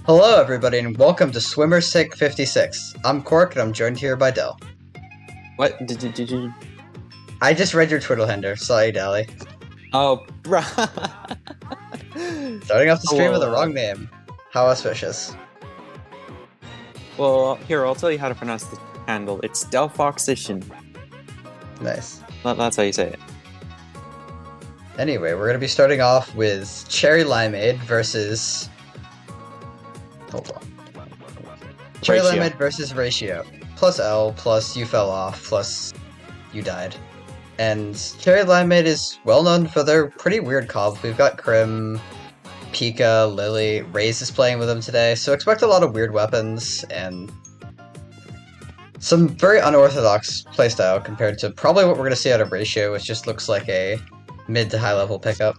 Hello, everybody, and welcome to Swimmer Sig 56. I'm Cork, and I'm joined here by Dell. What? Did you? I just read your Twiddle Hinder. Sorry, Dally. Oh, bruh. Starting off the stream with the Hello. wrong name. How auspicious. Well, here, I'll tell you how to pronounce the handle. It's Delphoxician. Nice. That's how you say it. Anyway, we're going to be starting off with Charry Limeade versus... Hold on. Charry Ratio. Limeade versus Ratio. Plus L, plus you fell off, plus you died. And Charry Limeade is well known for their pretty weird comp. We've got Krim, Pika, Lily, Raze is playing with them today, so expect a lot of weird weapons and some very unorthodox playstyle compared to probably what we're going to see out of Ratio, which just looks like a mid to high level pickup.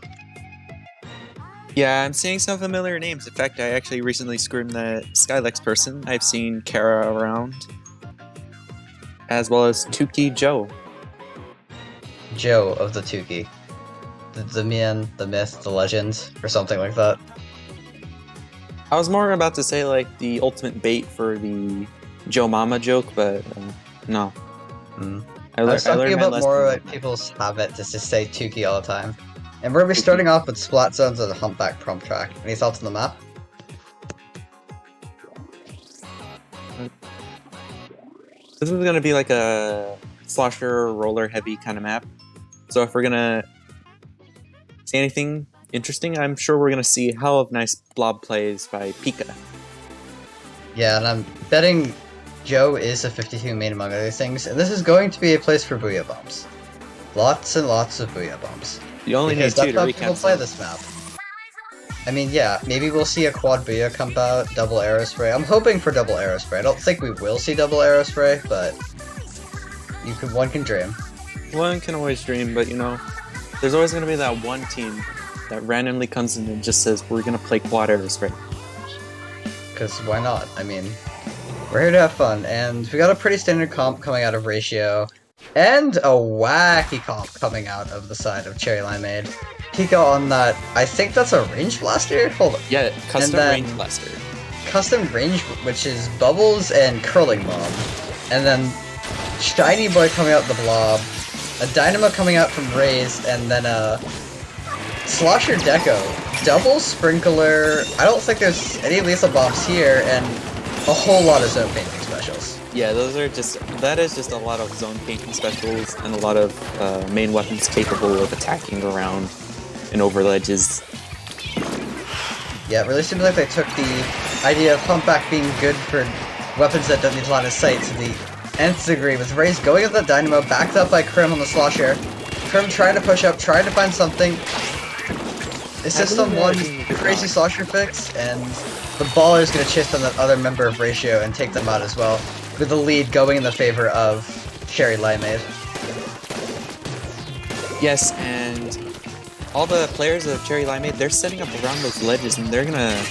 Yeah, I'm seeing some familiar names. In fact, I actually recently screamed the Skylex person. I've seen Kara around, as well as Tuki Joe. Joe of the Tuki. The man, the myth, the legend, or something like that. I was more about to say, like, the ultimate bait for the Joe Mama joke, but no. I was talking about lesson more on like that. people's habit to just say Tuki all the time. And we're going to be starting off with Splat Zones and the Humpback prompt track. Any thoughts on the map? This is going to be like a slosher roller heavy kind of map. So if we're going to see anything interesting, I'm sure we're going to see hell of nice blob plays by Pika. Yeah, and I'm betting Joe is a 52 main among other things, and this is going to be a place for Booyah Bombs. Lots and lots of Booyah Bombs. You only Because need two that's to how people recap play some. this map. I mean, yeah, maybe we'll see a quad Booyah come out, double arrow spray. I'm hoping for double arrow spray. I don't think we will see double arrow spray, but one can dream. One can always dream, but you know, there's always going to be that one team that randomly comes in and just says, we're going to play quad aerospray. Because why not? I mean, we're here to have fun, and we got a pretty standard comp coming out of Ratio, and a wacky comp coming out of the side of Charry Limeade. Pika on that, I think that's a range blaster? Hold on. Yeah, custom then- range blaster. Custom range, which is Bubbles and Curling Bomb. And then Shiny Boy coming out the Blob, a Dynamo coming out from Raze, and then a Slosher Deco. Double Sprinkler, I don't think there's any lethal bombs here, and a whole lot of zone painting specials. Yeah, that is just a lot of zone painting specials and a lot of main weapons capable of attacking around and over ledges. Yeah, it really seems like they took the idea of Humpback being good for weapons that don't need a lot of sight to the nth degree, with Raze going at the Dynamo, backed up by Krim on the Slosher. Krim trying to push up, trying to find something. It's just some one crazy Slosher fix, and the baller is going to chase on that other member of Ratio and take them out as well, with the lead going in the favor of Charry Limeade. Yes, and all the players of Charry Limeade, they're setting up around those ledges, and they're gonna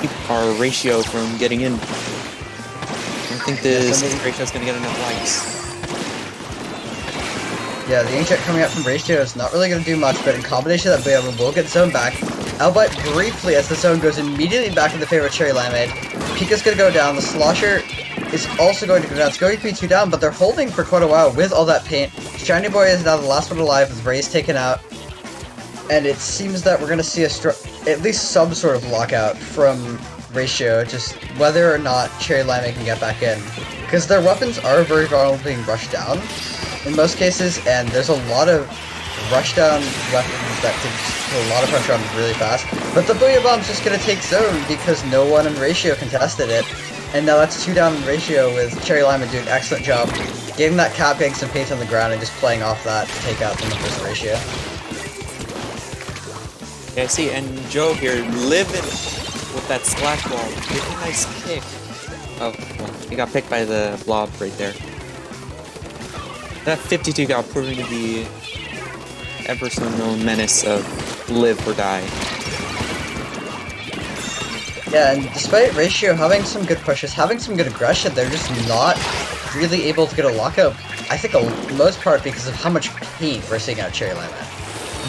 keep our Ratio from getting in. I don't think this Ratio's gonna get enough likes. Yeah, the Inkjet coming out from Ratio is not really going to do much, but in combination with that Booyah will get zone back. Albeit briefly as the zone goes immediately back in the favor of Charry Limeade. Pika's going to go down, the Slosher is also going to go down. It's going to be 2 down, but they're holding for quite a while with all that paint. Shiny Boy is now the last one alive with Raze taken out. And it seems that we're going to see at least some sort of lockout from Ratio, just whether or not Charry Limeade can get back in. Because their weapons are very vulnerable being rushed down in most cases, and there's a lot of rushdown weapons that can put a lot of pressure on them really fast. But the Booyah Bomb's just going to take zone because no one in Ratio contested it. And now that's 2 down in Ratio with Charry Limeade doing an excellent job getting that cap, getting some paint on the ground, and just playing off that to take out the members of Ratio. Yeah, see, and Joe here living with that splash ball, getting a nice kick. Oh, well, he got picked by the blob right there. That 52 got proven to be ever so known menace of live or die. Yeah, and despite Ratio having some good pushes, having some good aggression, they're just not really able to get a lockout. I think most part because of how much paint we're seeing out of Charry Limeade.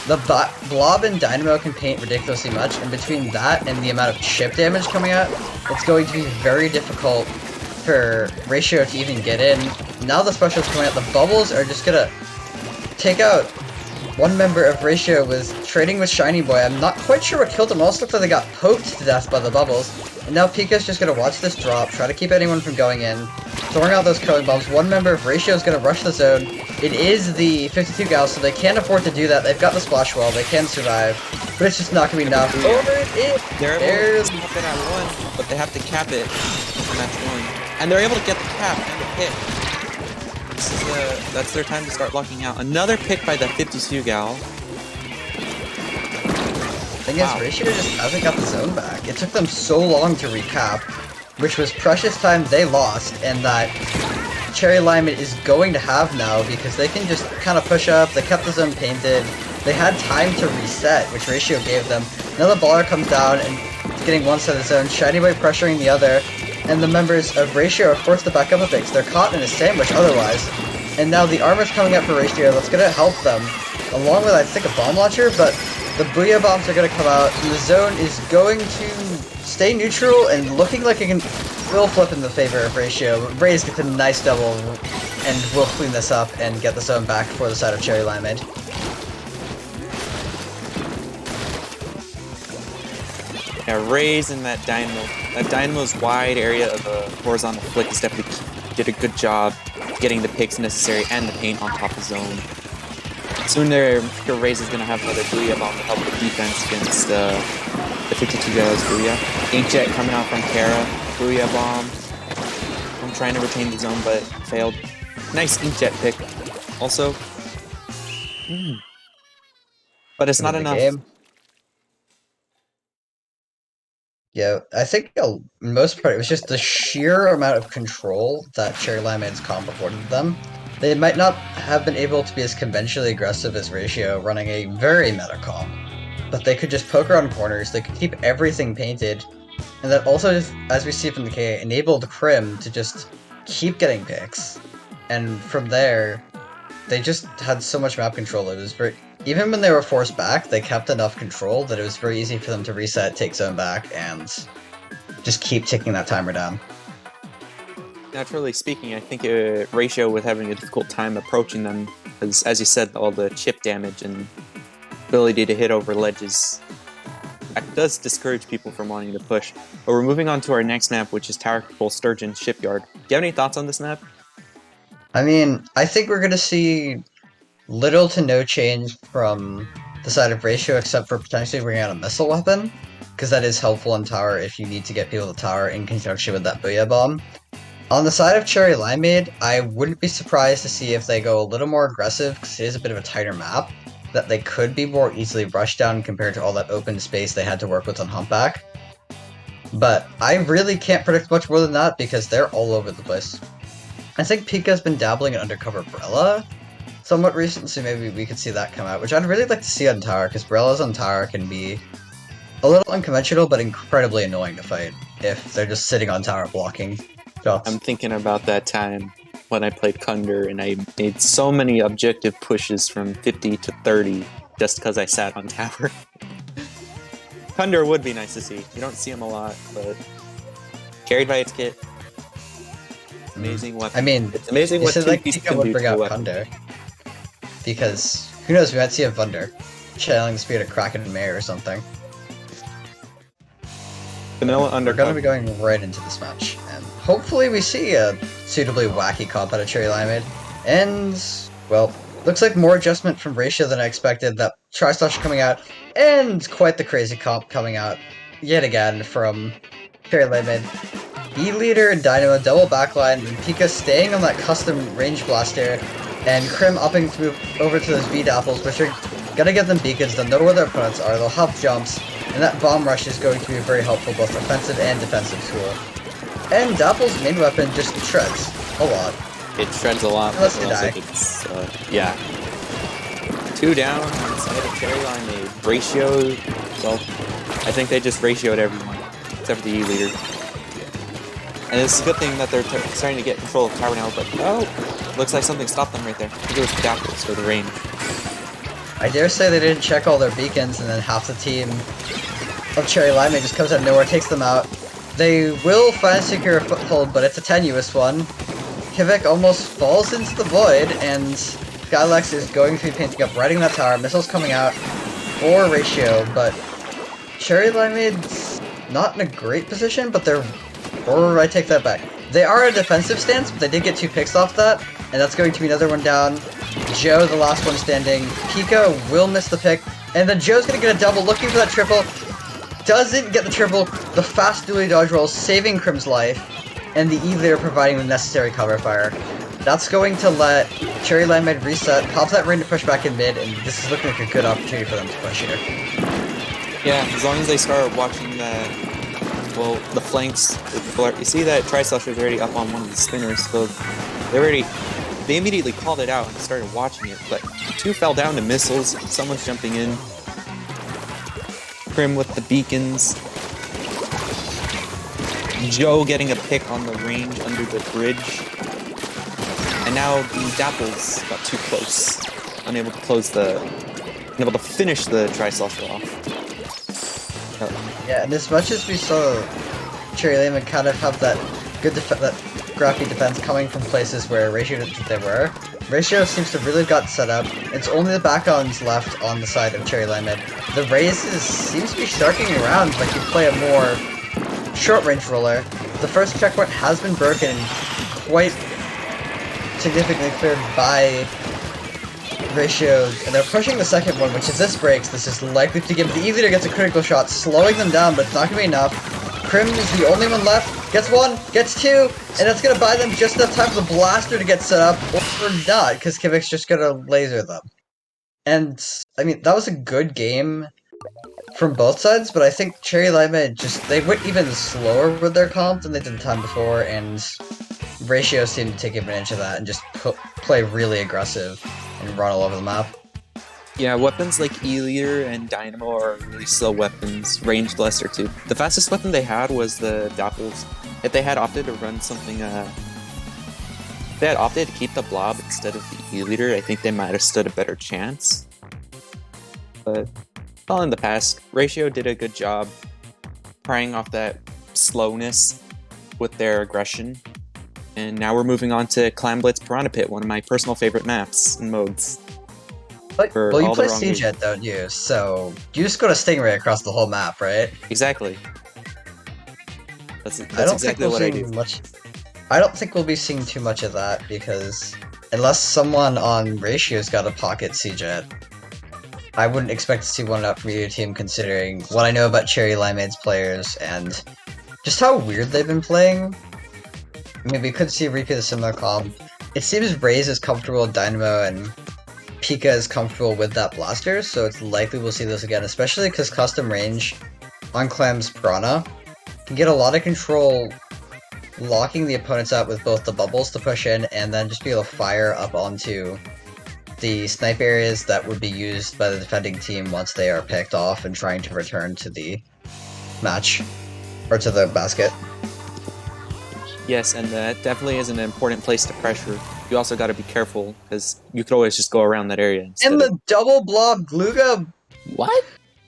Blob and Dynamo can paint ridiculously much, and between that and the amount of chip damage coming out, it's going to be very difficult for Ratio to even get in. Now the specials coming out, the bubbles are just gonna take out one member of Ratio was trading with Shiny Boy. I'm not quite sure what killed him. It also looks like they got poked to death by the bubbles. And now Pika's just gonna watch this drop, try to keep anyone from going in, throwing out those curling bombs. One member of Ratio is gonna rush the zone. It is the 52 gal, so they can't afford to do that. They've got the splash wall, they can survive, but it's just not gonna be enough. Over it! There's able to cap it at 1, but they have to cap it, and that's 1. And they're able to get the cap and the pick. This is that's their time to start locking out. Another pick by the 52 gal. Thing is, Ratio just hasn't got the zone back. It took them so long to recap, which was precious time they lost, and that Charry Limeade is going to have now because they can just kind of push up. They kept the zone painted. They had time to reset, which Ratio gave them. Now the baller comes down and getting one side of the zone. Shiny Boy pressuring the other, and the members of Ratio are forced to back up a bit because they're caught in a sandwich otherwise. And now the armor's coming up for Ratio. That's going to help them, along with, I think, a bomb launcher, but the Booyah Bombs are going to come out, and the zone is going to stay neutral and looking like it will flip in the favor of Ratio. Raze gets a nice double, and will clean this up and get the zone back for the side of Charry Limeade. Yeah, Raze in that Dynamo. That Dynamo's wide area of a horizontal flick is definitely did a good job getting the picks necessary and the paint on top of zone. Soon there, Raze is going to have another Booyah Bomb to help with defense against the 52 guys Booyah. Inkjet coming out from Kara. Booyah Bomb. I'm trying to retain the zone, but failed. Nice Inkjet pick. Also. But it's not enough. Game. Yeah, I think in most part it was just the sheer amount of control that Charry Limeade's comp afforded them. They might not have been able to be as conventionally aggressive as Ratio, running a very meta comp, but they could just poke around corners, they could keep everything painted, and that also, just, as we see from the K, enabled Crim to just keep getting picks. And from there, they just had so much map control. It was very, even when they were forced back, they kept enough control that it was very easy for them to reset, take zone back, and just keep ticking that timer down. Naturally speaking, I think Ratio was having a difficult time approaching them, because, as you said, all the chip damage and ability to hit over ledges that does discourage people from wanting to push. But we're moving on to our next map, which is Tower Control Sturgeon Shipyard. Do you have any thoughts on this map? I mean, I think we're going to see little to no change from the side of Ratio, except for potentially bringing out a missile weapon, because that is helpful in tower if you need to get people to tower in conjunction with that Booyah Bomb. On the side of Charry Limeade, I wouldn't be surprised to see if they go a little more aggressive, because it is a bit of a tighter map, that they could be more easily rushed down compared to all that open space they had to work with on Humpback. But I really can't predict much more than that, because they're all over the place. I think Pika's been dabbling in Undercover Brella somewhat recent, so maybe we could see that come out, which I'd really like to see on tower, because Brella's on tower can be a little unconventional, but incredibly annoying to fight if they're just sitting on tower blocking shots. I'm thinking about that time when I played Kunder and I made so many objective pushes from 50 to 30 just because I sat on tower. Kunder would be nice to see. You don't see him a lot, but carried by its kit. Amazing weapon. I mean, it's amazing what two like pieces Pika can would do bring to a out weapon. Kunder. Because, who knows, we might see a Vunder channeling the speed of Kraken and Mare or something. Vanilla We're Undercover. going to be going right into this match, and hopefully we see a suitably wacky comp out of Charry Limeade. And, well, looks like more adjustment from Ratio than I expected. That Tri-Slash coming out, and quite the crazy comp coming out yet again from Charry Limeade. E-Leader and Dynamo double backline, and Pika staying on that custom range blaster, and Crim upping to move over to those B-Dapples, which are gonna get them beacons. They'll know where their opponents are, they'll have jumps, and that bomb rush is going to be very helpful, both offensive and defensive tool. And Dapple's main weapon just shreds a lot. It shreds a lot, Unless but you also die. it's, yeah. 2 down on the side of Charry Limeade. Ratio, well, I think they just ratioed everyone, except for the E-Leader. And it's a good thing that they're starting to get control of tower now, but oh, looks like something stopped them right there. I think it was the Dapples or the range. I dare say they didn't check all their beacons, and then half the team of Charry Limeade just comes out of nowhere, takes them out. They will finally secure a foothold, but it's a tenuous one. Kivik almost falls into the void, and Skylex is going to be painting up, riding that tower, missiles coming out for Ratio, but Charry Limeade's not in a great position, but they're... Or I take that back. They are a defensive stance, but they did get 2 picks off that, and that's going to be another one down. Joe, the last one standing. Pika will miss the pick, and then Joe's going to get a double, looking for that triple. Doesn't get the triple, the fast dually dodge roll, saving Crim's life, and the E-Leader providing the necessary cover fire. That's going to let Charry Limeade reset, pop that ring to push back in mid, and this is looking like a good opportunity for them to push here. Yeah, as long as they start watching the flanks. You see that Tri-Slasher is already up on one of the spinners, so they immediately called it out and started watching it, but 2 fell down to missiles, someone's jumping in. Crim with the beacons. Joe getting a pick on the range under the bridge. And now the Dapples got too close. Unable to finish the Tri-Slasher off. Yeah, and as much as we saw Charry Limeade kind of have that good that scrappy defense coming from places where Ratio didn't think they were, Ratio seems to really have got set up. It's only the back-ons left on the side of Charry Limeade. The raises seems to be sharking around like you play a more short-range roller. The first checkpoint has been broken and quite significantly cleared by Ratio, and they're pushing the second one, which is this breaks. This is likely to give the E-Leader gets a critical shot, slowing them down, but it's not going to be enough. Crim is the only one left, gets 1, gets 2, and that's going to buy them just enough time for the blaster to get set up, or not, because Kivik's just going to laser them. And, I mean, that was a good game from both sides, but I think Charry Limeade they went even slower with their comp than they did the time before, and Ratio seemed to take advantage of that and just play really aggressive and run all over the map. Yeah, weapons like E-Leader and Dynamo are really slow weapons, ranged lesser too. The fastest weapon they had was the Dapples. If they had opted to run something, if they had opted to keep the Blob instead of the E-Leader, I think they might have stood a better chance. But, well, in the past, Ratio did a good job prying off that slowness with their aggression. And now we're moving on to Clam Blitz Piranha Pit, one of my personal favorite maps and modes. Well, you play CJet, don't you? So, you just go to Stingray across the whole map, right? Exactly. That's exactly what I do. I don't think we'll be seeing too much of that, because unless someone on Ratio's got a pocket CJet, I wouldn't expect to see one up from either team, considering what I know about Charry Limeade's players, and just how weird they've been playing. I mean, we could see a repeat of a similar comp. It seems Raze is comfortable with Dynamo, and Pika is comfortable with that blaster, so it's likely we'll see this again, especially because custom range on Clam's Piranha can get a lot of control locking the opponents out with both the bubbles to push in and then just be able to fire up onto the snipe areas that would be used by the defending team once they are picked off and trying to return to the match, or to the basket. Yes, and that definitely is an important place to pressure. You also got to be careful, because you could always just go around that area. And the double blob Gluga... What?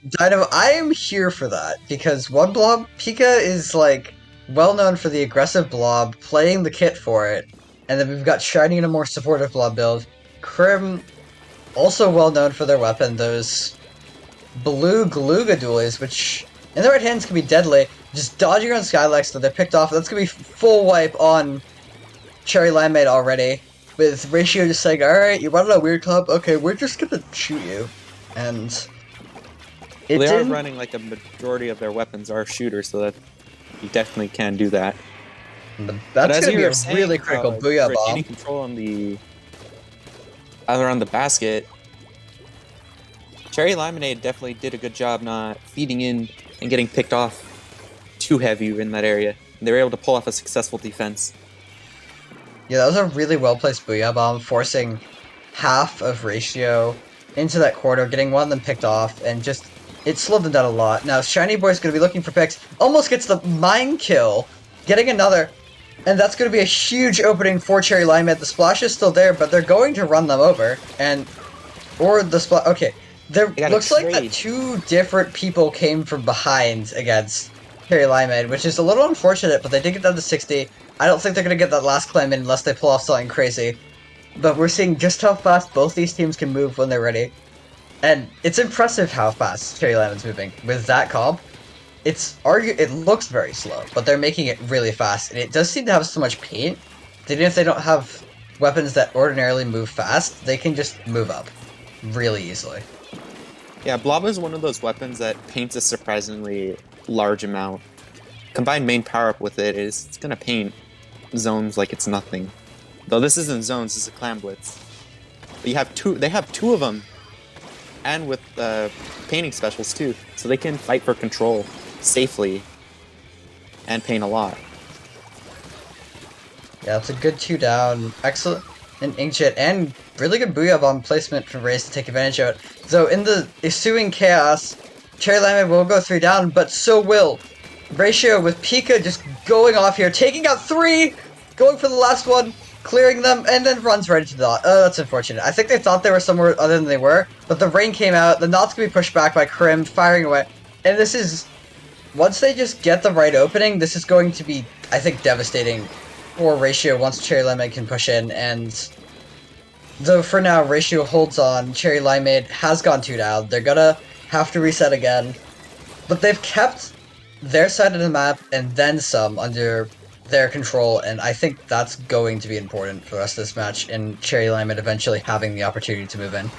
Dynamo, I am here for that, because one blob, Pika is, like, well-known for the aggressive blob, playing the kit for it, and then we've got Shiny in a more supportive blob build. Crim, also well-known for their weapon, those blue Gluga dualies, which in the right hands can be deadly. Just dodging around Skylex, so they're picked off. That's gonna be full wipe on Charry Limeade already. With Ratio just saying, alright, you wanted a weird club? Okay, we're just gonna shoot you. And they are running like a majority of their weapons are shooters, so that you definitely can do that. That's gonna be a really critical Booyah Bomb. Gaining control on the around the basket. Charry Limeade definitely did a good job not feeding in and getting picked off too heavy in that area. And they were able to pull off a successful defense. Yeah, that was a really well-placed Booyah Bomb, forcing half of Ratio into that corridor, getting one of them picked off, and just, it slowed them down a lot. Now, Shiny Boy's going to be looking for picks, almost gets the mine kill, getting another, and that's going to be a huge opening for Charry Limeade. The splash is still there, but they're going to run them over, and Or the spot. Okay, there They got a looks like that trade. 2 different people came from behind against Charry Limeade, which is a little unfortunate, but they did get down to 60. I don't think they're going to get that last climb in unless they pull off something crazy. But we're seeing just how fast both these teams can move when they're ready. And it's impressive how fast Charry Limeade's moving. With that comp, it looks very slow, but they're making it really fast, and it does seem to have so much paint that even if they don't have weapons that ordinarily move fast, they can just move up really easily. Yeah, Blob is one of those weapons that paints a surprisingly large amount. Combined main power up with it is it's gonna paint zones like it's nothing. Though this isn't zones, this is a clan blitz. But you have two. They have 2 of them, and with painting specials too, so they can fight for control safely and paint a lot. Yeah, it's a good 2 down. Excellent in Inkjet, and really good Booyah Bomb placement for Raze to take advantage of it. So in the ensuing chaos, Charry Limeade will go 3 down, but so will Ratio, with Pika just going off here, taking out 3, going for the last one, clearing them, and then runs right into the knot. Oh, that's unfortunate. I think they thought they were somewhere other than they were, but the rain came out, the knot's gonna be pushed back by Krim, firing away, and this is... Once they just get the right opening, this is going to be, I think, devastating for Ratio once Charry Limeade can push in, and... Though for now, Ratio holds on, Charry Limeade has gone 2 down, they're gonna have to reset again, but they've kept their side of the map and then some under their control, and I think that's going to be important for the rest of this match, and Charry Limeade eventually having the opportunity to move in.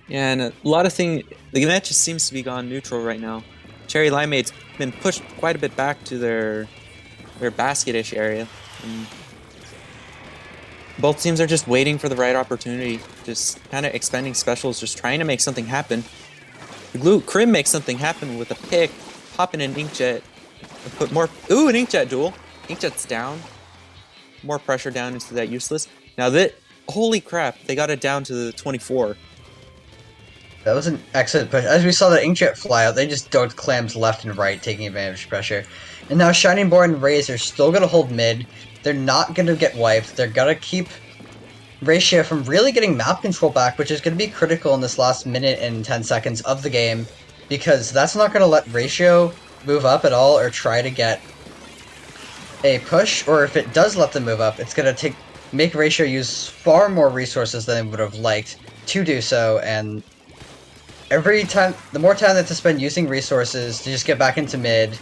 Yeah, and a lot of things. The match just seems to be gone neutral right now. Charry Limeade's been pushed quite a bit back to their basket-ish area. And both teams are just waiting for the right opportunity, just kind of expending specials, just trying to make something happen. Krim makes something happen with a pick, pop in an Inkjet, and put more... Ooh, an Inkjet duel! Inkjet's down. More pressure down into that useless. Now that... Holy crap, they got it down to the 24. That was an excellent push. As we saw the Inkjet fly out, they just dunked clams left and right, taking advantage of pressure. And now Shining Board and Raze are still going to hold mid. They're not going to get wiped. They're going to keep Ratio from really getting map control back, which is going to be critical in this last minute and 10 seconds of the game, because that's not going to let Ratio move up at all or try to get a push, or if it does let them move up, it's going to make Ratio use far more resources than they would have liked to do so, and every time, the more time they have to spend using resources to just get back into mid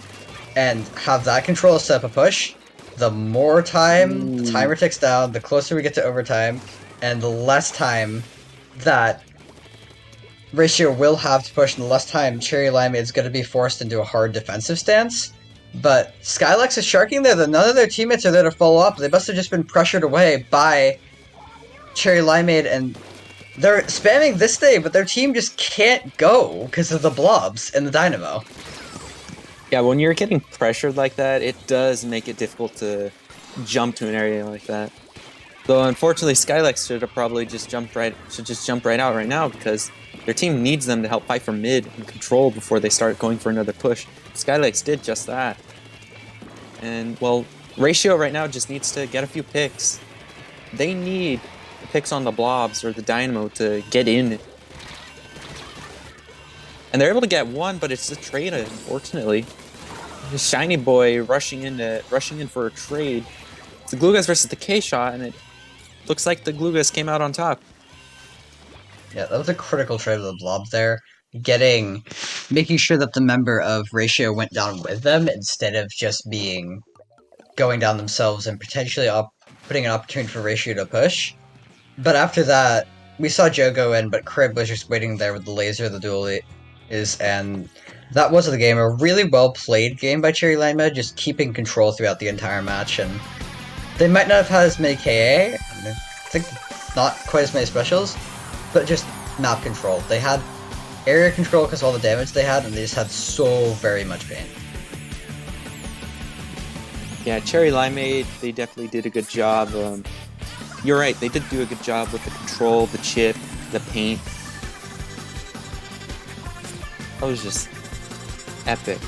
and have that control set up a push, the more time the timer ticks down, the closer we get to overtime, and the less time that Ratio will have to push, and the less time Charry Limeade is going to be forced into a hard defensive stance. But Skylex is sharking there, that none of their teammates are there to follow up. They must have just been pressured away by Charry Limeade, and they're spamming this day, but their team just can't go because of the blobs and the dynamo. Yeah, when you're getting pressured like that, it does make it difficult to jump to an area like that. Though unfortunately, Skylex should have probably just jumped right out right now, because their team needs them to help fight for mid and control before they start going for another push. Skylex did just that. And well, Ratio right now just needs to get a few picks. They need picks on the blobs or the dynamo to get in. And they're able to get one, but it's a trade, unfortunately. The Shiny Boy rushing in for a trade. It's the Glue Guys versus the K-Shot, and it looks like the Glue Guys came out on top. Yeah, that was a critical trade of the blobs there. Making sure that the member of Ratio went down with them instead of just going down themselves and potentially putting an opportunity for Ratio to push. But after that, we saw Joe go in, but Crib was just waiting there with the laser, the duel is, and that was the game. A really well played game by Charry Limeade, just keeping control throughout the entire match, and they might not have had as many KA, I think not quite as many specials, but just map control. They had area control because of all the damage they had, and they just had so very much pain. Yeah, Charry Limeade, they definitely did a good job. You're right, they did do a good job with the control, the chip, the paint. That was just epic.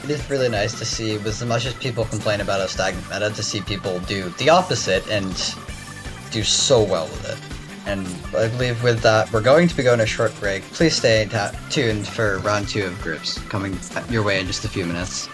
it is really nice to see, with as much as people complain about a stagnant meta, to see people do the opposite and do so well with it. And I believe with that, we're going to be going a short break. Please stay tuned for round 2 of groups coming your way in just a few minutes.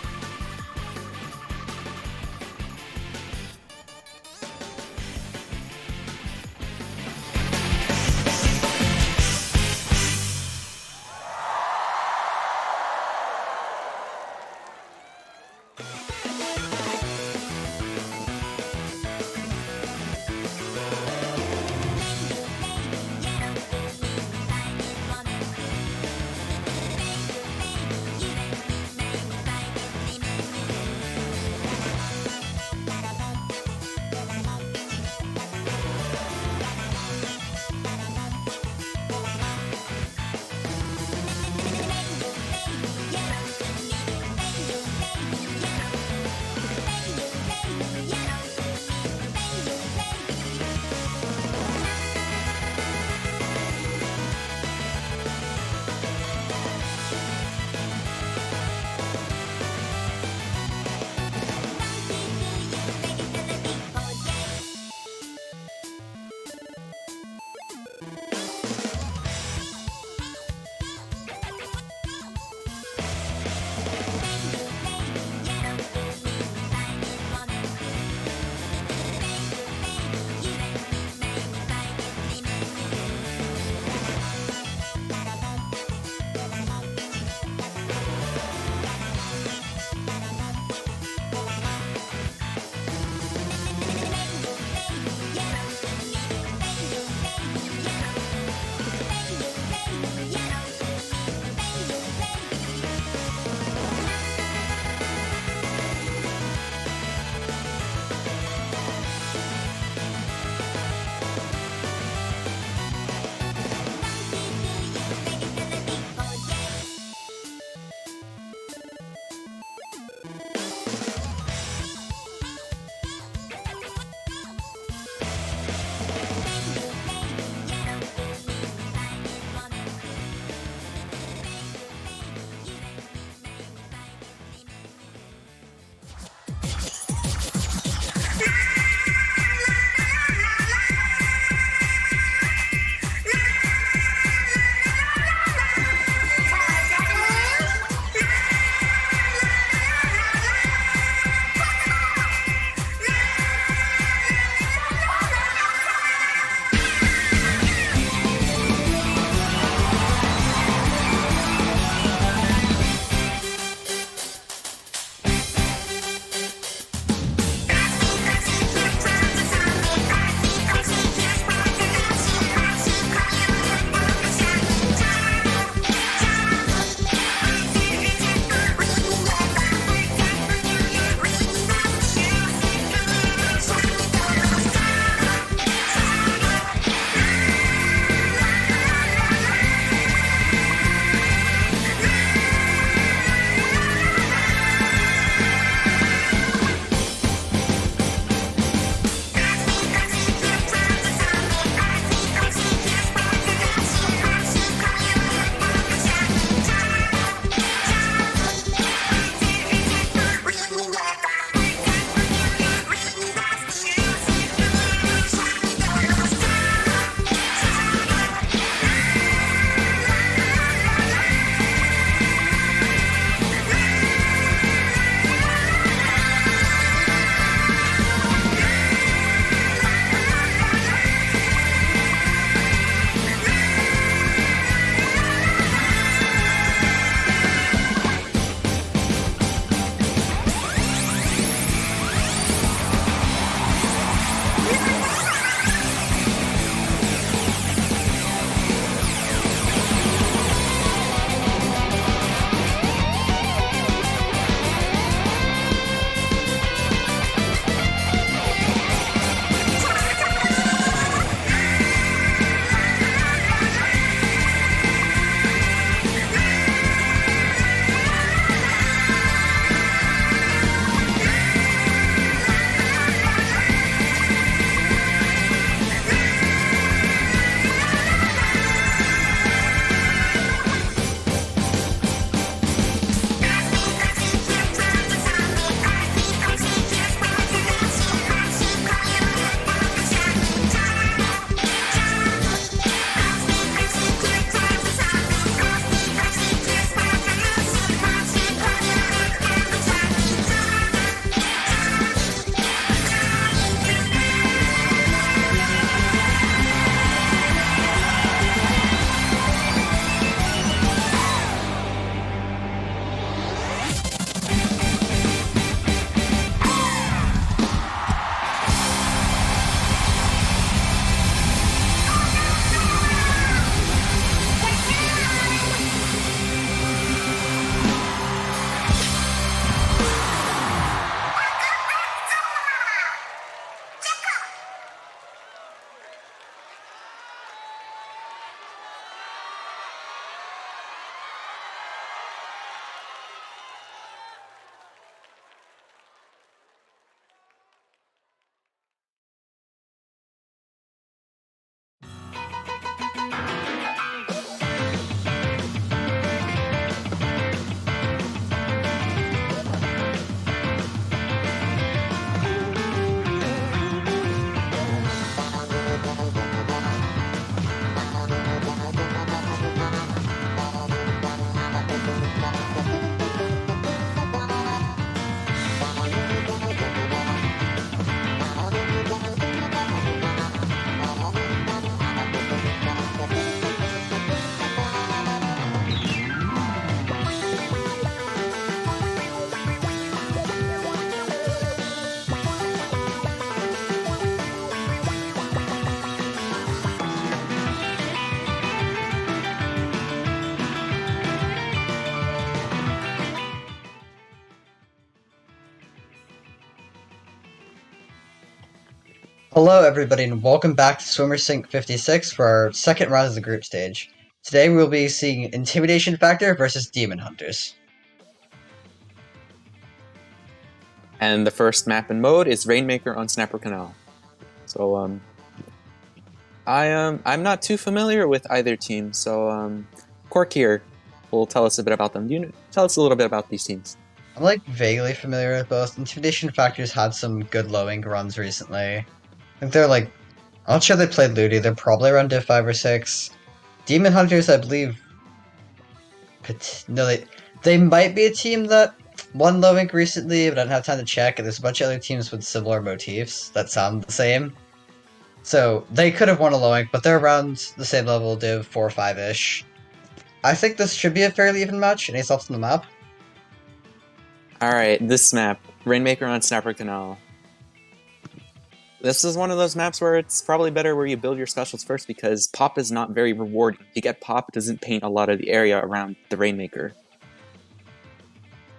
Hello, everybody, and welcome back to Swimmer Sync 56 for our second round of the group stage. Today we'll be seeing Intimidation Factor versus Demon Hunters. And the first map and mode is Rainmaker on Snapper Canal. So I'm not too familiar with either team. So Cork here will tell us a bit about them. Tell us a little bit about these teams? I'm vaguely familiar with both. Intimidation Factor's had some good low ink runs recently. I think they're I'm not sure they played Ludi. They're probably around Div 5 or 6. Demon Hunters, I believe. No, they might be a team that won low ink recently, but I don't have time to check. And there's a bunch of other teams with similar motifs that sound the same. So they could have won a low ink, but they're around the same level, Div 4 or 5-ish. I think this should be a fairly even match. Any thoughts on the map? Alright, this map, Rainmaker on Snapper Canal. This is one of those maps where it's probably better where you build your specials first because pop is not very rewarding. You get pop, it doesn't paint a lot of the area around the Rainmaker.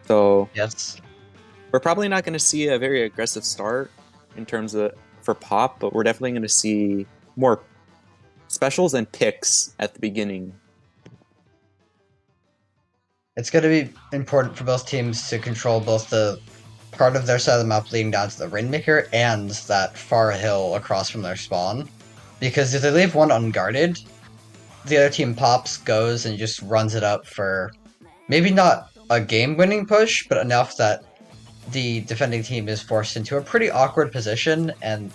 So Yes. we're probably not going to see a very aggressive start in terms of for pop, but we're definitely going to see more specials and picks at the beginning. It's going to be important for both teams to control both the part of their side of the map leading down to the Rainmaker and that far hill across from their spawn. Because if they leave one unguarded, the other team pops, goes, and just runs it up for maybe not a game-winning push, but enough that the defending team is forced into a pretty awkward position, and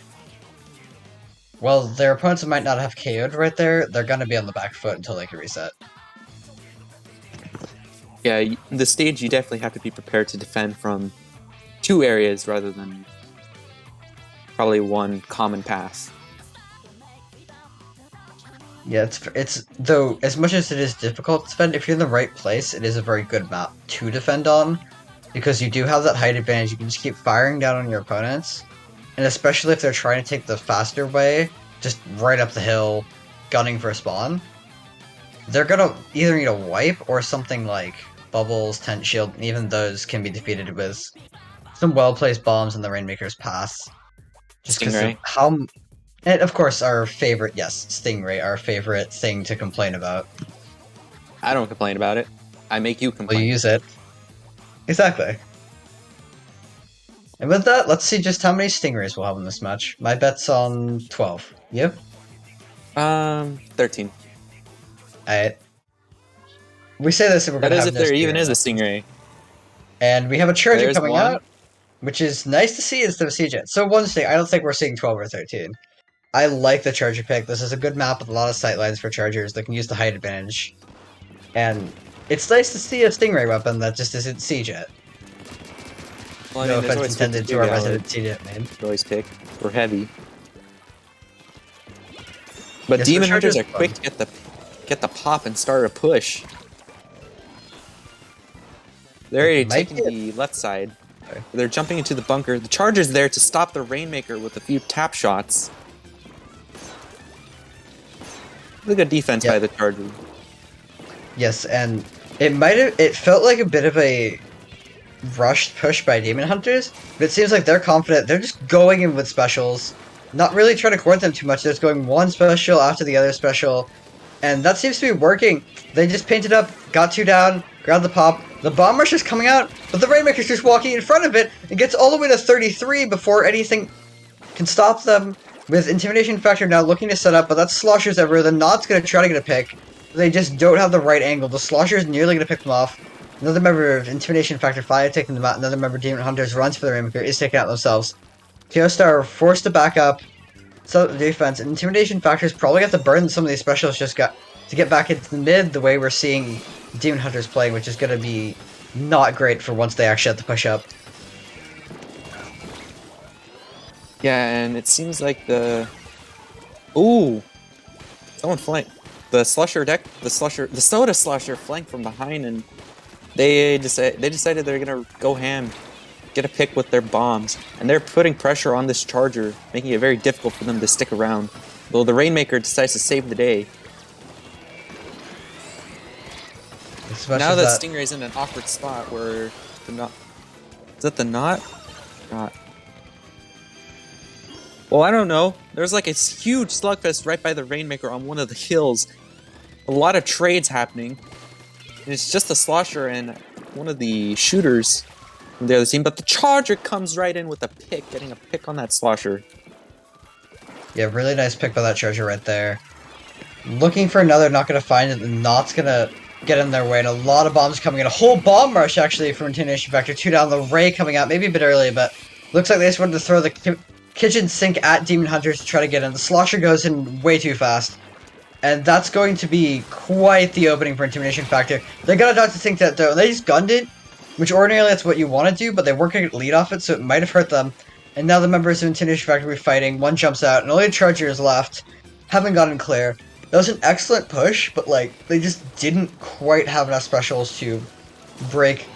while their opponents might not have KO'd right there, they're going to be on the back foot until they can reset. Yeah, the stage you definitely have to be prepared to defend from two areas rather than probably one common path. Yeah, it's though as much as it is difficult to defend, if you're in the right place, it is a very good map to defend on, because you do have that height advantage. You can just keep firing down on your opponents, and especially if they're trying to take the faster way, just right up the hill, gunning for a spawn, they're gonna either need a wipe or something like bubbles, tent shield, and even those can be defeated with some well-placed bombs in the Rainmaker's path. Just because of how... And of course, our favorite, yes, Stingray, our favorite thing to complain about. I don't complain about it. I make you complain. Well, you use it. Exactly. And with that, let's see just how many Stingrays we'll have in this match. My bet's on 12. Yep. 13. Alright. We say this and we're gonna have if no there even Stingray is a left. Stingray. And we have a Charger There's coming one. out, which is nice to see instead of Siege. So one thing, I don't think we're seeing 12 or 13. I like the Charger pick. This is a good map with a lot of sightlines for Chargers that can use the height advantage. And it's nice to see a Stingray weapon that just isn't Siege yet. Well, No offense intended to our resident Siege main. Always pick. We're heavy. But Yes, Demon Hunters are fun. quick to get the pop and start a push. They're already taking the left side. Okay. They're jumping into the bunker. The Charger's there to stop the Rainmaker with a few tap shots. Look at defense by the Charger. Yes, and it felt like a bit of a rushed push by Demon Hunters, but it seems like they're confident. They're just going in with specials, not really trying to court them too much. They're just going one special after the other special, and that seems to be working. They just painted up, got two down, grabbed the pop. The bomb rush is coming out, but the Rainmaker's just walking in front of it and gets all the way to 33 before anything can stop them. With Intimidation Factor now looking to set up, but that's Slosher's everywhere. The Knot's going to try to get a pick. They just don't have the right angle. The Slosher's nearly going to pick them off. Another member of Intimidation Factor 5 taking them out. Another member of Demon Hunters runs for the Rainmaker, is taking out themselves. Teostar forced to back up, set up the defense. And Intimidation Factor's probably got to burn some of these specials just got to get back into the mid the way we're seeing Demon Hunters playing, which is going to be not great for once they actually have to push up. Yeah, and it seems like the... Ooh! Someone flanked. The Soda Slosher flanked from behind, and they decided they're gonna go ham, get a pick with their bombs, and they're putting pressure on this Charger, making it very difficult for them to stick around. Though the Rainmaker decides to save the day. Now that Stingray's in an awkward spot where the Knot... Is that the Knot? Knot. Well, I don't know. There's like a huge slugfest right by the Rainmaker on one of the hills. A lot of trades happening. And it's just the Slosher and one of the shooters from the other team, but the Charger comes right in with a pick, getting a pick on that Slosher. Yeah, really nice pick by that Charger right there. Looking for another, not going to find it. The Not's going to get in their way, and a lot of bombs coming in. A whole bomb rush, actually, from Intimidation Factor 2 down. The Ray coming out, maybe a bit early, but looks like they just wanted to throw the kitchen sink at Demon Hunters to try to get in. The Slosher goes in way too fast. And that's going to be quite the opening for Intimidation Factor. They got to dodge the sink that though. They just gunned it, which ordinarily that's what you want to do, but they weren't going to get lead off it, so it might have hurt them. And now the members of Intimidation Factor will be fighting. One jumps out, and only a Charger is left. Haven't gotten clear. That was an excellent push, but like they just didn't quite have enough specials to break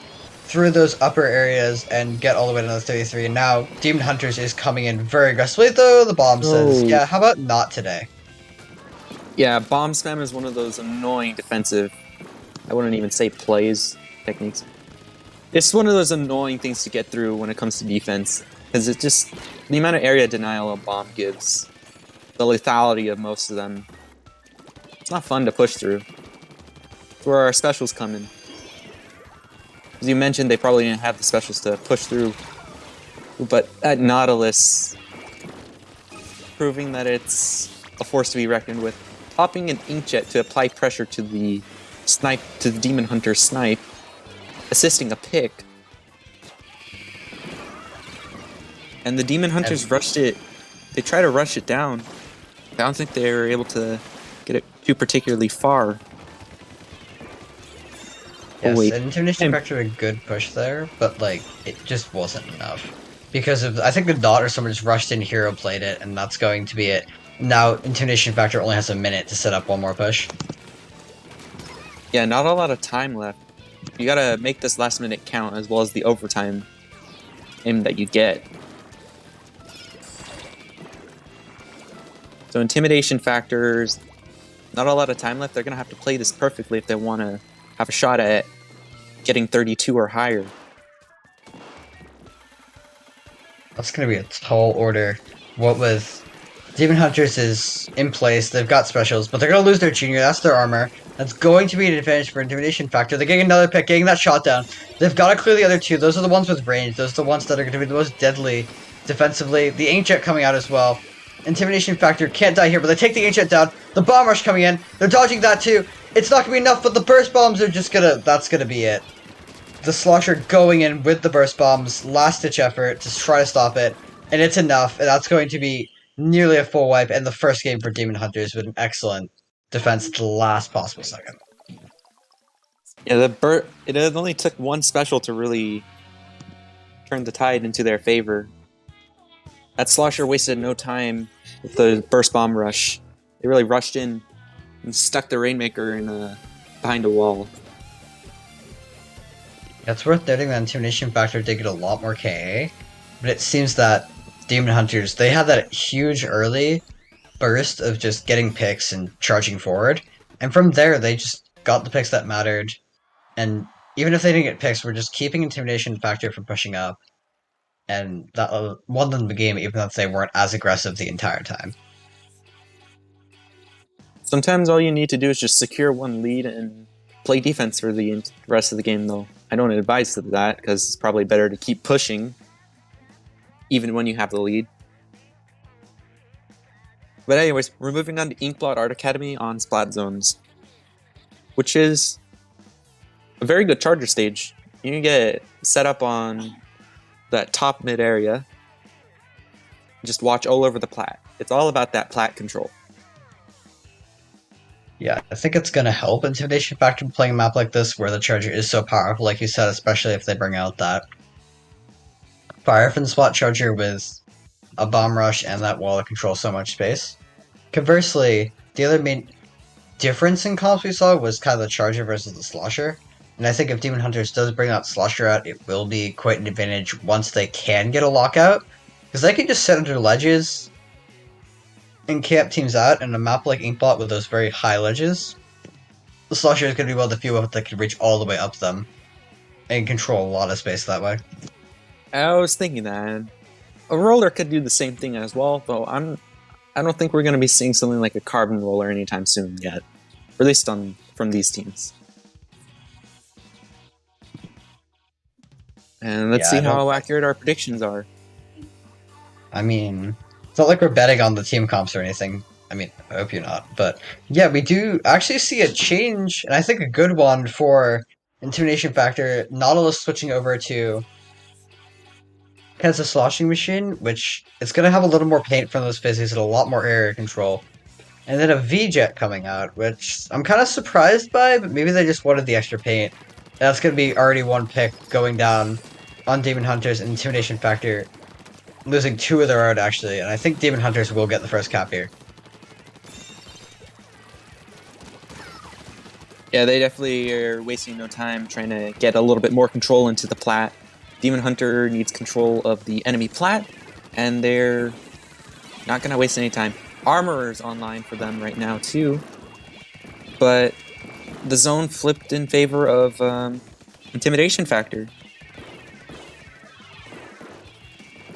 through those upper areas and get all the way to the 33. And now Demon Hunters is coming in very aggressively, though the bomb says, yeah, how about not today? Yeah, bomb spam is one of those annoying defensive, I wouldn't even say plays, techniques. It's one of those annoying things to get through when it comes to defense, because it just, the amount of area denial a bomb gives, the lethality of most of them, it's not fun to push through. It's where our specials come in. As you mentioned, they probably didn't have the specials to push through, but at Nautilus, proving that it's a force to be reckoned with, popping an inkjet to apply pressure to the Demon Hunter snipe, assisting a pick. And the Demon Hunters rushed it. They try to rush it down. I don't think they were able to get it too particularly far. Yes, and Intimidation Factor a good push there, but like it just wasn't enough. Because of I think the Dot or someone just rushed in, hero played it, and that's going to be it. Now Intimidation Factor only has a minute to set up one more push. Yeah, not a lot of time left. You gotta make this last minute count as well as the overtime aim that you get. So Intimidation Factors, not a lot of time left. They're gonna have to play this perfectly if they want to have a shot at getting 32 or higher. That's going to be a tall order. What with Demon Hunters is in place, they've got specials, but they're going to lose their junior, that's their armor. That's going to be an advantage for Intimidation Factor. They're getting another pick, getting that shot down. They've got to clear the other two. Those are the ones with range. Those are the ones that are going to be the most deadly defensively. The Inkjet coming out as well. Intimidation Factor can't die here, but they take the Inkjet down. The Bomb Rush coming in. They're dodging that too. It's not going to be enough, but the Burst Bombs are just going to... That's going to be it. The Slosher going in with the Burst Bombs, last-ditch effort to try to stop it, and it's enough, and that's going to be nearly a full wipe, and the first game for Demon Hunters with an excellent defense at the last possible second. Yeah, it only took one special to really turn the tide into their favor. That Slosher wasted no time with the Burst Bomb Rush. They really rushed in and stuck the Rainmaker in behind a wall. It's worth noting that Intimidation Factor did get a lot more KA, but it seems that Demon Hunters, they had that huge early burst of just getting picks and charging forward, and from there they just got the picks that mattered, and even if they didn't get picks, we're just keeping Intimidation Factor from pushing up, and that won them the game even if they weren't as aggressive the entire time. Sometimes all you need to do is just secure one lead and play defense for the rest of the game, though. I don't advise that, because it's probably better to keep pushing, even when you have the lead. But anyways, we're moving on to Inkblot Art Academy on Splat Zones, which is a very good charger stage. You can get set up on that top mid area, just watch all over the plat. It's all about that plat control. Yeah, I think it's going to help Intimidation Factor playing a map like this where the Charger is so powerful, like you said, especially if they bring out that Fire from the Spot Charger with a Bomb Rush and that wall to control so much space. Conversely, the other main difference in comps we saw was kind of the Charger versus the Slosher, and I think if Demon Hunters does bring that Slosher out, it will be quite an advantage once they can get a lockout, because they can just sit under ledges and camp teams out, and a map like Inkblot with those very high ledges, the Slosher is going to be able to feel that they can reach all the way up them and control a lot of space that way. I was thinking that. A roller could do the same thing as well, though I don't think we're going to be seeing something like a carbon roller anytime soon yet. Or at least from these teams. And let's see how accurate our predictions are. I mean, it's not like we're betting on the team comps or anything. I mean, I hope you're not. But yeah, we do actually see a change, and I think a good one for Intimidation Factor. Nautilus switching over to has a sloshing machine, which is going to have a little more paint from those fizzies and a lot more area control. And then a V-Jet coming out, which I'm kind of surprised by, but maybe they just wanted the extra paint. That's going to be already one pick going down on Demon Hunters and Intimidation Factor, losing 2 of their own, actually, and I think Demon Hunters will get the first cap here. Yeah, they definitely are wasting no time trying to get a little bit more control into the plat. Demon Hunter needs control of the enemy plat, and they're not going to waste any time. Armorer's online for them right now, too. But the zone flipped in favor of Intimidation Factor.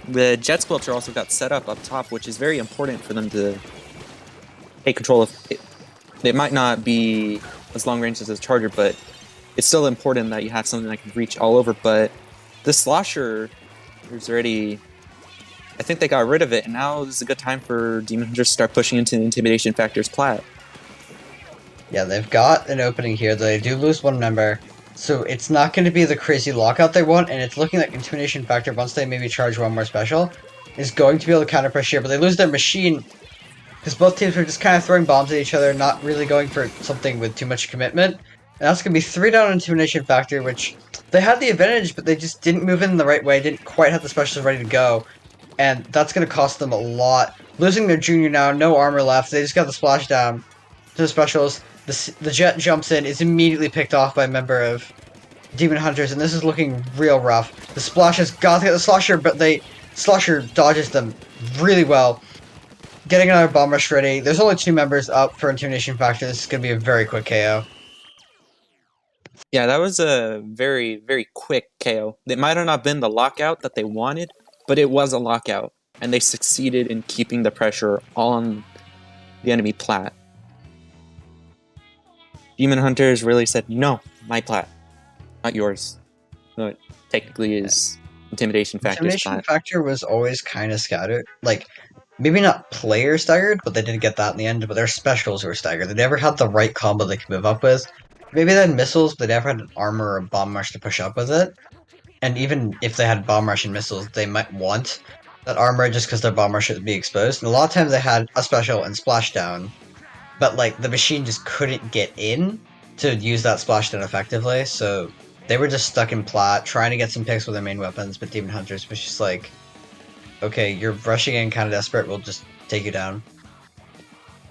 The Jet Squelcher also got set up top, which is very important for them to take control of. It might not be as long range as a Charger, but it's still important that you have something that can reach all over. But the Slosher, there's already... I think they got rid of it, and now is a good time for Demon Hunters to start pushing into the Intimidation Factor's plat. Yeah, they've got an opening here. They do lose 1 member, so it's not going to be the crazy lockout they want, and it's looking like Intimidation Factor, once they maybe charge 1 more special, is going to be able to counter push here, but they lose their machine, because both teams are just kind of throwing bombs at each other, not really going for something with too much commitment. And that's going to be 3 down on Intimidation Factor, which they had the advantage, but they just didn't move in the right way, didn't quite have the specials ready to go. And that's going to cost them a lot. Losing their junior now, no armor left. They just got the splash down to the specials. The Jet jumps in, is immediately picked off by a member of Demon Hunters, and this is looking real rough. The splash has got to get the Slosher, but Slosher dodges them really well. Getting another bomb rush ready. There's only 2 members up for Intimidation Factor. This is going to be a very quick KO. Yeah, that was a very, very quick KO. It might have not been the lockout that they wanted, but it was a lockout, and they succeeded in keeping the pressure on the enemy plat. Demon Hunters really said, no, my plat, not yours. No, it technically is Intimidation Factor's Intimidation plat. Factor was always kind of scattered. Like, maybe not player staggered, but they didn't get that in the end, but their specials were staggered. They never had the right combo they could move up with. Maybe they had missiles, but they never had an armor or a bomb rush to push up with it. And even if they had bomb rush and missiles, they might want that armor just because their bomb rush would be exposed. And a lot of times they had a special and splashdown, but like the machine just couldn't get in to use that splashdown effectively, so they were just stuck in plat, trying to get some picks with their main weapons, but Demon Hunters was just like, okay, you're rushing in kind of desperate, we'll just take you down.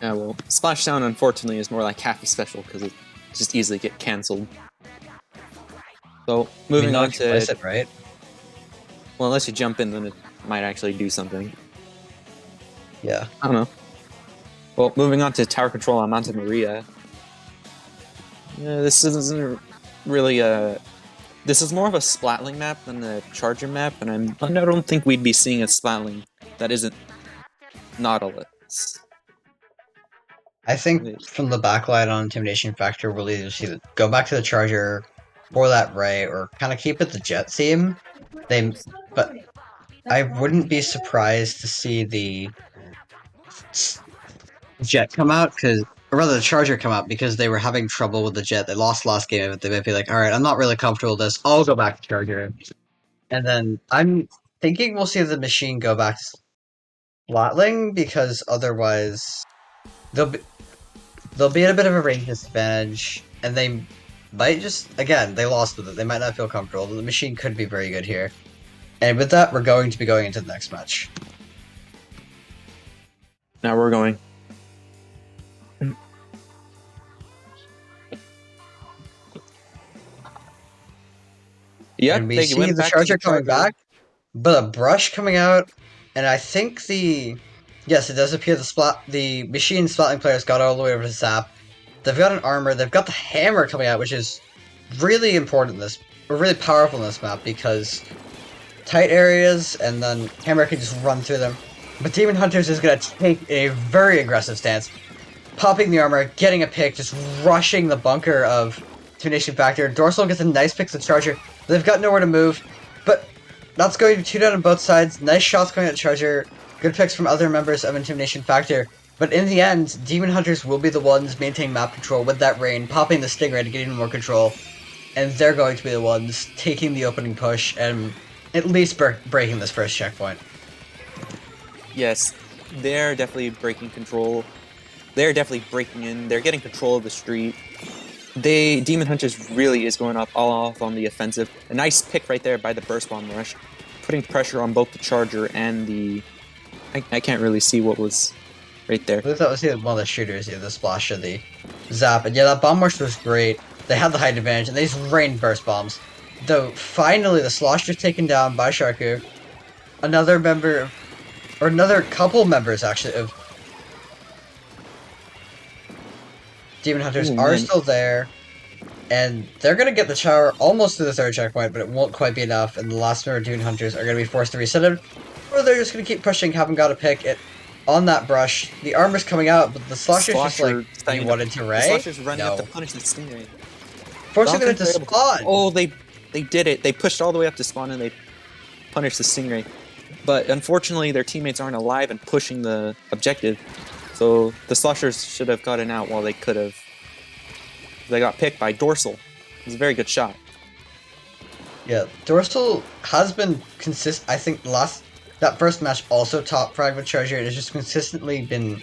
Yeah, well, Splashdown unfortunately is more like half a special because it just easily get cancelled. So, moving on to... Place it, right? Well, unless you jump in, then it might actually do something. Yeah. I don't know. Well, moving on to Tower Control on Monte Maria. This isn't really a... This is more of a Splatling map than the Charger map, and I don't think we'd be seeing a Splatling that isn't Nautilus. I think from the backlight on Intimidation Factor, we'll either see go back to the Charger or that Ray, or kind of keep it the Jet theme. But I wouldn't be surprised to see the Jet come out, or rather the Charger come out, because they were having trouble with the Jet. They lost last game of it. They might be like, alright, I'm not really comfortable with this. I'll go back to Charger. And then I'm thinking we'll see the machine go back to Splatling, because otherwise they'll be at a bit of a range disadvantage, and they might just, again, they lost with it. They might not feel comfortable. The machine could be very good here. And with that, we're going to be going into the next match. Now we're going. Yep, and we see the Charger coming back, but a brush coming out, and I think yes, it does appear the machine Splatling players got all the way over to Zap. They've got an armor, they've got the hammer coming out, which is really important in this, or really powerful in this map, because tight areas, and then Hammer can just run through them. But Demon Hunters is going to take a very aggressive stance, popping the armor, getting a pick, just rushing the bunker of Intimidation Factor. Dorsal gets a nice pick to Charger. They've got nowhere to move, but that's going to 2 down on both sides. Nice shots going at Charger. Good picks from other members of Intimidation Factor. But in the end, Demon Hunters will be the ones maintaining map control with that rain, popping the Stingray to get even more control. And they're going to be the ones taking the opening push and at least breaking this first checkpoint. Yes, they're definitely breaking control. They're definitely breaking in. They're getting control of the street. Demon Hunters really is going up all off on the offensive. A nice pick right there by the Burst Bomb Rush, putting pressure on both the Charger and the... I can't really see what was right there. I believe that was one of the shooters, the splash of the zap. And yeah, that bomb rush was great. They had the height advantage, and they just rained burst bombs. Though, finally, the Slosher's taken down by Sharku. Another member, or another couple members, actually, of Demon Hunters are still there. And they're going to get the tower almost to the third checkpoint, but it won't quite be enough. And the last member of Demon Hunters are going to be forced to reset it. Or they're just going to keep pushing, haven't got a pick. On that brush, the armor's coming out, but the Slosher's just like, you wanted to Ray? The Slosher's running up to punish the Stingray. Forcing them to spawn! Oh, they did it. They pushed all the way up to spawn and they punished the Stingray. But unfortunately, their teammates aren't alive and pushing the objective. So the Sloshers should have gotten out while they could have. They got picked by Dorsal. It was a very good shot. Yeah, Dorsal has been consistent. I think that first match also top frag with Charger. It has just consistently been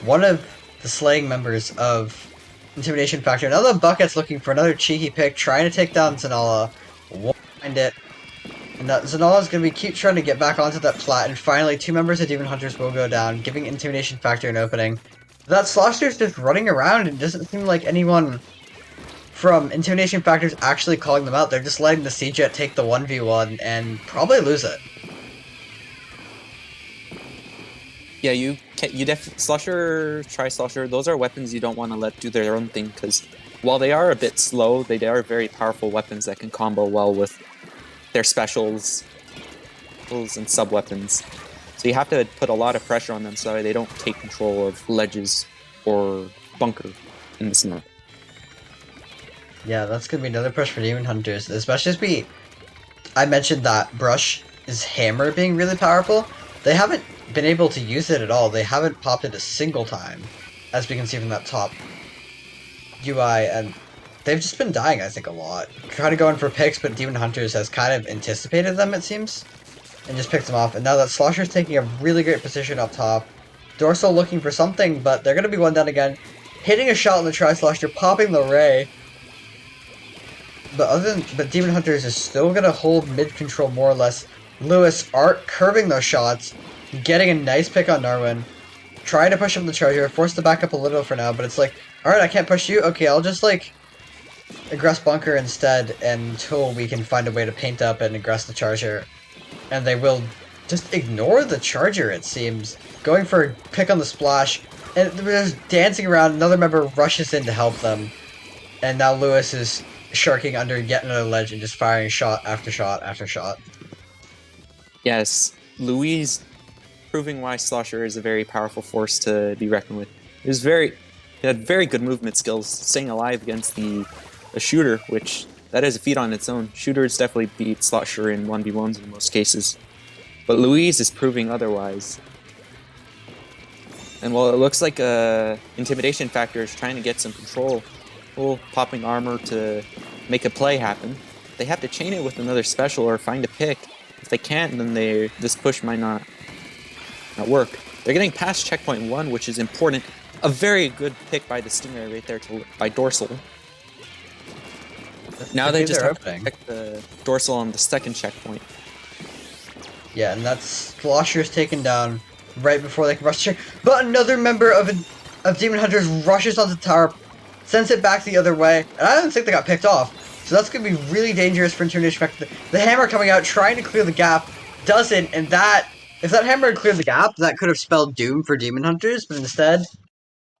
one of the slaying members of Intimidation Factor. Now the Bucket's looking for another cheeky pick, trying to take down Zanala. Won't find it. And that Zanala's going to keep trying to get back onto that plat, and finally 2 members of Demon Hunters will go down, giving Intimidation Factor an opening. That Slosher's just running around, and it doesn't seem like anyone from Intimidation Factor's actually calling them out. They're just letting the C-Jet take the 1v1 and probably lose it. Yeah, Slosher, Tri-Slosher, those are weapons you don't want to let do their own thing, because while they are a bit slow, they are very powerful weapons that can combo well with their specials and sub-weapons. So you have to put a lot of pressure on them so they don't take control of ledges or bunker in this map. Yeah, that's going to be another push for Demon Hunters, especially as I mentioned that Brush is Hammer being really powerful. They haven't been able to use it at all. They haven't popped it a single time, as we can see from that top UI, and they've just been dying, I think, a lot. Kind of going for picks, but Demon Hunters has kind of anticipated them, it seems, and just picked them off. And now that Slosher's taking a really great position up top. Dorsal looking for something, but they're going to be one down again. Hitting a shot on the Tri-Slosher, popping the Ray. But Demon Hunters is still going to hold mid-control more or less. Lewis, Art curving those shots, getting a nice pick on Narwin. Trying to push up the Charger, forced to back up a little for now, but it's like, alright, I can't push you? Okay, I'll just, like, aggress bunker instead until we can find a way to paint up and aggress the Charger. And they will just ignore the Charger, it seems. Going for a pick on the splash, and they're just dancing around. Another member rushes in to help them. And now Lewis is sharking under yet another ledge and just firing shot after shot after shot. Yes, Louise proving why Slosher is a very powerful force to be reckoned with. He had very good movement skills, staying alive against a shooter, which that is a feat on its own. Shooters definitely beat Slosher in 1v1s in most cases. But Louise is proving otherwise. And while it looks like Intimidation Factor is trying to get some control, popping armor to make a play happen, they have to chain it with another special or find a pick. If they can't, then this push might not work. They're getting past checkpoint 1, which is important. A very good pick by the Stingray right there by Dorsal. Now they just have to check the Dorsal on the second checkpoint. Yeah, and that's Slosher's taken down right before they can rush the check. But another member of Demon Hunters rushes onto the tower, sends it back the other way, and I don't think they got picked off. So that's going to be really dangerous for Intimidation Factor. The hammer coming out, trying to clear the gap, doesn't, and if that hammer had cleared the gap, that could have spelled doom for Demon Hunters, but instead,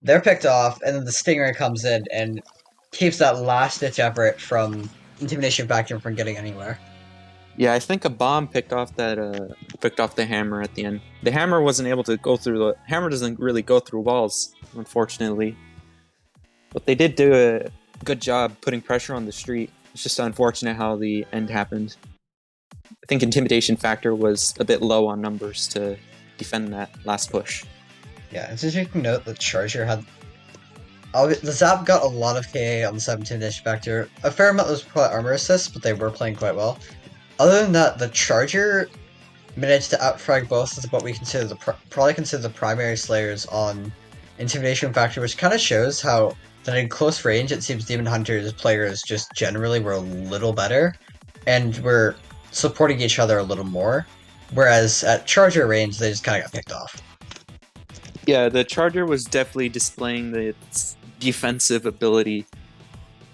they're picked off, and then the Stingray comes in and keeps that last-ditch effort from Intimidation Factor from getting anywhere. Yeah, I think a bomb picked off the hammer at the end. The hammer wasn't able to go through the hammer doesn't really go through walls, unfortunately. But they did do a good job putting pressure on the street. It's just unfortunate how the end happened. I think intimidation factor was a bit low on numbers to defend that last push. Yeah, it's interesting to note that Charger had. The Zap got a lot of KA on the 17 dish factor. A fair amount was probably armor assists, but they were playing quite well. Other than that, the Charger managed to outfrag both of what we consider probably consider the primary slayers on intimidation factor, which kind of shows how that in close range it seems Demon Hunter's players just generally were a little better and were supporting each other a little more, whereas at Charger range they just kind of got picked off. Yeah, the Charger was definitely displaying its defensive ability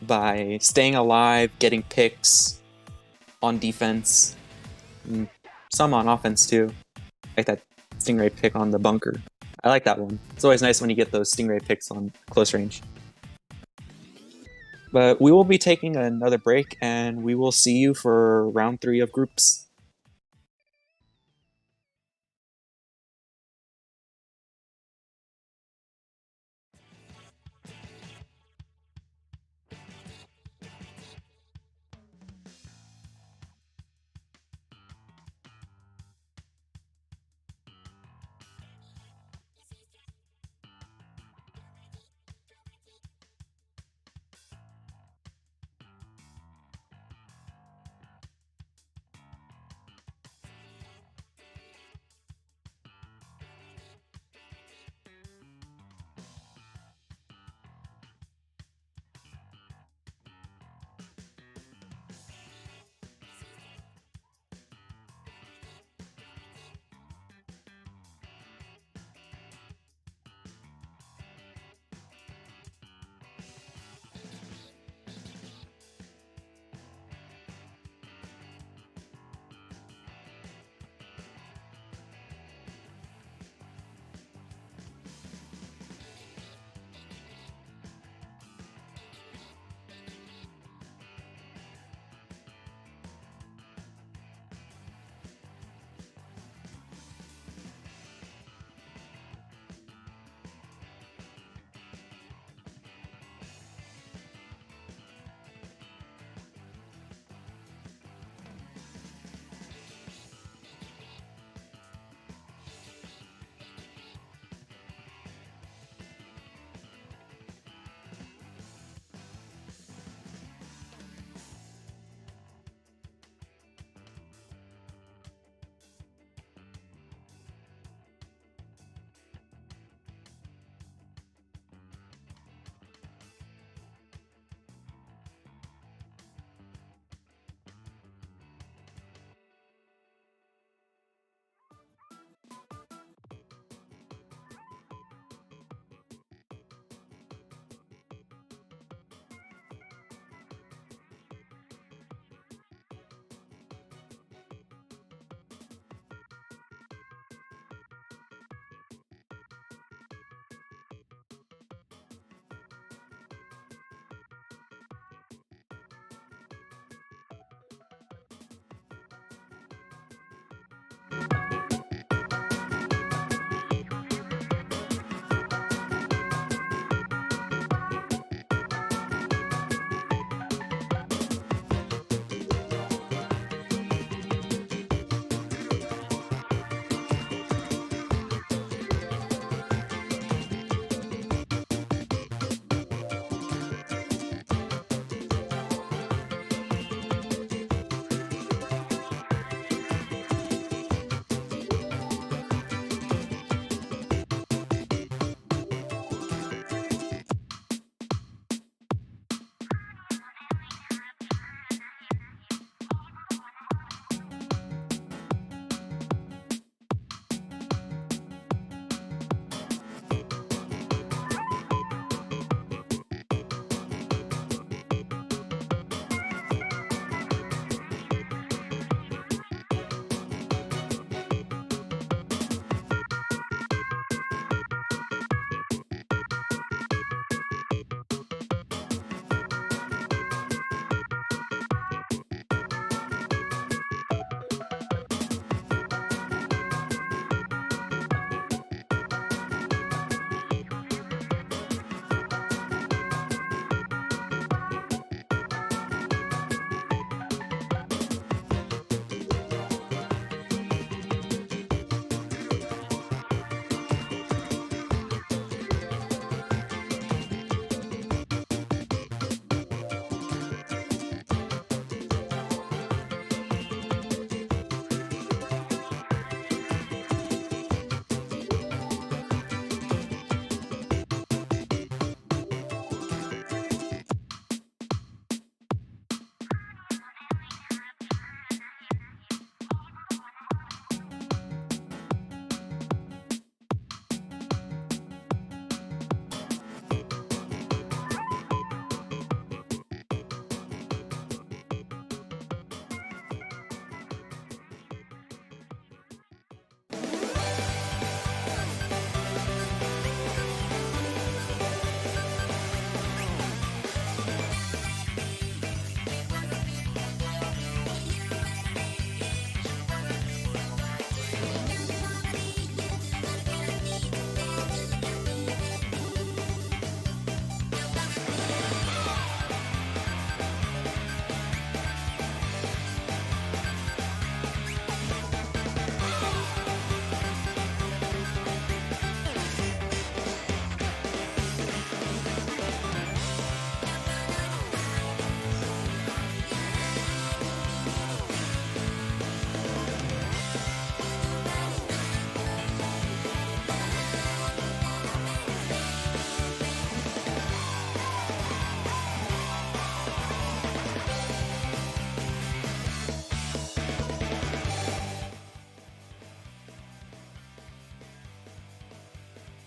by staying alive, getting picks on defense, and some on offense too. Like that Stingray pick on the bunker. I like that one. It's always nice when you get those Stingray picks on close range. But we will be taking another break, and we will see you for round 3 of groups.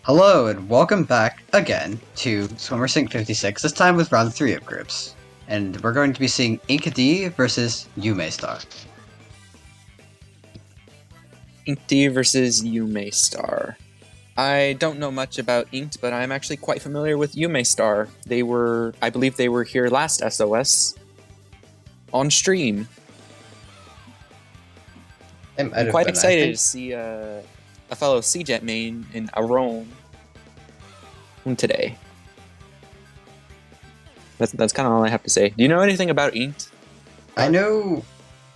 Hello and welcome back again to Swimmer Sync 56, this time with round 3 of groups. And we're going to be seeing Inkd versus Yume Star. Inked versus Yume Star. I don't know much about Inked, but I'm actually quite familiar with Yume Star. I believe they were here last SOS on stream. I'm quite excited to see a fellow CJet main in Aron today. That's kind of all I have to say. Do you know anything about Inked? I know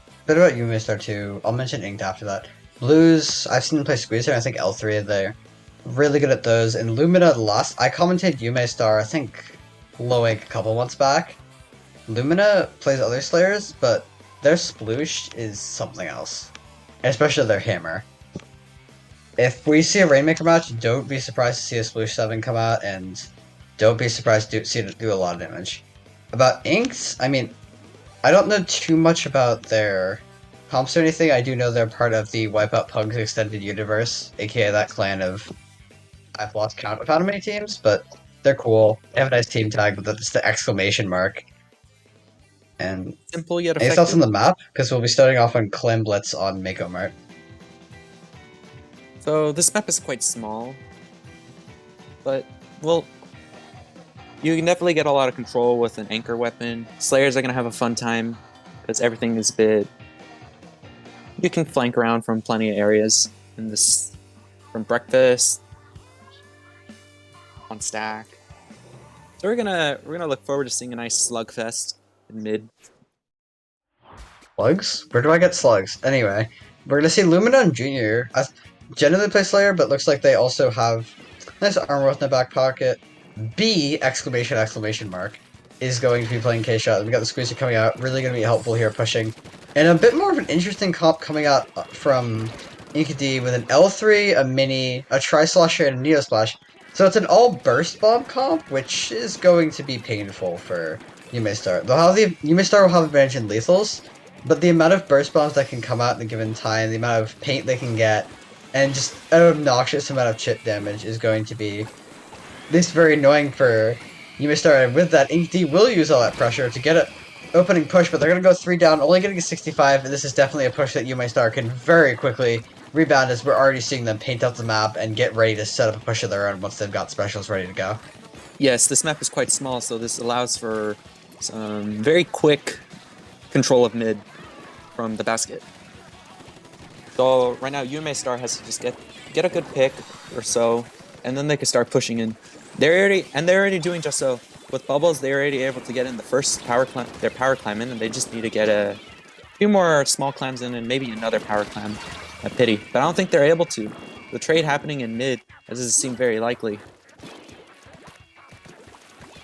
a bit about Yume Star too. I'll mention Inked after that. Blues, I've seen them play Squeezer, and I think L3 they're really good at those. And Lumina lost. I commented Yume Star, I think low ink a couple months back. Lumina plays other Slayers, but their Sploosh is something else. Especially their Hammer. If we see a Rainmaker match, don't be surprised to see a Sploosh 7 come out, and don't be surprised to see it do a lot of damage. About Inks, I mean, I don't know too much about their comps or anything. I do know they're part of the Wipeout Pugs Extended Universe, aka that clan of... I've lost count of how many teams, but they're cool. They have a nice team tag with the exclamation mark. And Simple yet any effective. thoughts on the map? Because we'll be starting off on Clam Blitz on Mako Mart. So this map is quite small, but well, you can definitely get a lot of control with an anchor weapon. Slayers are gonna have a fun time because everything is a bit. You can flank around from plenty of areas in this, from breakfast on stack. So we're gonna look forward to seeing a nice slugfest in mid. Slugs? Where do I get slugs? Anyway, we're gonna see Lumina and Junior. I generally play Slayer, but looks like they also have nice armor with in the back pocket. B exclamation mark is going to be playing K-Shot. We got the Squeezer coming out, really going to be helpful here pushing. And a bit more of an interesting comp coming out from Inkd with an L3, a Mini, a Tri-Slosher, and a Neo Splash. So it's an all burst bomb comp, which is going to be painful for Yume Star. Yume Star will have advantage in lethals, but the amount of burst bombs that can come out in a given time, the amount of paint they can get, and just an obnoxious amount of chip damage is going to be at least very annoying for Yume Star. And with that, Inkd will use all that pressure to get an opening push, but they're going to go 3 down, only getting a 65, and this is definitely a push that Yume Star can very quickly rebound, as we're already seeing them paint out the map and get ready to set up a push of their own once they've got specials ready to go. Yes, this map is quite small, so this allows for some very quick control of mid from the basket. So right now, Yume Star has to just get a good pick or so, and then they can start pushing in. They're already doing just so. With bubbles, they're already able to get in the first power climb in, and they just need to get a few more small climbs in and maybe another power climb. A pity, but I don't think they're able to. The trade happening in mid doesn't seem very likely.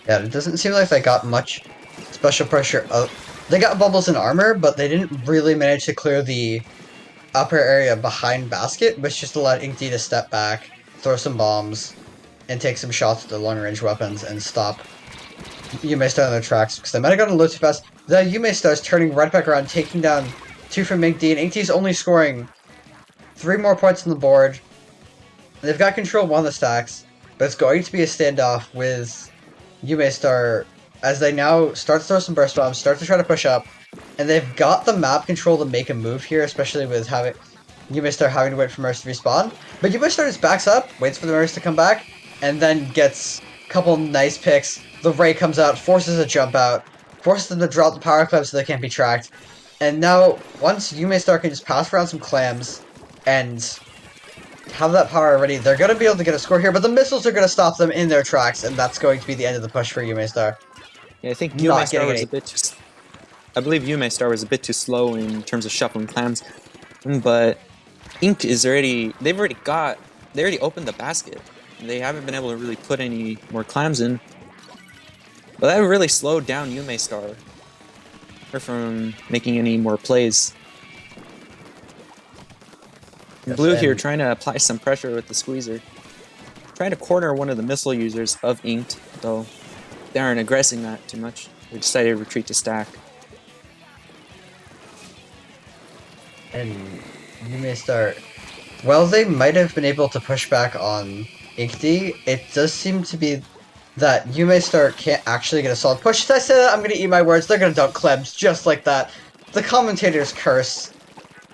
Yeah, it doesn't seem like they got much special pressure. They got bubbles and armor, but they didn't really manage to clear the upper area behind basket, which just allowed Inkd to step back, throw some bombs, and take some shots with the long-range weapons and stop Yume Star on their tracks, because they might have gotten a little too fast. The Yume Star's turning right back around, taking down 2 from Inkd, and Inkd's only scoring 3 more points on the board. They've got control of one of the stacks, but it's going to be a standoff with Yume Star as they now start to throw some burst bombs, start to try to push up, and they've got the map control to make a move here, especially with having Yume Star having to wait for Mercy to respawn. But Yume Star just backs up, waits for the Mercy to come back, and then gets a couple nice picks. The Ray comes out, forces a jump out, forces them to drop the power clamp so they can't be tracked. And now, once Yume Star can just pass around some clams and have that power ready, they're going to be able to get a score here, but the missiles are going to stop them in their tracks, and that's going to be the end of the push for Yume Star. Yeah, I think Yume Star was a bit too... I believe Yume Star was a bit too slow in terms of shuffling clams, but Ink is already... They already opened the basket. They haven't been able to really put any more clams in. But that really slowed down Yume Star from making any more plays. Yes, Blue here trying to apply some pressure with the squeezer. Trying to corner one of the missile users of Inked, though they aren't aggressing that too much. They decided to retreat to stack. And Yume Star, well, they might have been able to push back on Inkdy, it does seem to be that Yume Star can't actually get a solid push. Did I say that? I'm gonna eat my words. They're gonna dunk Clems just like that. The commentator's curse.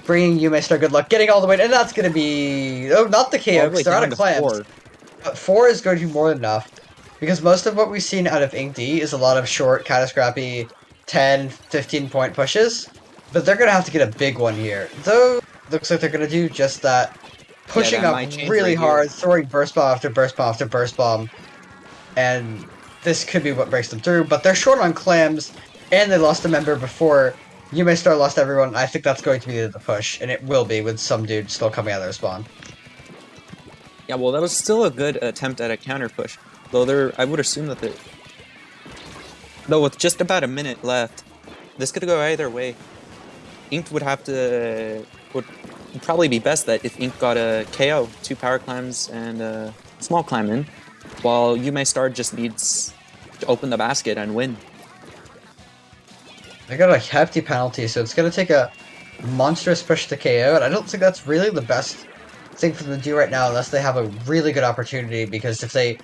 Bringing Yume Star good luck, getting all the way, and that's gonna be... Oh, not the All KO, the way because they're out down of to clams. 4. But 4 is going to be more than enough. Because most of what we've seen out of Inkdy is a lot of short, kind of scrappy 10, 15 point pushes. But they're gonna have to get a big one here. Though, looks like they're gonna do just that. Pushing that up might change really right here. hard, throwing burst bomb after burst bomb after burst bomb. And this could be what breaks them through. But they're short on clams, and they lost a member before Yume Star lost everyone. I think that's going to be the push, and it will be with some dude still coming out of their spawn. Yeah, well, that was still a good attempt at a counter push. Though I would assume that though with just about a minute left, this could go either way. Ink would probably be best that if Ink got a KO, 2 power climbs and a small climb in, while Yume Star just needs to open the basket and win. They got a hefty penalty, so it's going to take a monstrous push to KO, and I don't think that's really the best thing for them to do right now unless they have a really good opportunity, because if they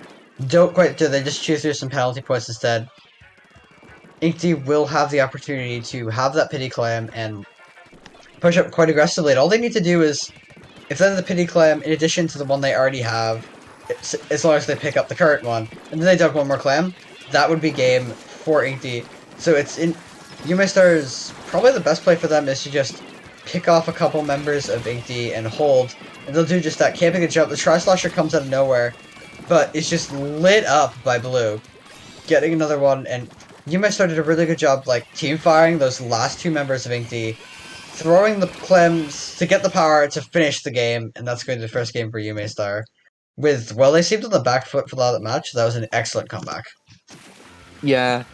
don't quite do, they just choose through some penalty points instead. Inkdy will have the opportunity to have that pity clam and push up quite aggressively, and all they need to do is, if they have the pity clam in addition to the one they already have, as long as they pick up the current one, and then they dunk one more clam, that would be game for Inkdy. So it's in Yume Star's probably the best play for them is to just pick off a couple members of Inkdy and hold, and they'll do just that, camping a jump. The Tri-Slasher comes out of nowhere, but it's just lit up by Blue, getting another one, and Yume Star did a really good job, like, team-firing those last 2 members of Inkdy, throwing the Clems to get the power to finish the game, and that's going to be the first game for Yume Star. Well, they seemed on the back foot for a lot of that match, so that was an excellent comeback. Yeah,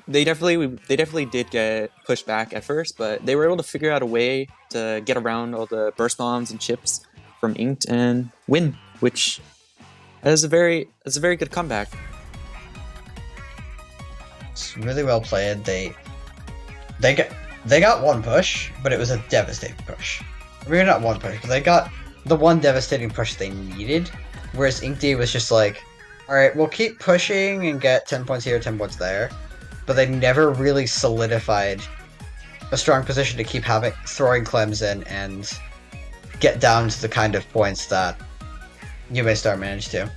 they definitely did get pushed back at first, but they were able to figure out a way to get around all the burst bombs and chips from Inked and win, which is a very good comeback. It's really well played. They got one push, but it was a devastating push. Maybe not one push, but they got the one devastating push they needed, whereas Inkdy was just like, alright, we'll keep pushing and get 10 points here, 10 points there, but they never really solidified a strong position to keep throwing Clems in and get down to the kind of points that Yume Star managed to.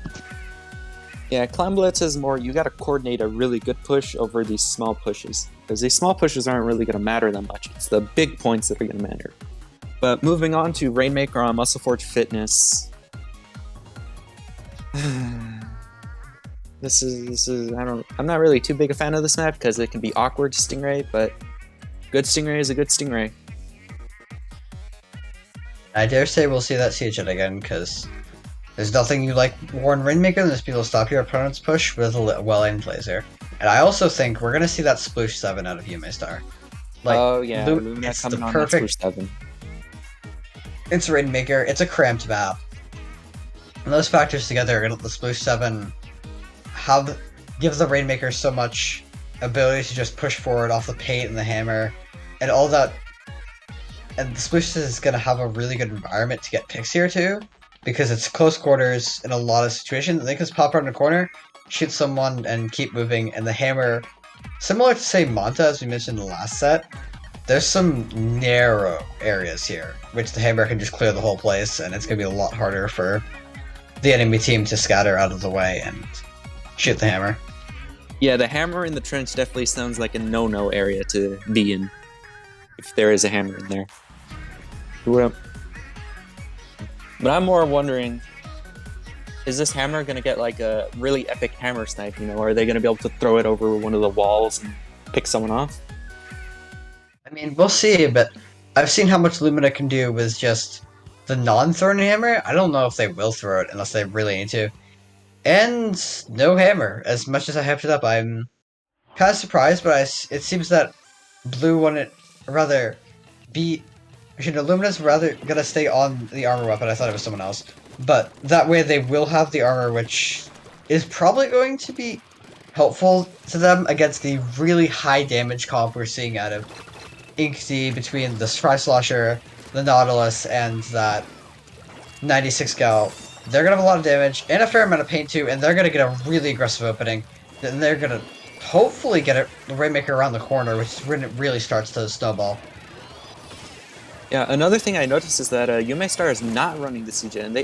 Yeah, Climb Blitz is more, you gotta coordinate a really good push over these small pushes, because these small pushes aren't really gonna matter that much. It's the big points that are gonna matter. But moving on to Rainmaker on Muscle Forge Fitness. This is I'm not really too big a fan of this map because it can be awkward to Stingray, but good Stingray is a good Stingray. I dare say we'll see that CHN again, because there's nothing you like more in Rainmaker than just be able to stop your opponent's push with a well-aimed laser. And I also think we're gonna see that Sploosh 7 out of Yume Star. Like, oh yeah, Luna it's coming the on perfect. that Sploosh 7. It's Rainmaker. It's a cramped map. And those factors together are gonna let the Sploosh 7 give the Rainmaker so much ability to just push forward off the paint and the hammer and all that. And the Sploosh is gonna have a really good environment to get picks here too, because it's close quarters in a lot of situations. They can just pop around the corner, shoot someone, and keep moving. And the hammer, similar to say Manta as we mentioned in the last set, there's some narrow areas here, which the hammer can just clear the whole place, and it's gonna be a lot harder for the enemy team to scatter out of the way and shoot the hammer. Yeah, the hammer in the trench definitely sounds like a no-no area to be in, if there is a hammer in there. But I'm more wondering, is this hammer going to get like a really epic hammer snipe, you know? Are they going to be able to throw it over one of the walls and pick someone off? I mean, we'll see, but I've seen how much Lumina can do with just the non-thrown hammer. I don't know if they will throw it unless they really need to. And no hammer. As much as I hyped it up, I'm kind of surprised, but it seems that Blue wanted rather be... Lumina's rather gonna stay on the armor weapon. I thought it was someone else. But that way they will have the armor, which is probably going to be helpful to them against the really high damage comp we're seeing out of Inkdy between the Tri-Slosher, the Nautilus, and that 96 gal They're gonna have a lot of damage and a fair amount of paint too, and they're gonna get a really aggressive opening. Then they're gonna hopefully get the Rainmaker around the corner, which is when it really starts to snowball. Yeah, another thing I noticed is that Yume Star is not running the CJ, and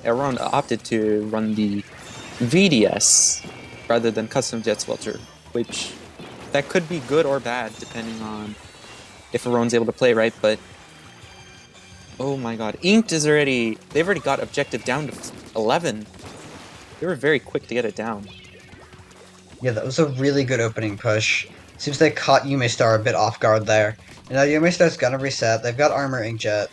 everyone opted to run the VDS rather than custom Jet Swelter, which that could be good or bad depending on if everyone's able to play right. But oh my god, Inked is they've already got objective down to 11. They were very quick to get it down. Yeah, that was a really good opening push. Seems they caught Yume Star a bit off guard there. And now Yume Star's gonna reset. They've got Armor Inkjet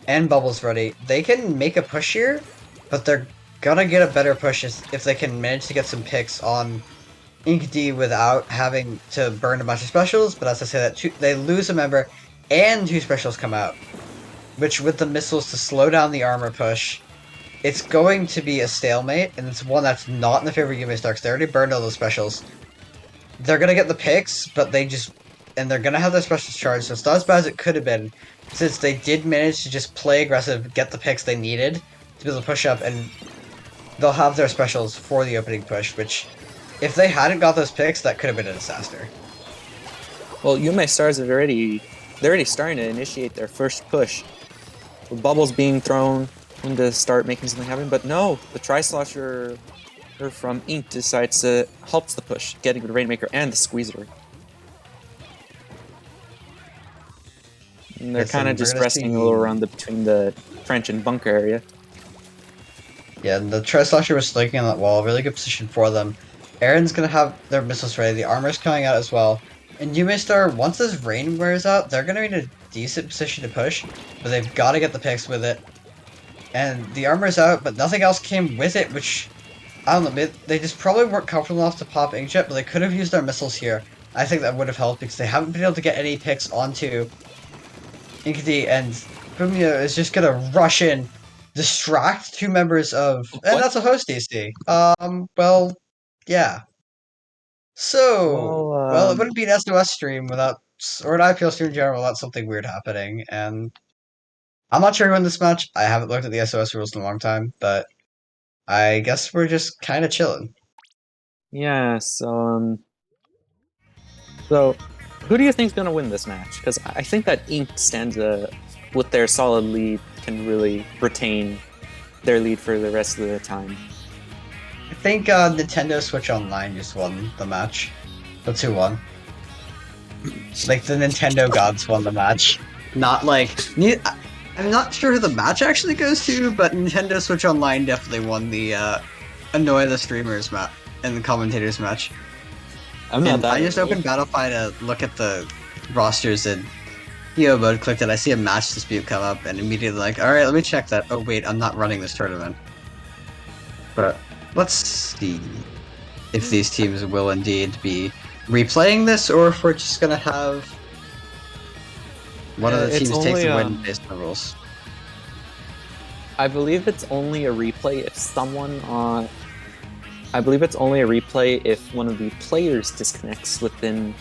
and Bubbles ready. They can make a push here, but they're gonna get a better push if they can manage to get some picks on Ink D without having to burn a bunch of specials. But as I say that, they lose a member and 2 specials come out. Which, with the missiles to slow down the armor push, it's going to be a stalemate, and it's one that's not in the favor of Yume Starks. They already burned all those specials. They're gonna get the picks, but they're gonna have their specials charged, so it's not as bad as it could have been, since they did manage to just play aggressive, get the picks they needed to be able to push up, and they'll have their specials for the opening push, which, if they hadn't got those picks, that could have been a disaster. Well, Yume Stars they're already starting to initiate their first push. With bubbles being thrown to start making something happen, but no, the Tri-Slosher from Ink decides to helps the push, getting the Rainmaker and the Squeezer. And they're kind of just resting a little around between the trench and bunker area. Yeah, and the Tri-Slosher was snaking on that wall, really good position for them. Aaron's gonna have their missiles ready, the armor's coming out as well. And Yume Star, once this rain wears out, they're gonna be in a decent position to push, but they've got to get the picks with it. And the armor's out, but nothing else came with it, which, I don't know, they just probably weren't comfortable enough to pop Inkjet, but they could have used their missiles here. I think that would have helped, because they haven't been able to get any picks onto Inkdy, and Bumia is just gonna rush in, distract 2 members of... And that's a host DC. Well, yeah. So, well, it wouldn't be an SOS stream without, or an IPL stream in general without something weird happening, and I'm not sure who won this match. I haven't looked at the SOS rules in a long time, but I guess we're just kind of chilling. Yeah, so who do you think's gonna win this match? Because I think that Ink stands with their solid lead can really retain their lead for the rest of the time. I think Nintendo Switch Online just won the match. That's who won. Like, the Nintendo gods won the match. Not like... I'm not sure who the match actually goes to, but Nintendo Switch Online definitely won the Annoy the Streamers match and the Commentators match. I just opened Battlefy to look at the rosters and EO mode, clicked it, I see a match dispute come up, and immediately like, alright, let me check that. Oh wait, I'm not running this tournament. But let's see if these teams will indeed be replaying this, or if we're just gonna have one of the teams take the win based on the rules. I believe it's only a replay if someone on... I believe it's only a replay if one of the players disconnects within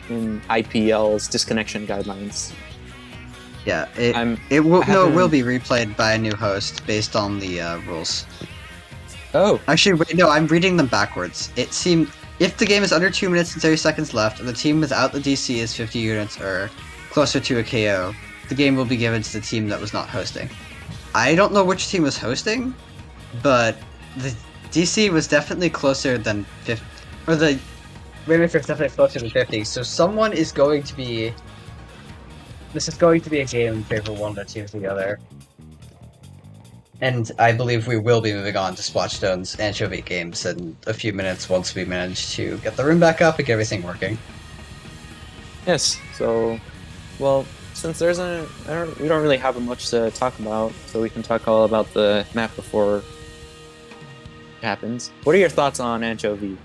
IPL's disconnection guidelines. Yeah, it will be replayed by a new host based on the rules. Oh. Actually, wait, no, I'm reading them backwards. It seemed if the game is under 2 minutes and 30 seconds left, and the team without the DC is 50 units or closer to a KO, the game will be given to the team that was not hosting. I don't know which team was hosting, but the DC was definitely closer than 50, or the Rainmaker is definitely closer than 50, so someone is going to be... This is going to be a game in favor of one of the teams together. And I believe we will be moving on to Splatoon's Anchovy games in a few minutes once we manage to get the room back up and get everything working. Yes, so... Well, since we don't really have much to talk about, so we can talk all about the map before it happens. What are your thoughts on Anchovy?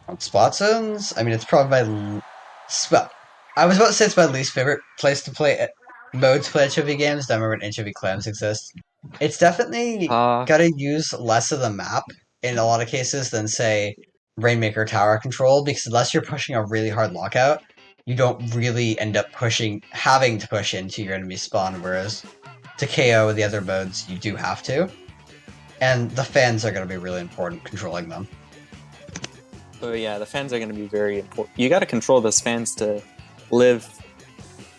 On Splatoon's? I mean, it's probably my... I was about to say it's my least favorite place to play... mode to play Anchovy games. I remember when Anchovy Clams exist. It's definitely gotta use less of the map in a lot of cases than, say, Rainmaker Tower Control, because unless you're pushing a really hard lockout, you don't really end up having to push into your enemy spawn, whereas to KO the other modes, you do have to. And the fans are going to be really important controlling them. So yeah, the fans are going to be very important. You got to control those fans to live.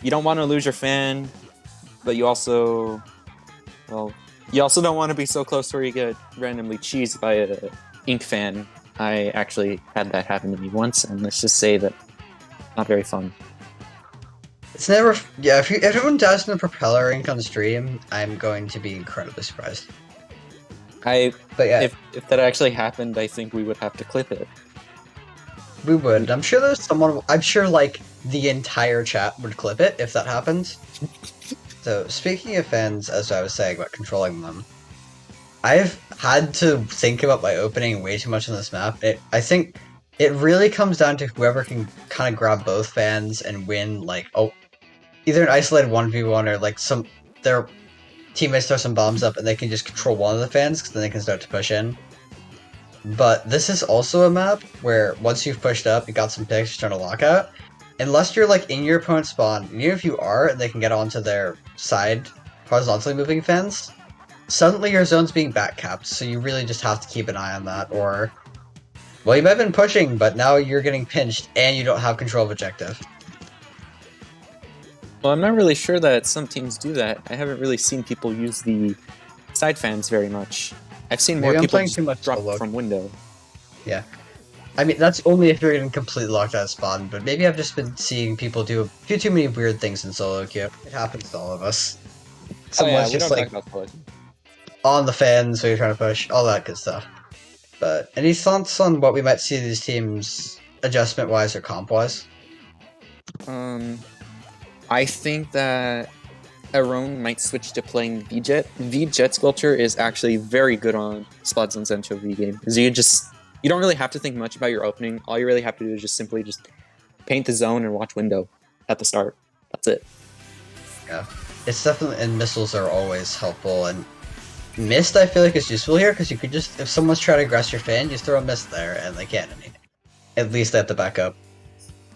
You don't want to lose your fan, but you also, well, you also don't want to be so close where you get randomly cheesed by a Ink fan. I actually had that happen to me once, and let's just say that not very fun. It's never... Yeah, if everyone dies in the propeller ink on the stream, I'm going to be incredibly surprised. But yeah, if that actually happened, I think we would have to clip it. we would. I'm sure there's someone... I'm sure, like, the entire chat would clip it if that happens. So, speaking of fans, as I was saying about controlling them, I've had to think about my opening way too much on this map. I think it really comes down to whoever can kind of grab both fans and win, like, either an isolated 1v1 or, like, their teammates throw some bombs up and they can just control one of the fans because then they can start to push in. But this is also a map where once you've pushed up, you got some picks, you're trying to lock out. Unless you're, like, in your opponent's spawn, and even if you are, and they can get onto their side horizontally moving fans, suddenly your zone's being back-capped, so you really just have to keep an eye on that, or... Well, you might have been pushing, but now you're getting pinched, and you don't have control of objective. Well, I'm not really sure that some teams do that. I haven't really seen people use the side fans very much. I've seen more people too much drop solo. from window. Yeah. I mean, that's only if you're getting completely locked out of spawn, but maybe I've just been seeing people do a few too many weird things in solo queue. It happens to all of us. Someone's just, like, on the fans while you're trying to push, all that good stuff. But any thoughts on what we might see these teams adjustment-wise or comp-wise? I think that Aron might switch to playing V-Jet. V-Jet Sculpture is actually very good on Splatoon's N2V game. Because you don't really have to think much about your opening. All you really have to do is just simply paint the zone and watch window at the start. That's it. Yeah. It's definitely... And missiles are always helpful, and mist I feel like is useful here, because you could just... If someone's trying to aggress your fan, just throw a mist there, and they can't. At least they have to back up.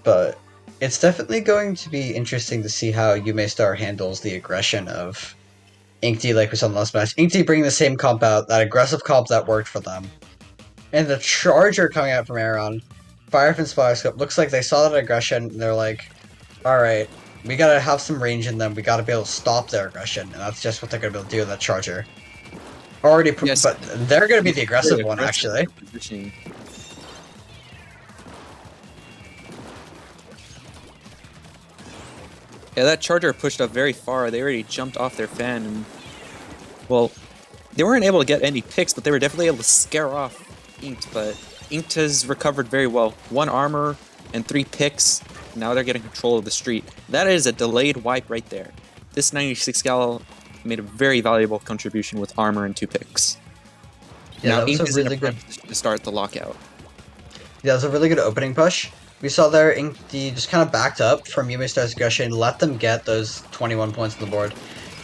But... It's definitely going to be interesting to see how Yume Star handles the aggression of Inkty like we saw in the last match. Inkty bringing the same comp out, that aggressive comp that worked for them. And the charger coming out from Aron, Fire from Spotterscope, looks like they saw that aggression and they're like, alright, we gotta have some range in them, we gotta be able to stop their aggression, and that's just what they're gonna be able to do with that charger. Yes. But they're gonna be the aggressive one, actually. Positioning. Yeah, that charger pushed up very far. They already jumped off their fan, and well, they weren't able to get any picks, but they were definitely able to scare off Inked. But Inked has recovered very well. 1 armor and 3 picks. Now they're getting control of the street. That is a delayed wipe right there. This 96 gal made a very valuable contribution with armor and 2 picks. Yeah, now that was Inked a is really in a good... position to start the lockout. Yeah, it was a really good opening push. We saw there Inkty just kind of backed up from Yume Star's aggression, let them get those 21 points on the board,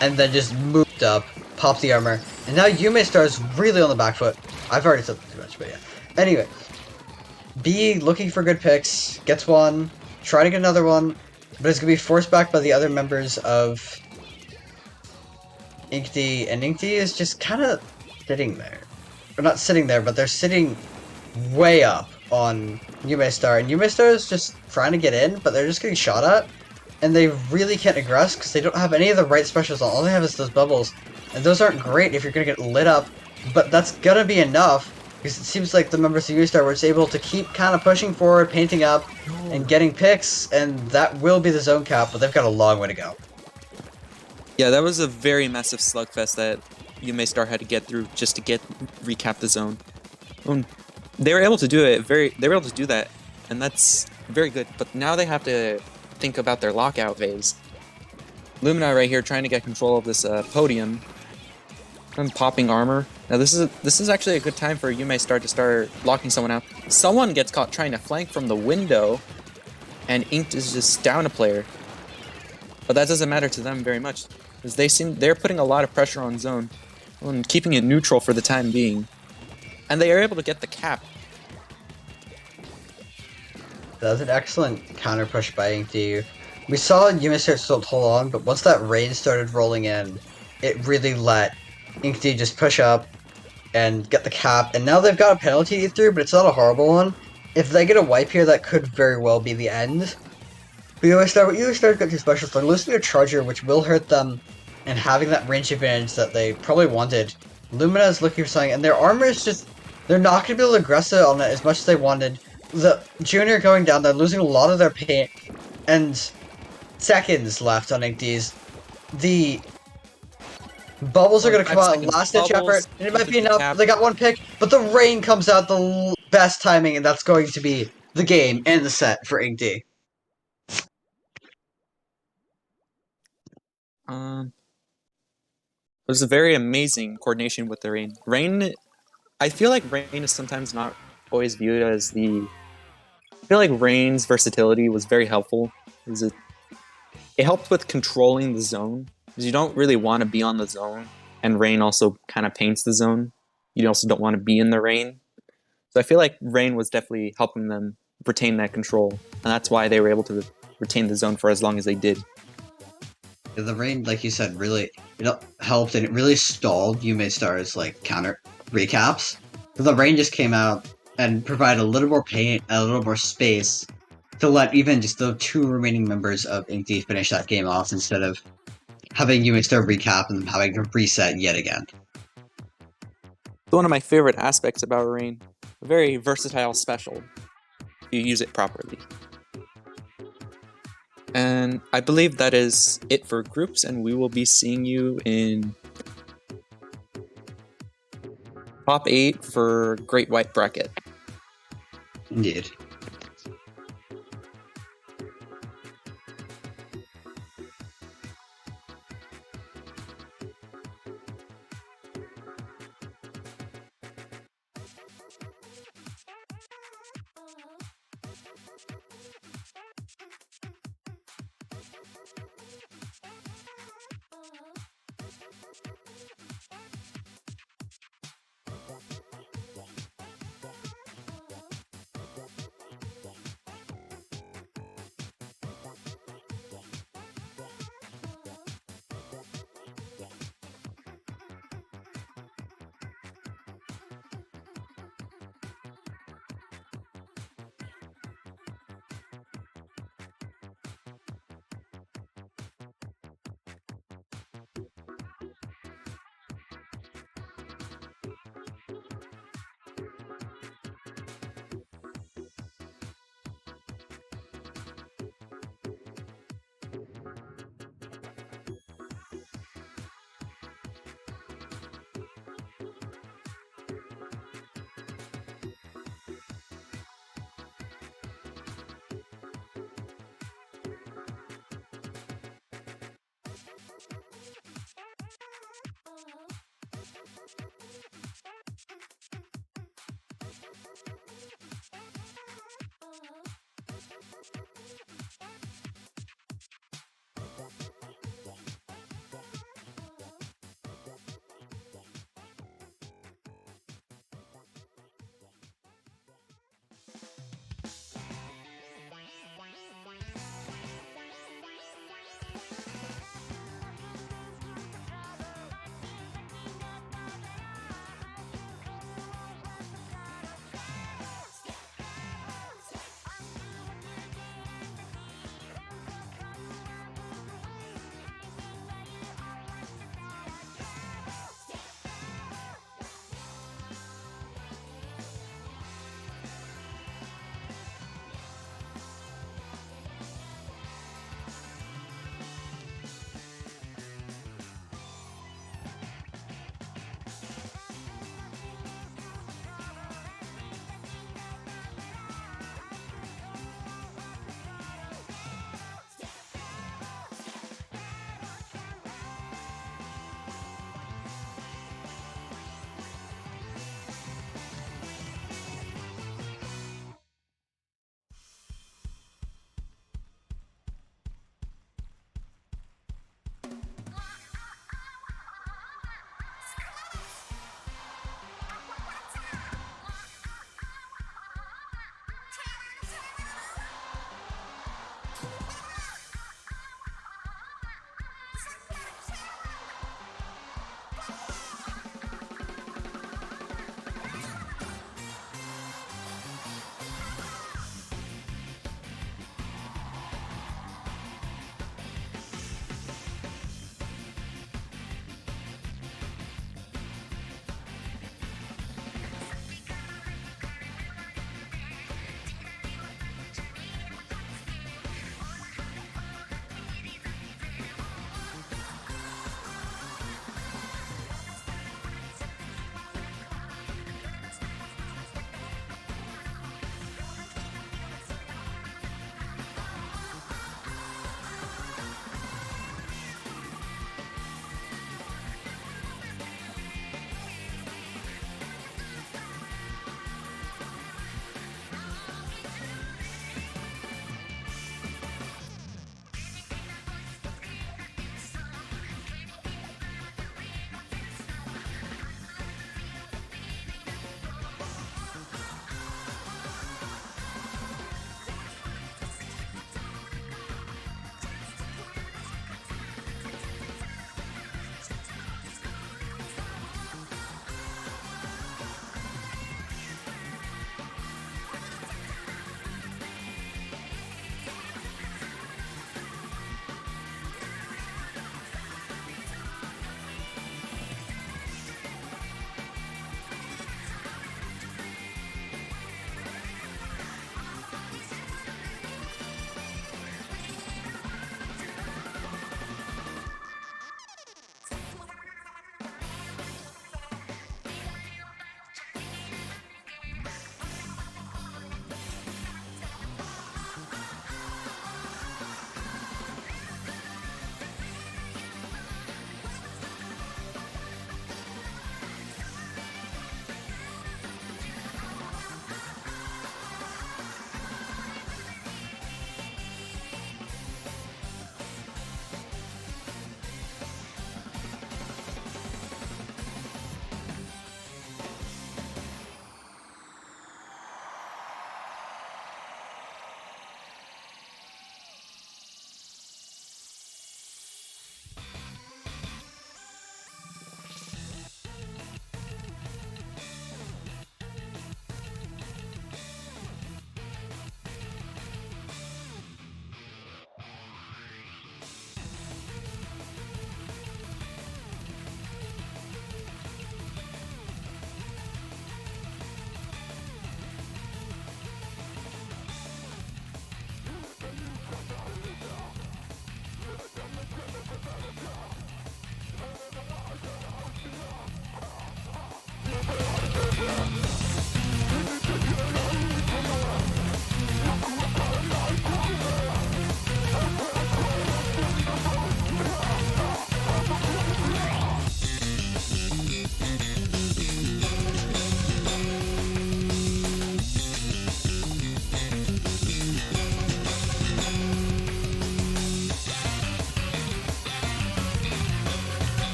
and then just moved up, popped the armor, and now Yume Star's really on the back foot. I've already said too much, but yeah. Anyway, B looking for good picks, gets one, try to get another one, but it's going to be forced back by the other members of Inkty, and Inkty is just kind of sitting there. Or not sitting there, but they're sitting way up on Yume Star, and Yume Star is just trying to get in, but they're just getting shot at, and they really can't aggress because they don't have any of the right specials on. All they have is those bubbles, and those aren't great if you're going to get lit up, but that's going to be enough, because it seems like the members of Yume Star were just able to keep kind of pushing forward, painting up, and getting picks, and that will be the zone cap, but they've got a long way to go. Yeah, that was a very massive slugfest that Yume Star had to get through just to recap the zone. They were able to do it. They were able to do that, and that's very good. But now they have to think about their lockout phase. Lumina right here trying to get control of this podium. And popping armor. Now this is actually a good time for Yume Star to start locking someone out. Someone gets caught trying to flank from the window, and Inked is just down a player. But that doesn't matter to them very much, because they're putting a lot of pressure on zone and keeping it neutral for the time being. And they are able to get the cap. That was an excellent counter push by Inkty. We saw Yume Star still hold on, but once that rain started rolling in, it really let Inkty just push up, and get the cap, and now they've got a penalty to eat through, but it's not a horrible one. If they get a wipe here, that could very well be the end. But you start got two specials. They're losing their charger, which will hurt them, and having that range advantage that they probably wanted. Lumina is looking for something, and their armor is just... They're not going to be able to aggressive on it as much as they wanted. The Junior going down, they're losing a lot of their paint, and seconds left on Inkdees. The bubbles are going to come out last ditch effort, and it might be enough. They got one pick, but the rain comes out the best timing, and that's going to be the game and the set for Inkd. There's a very amazing coordination with the Rain. Rain, I feel like Rain is sometimes not always viewed as the... I feel like Rain's versatility was very helpful. It helped with controlling the zone, because you don't really want to be on the zone, and Rain also kind of paints the zone. You also don't want to be in the rain. So I feel like Rain was definitely helping them retain that control, and that's why they were able to retain the zone for as long as they did. The rain, like you said, really helped, and it really stalled Yume Star's like counter recaps. The rain just came out and provided a little more paint, a little more space to let even just the two remaining members of Inkd finish that game off instead of having Yume Star recap and having to reset yet again. One of my favorite aspects about Rain, a very versatile special, if you use it properly. And I believe that is it for groups, and we will be seeing you in top 8 for Great White Bracket. Indeed.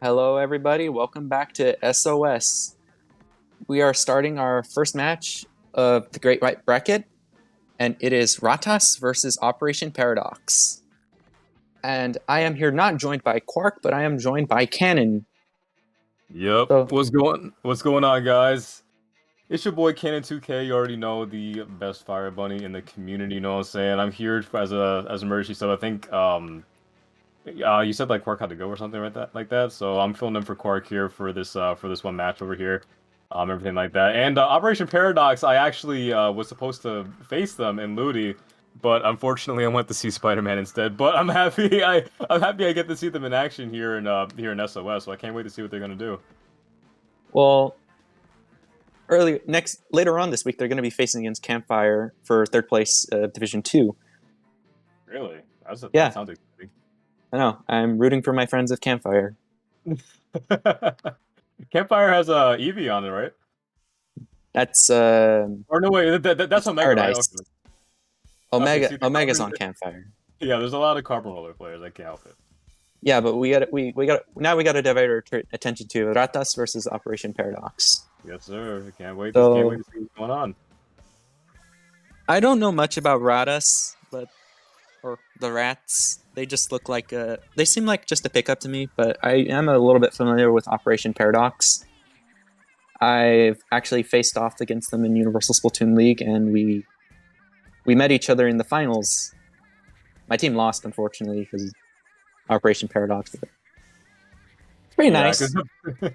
Hello, everybody. Welcome back to SOS. We are starting our first match of the Great White Bracket, and it is Ratas versus Operation Paradox. And I am here not joined by Quark, but I am joined by Cannon. Yep. So- What's going on, guys? It's your boy Cannon 2K. You already know, the best fire bunny in the community. You know what I'm saying? I'm here as a emergency sub. I think you said like Quark had to go or something like that. So I'm filling in for Quark here for this one match over here. Everything like that. And Operation Paradox, I actually was supposed to face them in Ludi, but unfortunately I went to see Spider-Man instead. But I'm happy I'm happy I get to see them in action here in SOS. So I can't wait to see what they're gonna do. Well, later on this week, they're going to be facing against Campfire for third place Division 2. Really? Yeah. That sounds exciting. I know. I'm rooting for my friends of Campfire. Campfire has a Eevee on it, right? That's Or no, wait, that's Omega, right? Paradise. Okay. Okay, see, Omega's on Campfire. Yeah, there's a lot of Carbon Roller players. I can't help it. Yeah, but we got to divide our attention to Ratas versus Operation Paradox. Yes, sir. Can't wait So- to see what's going on. I don't know much about Ratas, or the rats. They just look like they seem like just a pickup to me, but I am a little bit familiar with Operation Paradox. I've actually faced off against them in Universal Splatoon League, and we met each other in the finals. My team lost, unfortunately, because Operation Paradox. But it's pretty nice. 'Cause-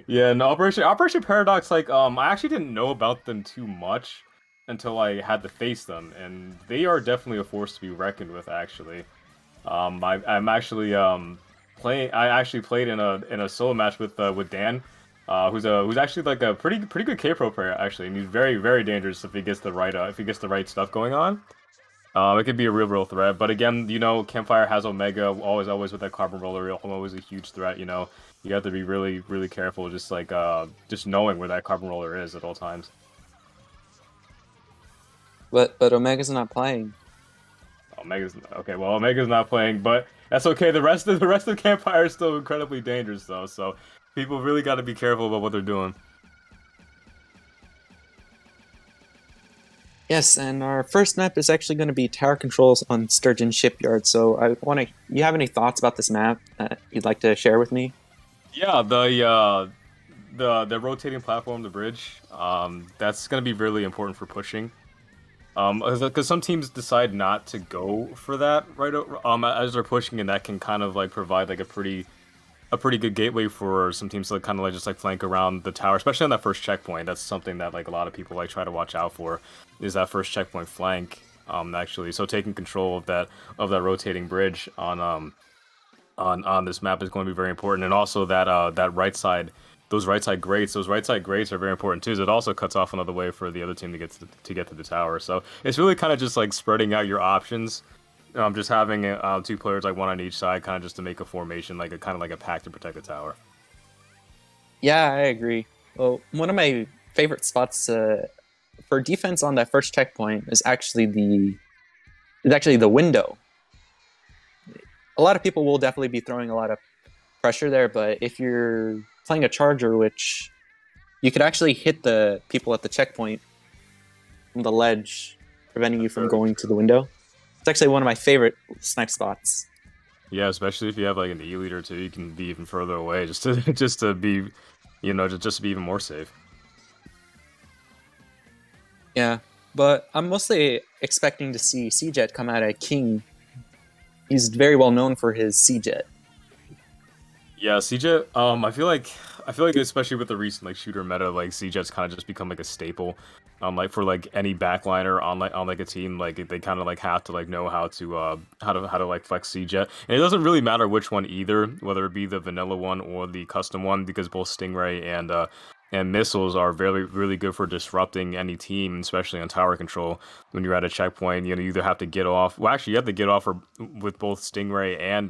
yeah, and Operation Paradox, like, I actually didn't know about them too much until I had to face them, and they are definitely a force to be reckoned with. Actually, I'm actually playing. I actually played in a solo match with Dan, who's actually like a pretty good K-Pro player actually, and he's very, very dangerous if he gets the right stuff going on. It could be a real threat, but again, you know, Campfire has Omega always with that Carbon Roller, always a huge threat. You know, you have to be really careful, just like just knowing where that Carbon Roller is at all times. But Omega's not playing. Omega's not playing, but that's okay. The rest of Campfire is still incredibly dangerous though, so people really got to be careful about what they're doing. Yes, and our first map is actually going to be tower controls on Sturgeon Shipyard. So you have any thoughts about this map that you'd like to share with me? Yeah, the rotating platform, the bridge, that's gonna be really important for pushing. Because some teams decide not to go for that as they're pushing, and that can kind of like provide like a pretty good gateway for some teams to like, kind of like just like flank around the tower, especially on that first checkpoint. That's something that like a lot of people like try to watch out for, is that first checkpoint flank. Actually, so taking control of that rotating bridge on this map is going to be very important, and also that that right side. Those right side grates are very important too. So it also cuts off another way for the other team to get to the tower. So it's really kind of just like spreading out your options. Just having two players like one on each side, kind of just to make a formation, like a kind of like a pack to protect the tower. Yeah, I agree. Well, one of my favorite spots for defense on that first checkpoint is actually the window. A lot of people will definitely be throwing a lot of pressure there, but if you're playing a charger, which you could actually hit the people at the checkpoint from the ledge, preventing you from going to the window. It's actually one of my favorite snipe spots. Yeah, especially if you have like an E leader too, you can be even further away just to just to be, just to be even more safe. Yeah, but I'm mostly expecting to see C-Jet come out at King. He's very well known for his C-Jet. Yeah, C-Jet. I feel like especially with the recent like shooter meta, like C-Jet's kind of just become like a staple. Like for like any backliner on like a team, like they kind of like have to like know how to like flex C-Jet, and it doesn't really matter which one either, whether it be the vanilla one or the custom one, because both Stingray and missiles are really good for disrupting any team, especially on tower control. When you're at a checkpoint, you either have to get off. Well, actually, you have to get off with both Stingray and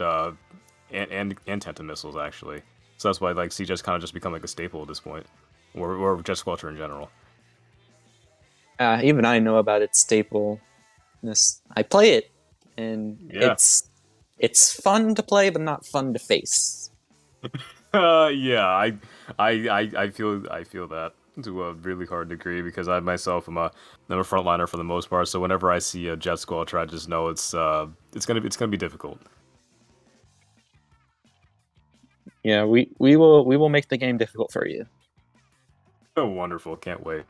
Tenta missiles actually. So that's why like C-Jet's kind of just become like a staple at this point, or Jet Squelcher in general. Even I know about its stapleness. I play it, and Yeah. it's fun to play, but not fun to face. Yeah, I feel that to a really hard degree, because I myself am a frontliner for the most part. So whenever I see a Jet Squelcher, I just know it's gonna be difficult. Yeah, we will make the game difficult for you. Oh, wonderful! Can't wait.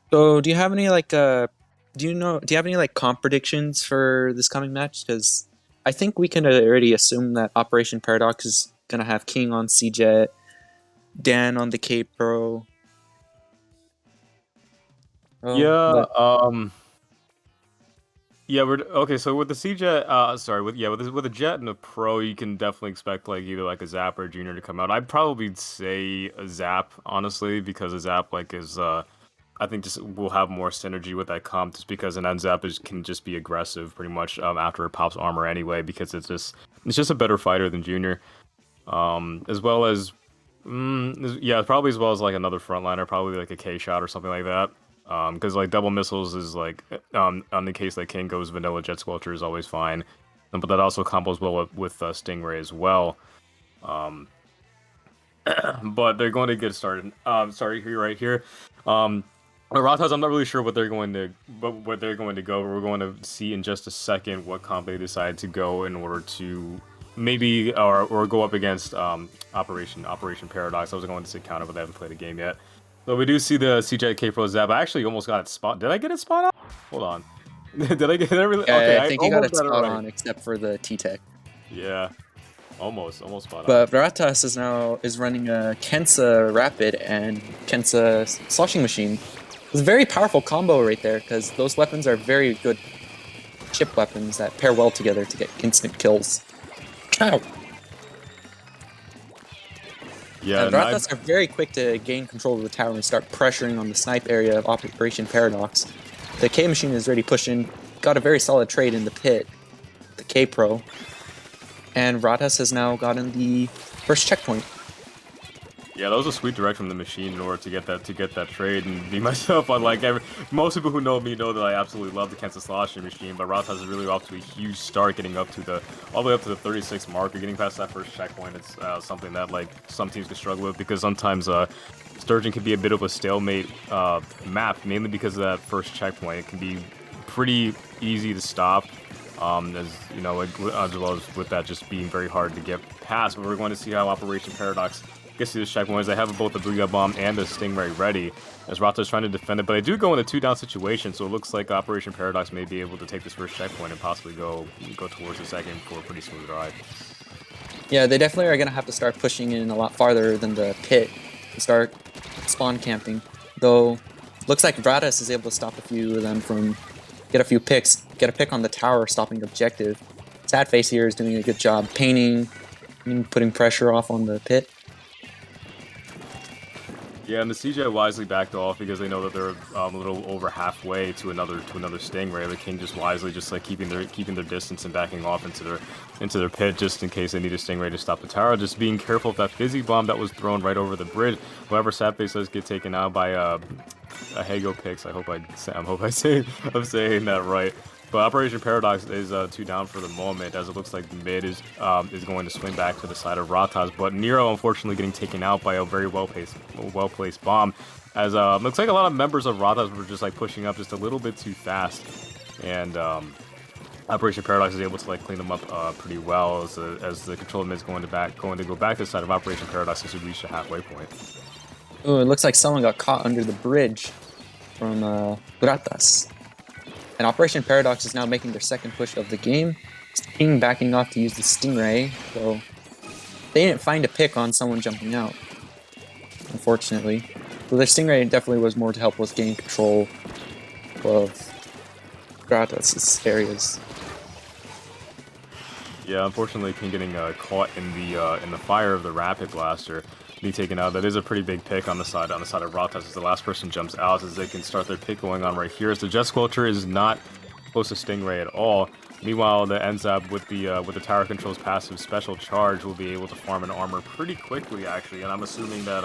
So, do you have any do you have any like comp predictions for this coming match? Because I think we can already assume that Operation Paradox is gonna have King on C-Jet, Dan on the K Pro. Yeah, we're okay. So with the C-Jet, with the Jet and the Pro, you can definitely expect like either like a Zap or a Junior to come out. I'd probably say a Zap, honestly, because a Zap like is I think just will have more synergy with that comp, just because an Unzap can just be aggressive pretty much after it pops armor anyway, because it's just a better fighter than Junior, as well as probably as well as like another frontliner, probably like a K shot or something like that. Because like double missiles is like on the case that King goes vanilla, Jet Squelcher is always fine, but that also combos well with Stingray as well. But they're going to get started. Sorry, here right here. Ratas, I'm not really sure what they're going to go. We're going to see in just a second what comp they decide to go in order to maybe or go up against Operation Paradox. I was going to say counter, but they haven't played a game yet. So we do see the C-Jet K Pro Zap. I actually almost got it spot. Did I get it spot on? Hold on. Did I get it really? Yeah, okay, I think you got it spot right. on, except for the T-Tech. Yeah, almost spot on. But Ratas is running a Kensa Rapid and Kensa Sloshing Machine. It's a very powerful combo right there, because those weapons are very good chip weapons that pair well together to get instant kills. Ow! Yeah, and Ratas are very quick to gain control of the tower and start pressuring on the snipe area of Operation Paradox. The K machine is already pushing, got a very solid trade in the pit, the K Pro, and Ratas has now gotten the first checkpoint. Yeah, that was a sweet direct from the machine in order to get that trade. And me myself, most people who know me know that I absolutely love the Kansas Sloshing machine, but Ratas is really off to a huge start, getting up to all the way up to the 36 marker, getting past that first checkpoint. It's something that like some teams can struggle with, because sometimes Sturgeon can be a bit of a stalemate map, mainly because of that first checkpoint. It can be pretty easy to stop. As you know, as well as with that just being very hard to get past. But we're going to see how Operation Paradox gets to this checkpoint. As they have both the Booyah Bomb and the Stingray ready, as Ratas trying to defend it. But they do go in a 2-down situation, so it looks like Operation Paradox may be able to take this first checkpoint and possibly go towards the second for a pretty smooth ride. Yeah, they definitely are going to have to start pushing in a lot farther than the pit to start spawn camping. Though, looks like Ratas is able to stop a few of them from get a few picks, get a pick on the tower, stopping objective. Sad Face here is doing a good job painting and putting pressure off on the pit. Yeah, and the CJ wisely backed off because they know that they're a little over halfway to another Stingray. The King just wisely like keeping their distance and backing off into their pit just in case they need a Stingray to stop the tower. Just being careful of that Fizzy Bomb that was thrown right over the bridge. However, Sadface does get taken out by a Hago Pix. I'm saying that right. But Operation Paradox is 2 down for the moment, as it looks like mid is going to swing back to the side of Ratas. But Nero, unfortunately, getting taken out by a very well-placed bomb. As looks like a lot of members of Ratas were just like pushing up just a little bit too fast, and Operation Paradox is able to like clean them up pretty well as the control mid is going to go back to the side of Operation Paradox as we reach the halfway point. Oh, it looks like someone got caught under the bridge from Ratas. And Operation Paradox is now making their second push of the game. King backing off to use the Stingray, so they didn't find a pick on someone jumping out, unfortunately. So their Stingray definitely was more to help with gain control of Ratas' areas. Yeah, unfortunately, King getting caught in the fire of the Rapid Blaster, being taken out. That is a pretty big pick on the side of Ratas as the last person jumps out, as they can start their pick going on right here. As the Jet Squelcher is not close to Stingray at all. Meanwhile, the Enzab with the Tower Control's passive special charge will be able to farm an armor pretty quickly, actually. And I'm assuming that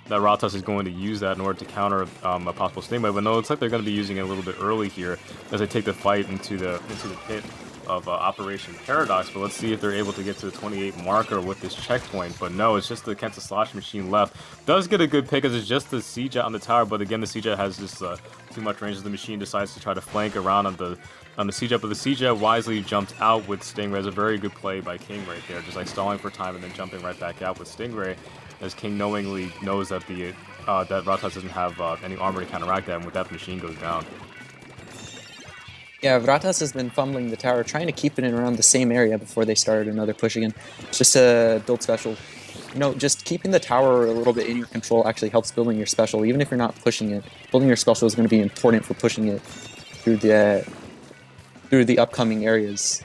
that Ratas is going to use that in order to counter a possible Stingray. But no, it looks like they're going to be using it a little bit early here as they take the fight into the pit of Operation Paradox. But let's see if they're able to get to the 28 marker with this checkpoint. But no, it's just the Kenta Slosh Machine left. Does get a good pick as it's just the Siege on the tower, but again, the Siege has just too much range as the machine decides to try to flank around on the Siege, but the Siege wisely jumped out with Stingray. It's a very good play by King right there, just like stalling for time and then jumping right back out with Stingray, as King knowingly knows that that Ratas doesn't have any armor to counteract that, and with that, the machine goes down. Yeah, Ratas has been fumbling the tower, trying to keep it in around the same area before they started another push again. It's just a build special. You know, just keeping the tower a little bit in your control actually helps building your special, even if you're not pushing it. Building your special is going to be important for pushing it through the upcoming areas.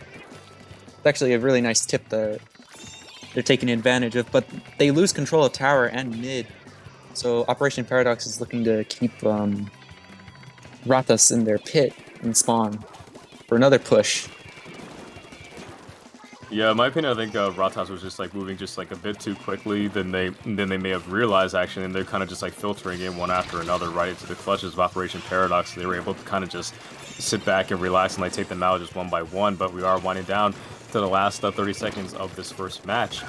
It's actually a really nice tip that they're taking advantage of, but they lose control of tower and mid. So Operation Paradox is looking to keep Ratas in their pit and spawn for another push. Yeah, in my opinion, I think Ratas was just like moving just like a bit too quickly than they may have realized, actually, and they're kind of just like filtering in one after another right into the clutches of Operation Paradox. They were able to kind of just sit back and relax and like take them out just one by one. But we are winding down to the last 30 seconds of this first match,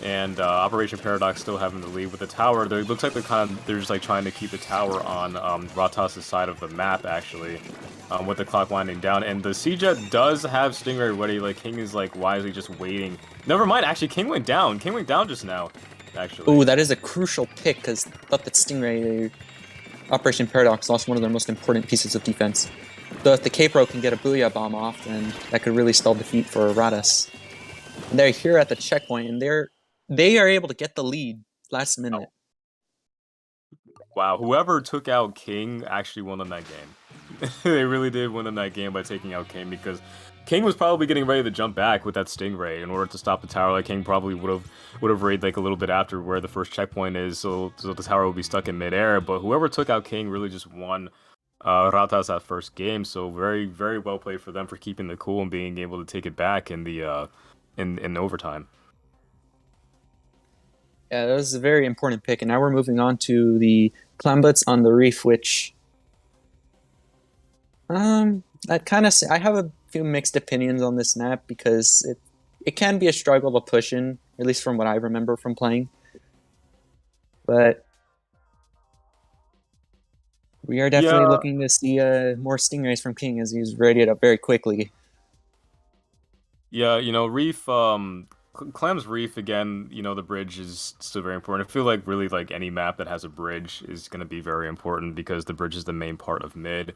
and Operation Paradox still having the lead with the tower. It looks like they're just like trying to keep the tower on Ratas' side of the map, actually. With the clock winding down, and the Siege does have Stingray ready. Like King is like wisely just waiting. Never mind, actually, King went down. King went down just now, actually. Ooh, that is a crucial pick because I thought that Stingray, Operation Paradox, lost one of their most important pieces of defense. So if the K-Pro can get a Booyah Bomb off, then that could really spell defeat for Ratas. And they're here at the checkpoint, and they are able to get the lead last minute. Wow, whoever took out King actually won the night game. They really did win the night game by taking out King, because King was probably getting ready to jump back with that Stingray in order to stop the tower. Like King probably would have raided like a little bit after where the first checkpoint is, so the tower would be stuck in midair. But whoever took out King really just won Ratas that first game. So very, very well played for them for keeping the cool and being able to take it back in the in overtime. Yeah, that was a very important pick. And now we're moving on to the Clamblitz on the Reef, which I have a few mixed opinions on this map because it can be a struggle to push in, at least from what I remember from playing. But We are definitely Yeah. looking to see more stingrays from King as he's readied up very quickly. Yeah, Reef, Clem's Reef again, the bridge is still very important. I feel like really like any map that has a bridge is going to be very important because the bridge is the main part of mid,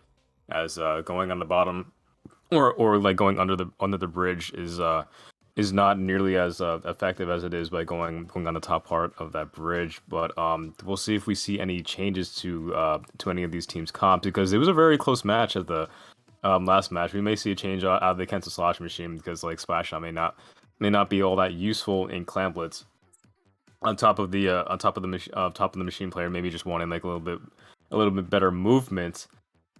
as going on the bottom or like going under the bridge is not nearly as effective as it is by going on the top part of that bridge. But we'll see if we see any changes to any of these teams' comps because it was a very close match at the last match. We may see a change out of the Kenta Slash machine because like Splash Shot may not be all that useful in Clamblitz. On top of the machine player, maybe just wanting like a little bit better movement.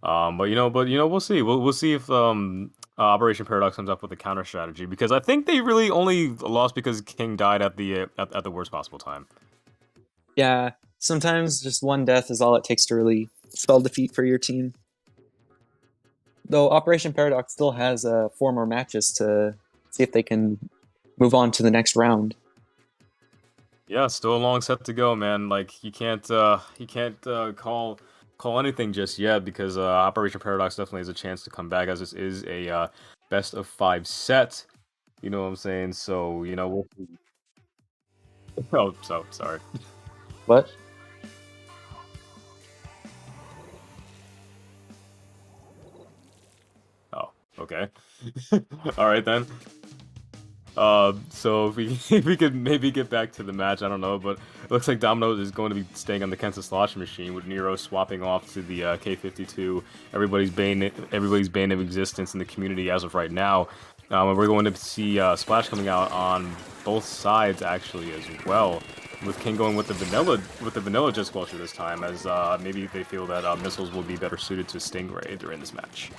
But we'll see. We'll see if Operation Paradox comes up with a counter strategy because I think they really only lost because King died at the worst possible time. Yeah, sometimes just one death is all it takes to really spell defeat for your team. Though Operation Paradox still has 4 more matches to see if they can move on to the next round. Yeah, still a long set to go, man. Like you can't call anything just yet because Operation Paradox definitely has a chance to come back as this is a best of 5 set. You know what I'm saying? So we'll. Oh, so sorry. What? Oh, okay. All right then. So if we if we could maybe get back to the match, I don't know, but it looks like Domino is going to be staying on the Kenta Slosh machine with Nero swapping off to the K52. Everybody's bane of existence in the community as of right now. And we're going to see Splash coming out on both sides actually as well. With King going with the vanilla Jet Squelcher this time, as maybe they feel that missiles will be better suited to Stingray during this match.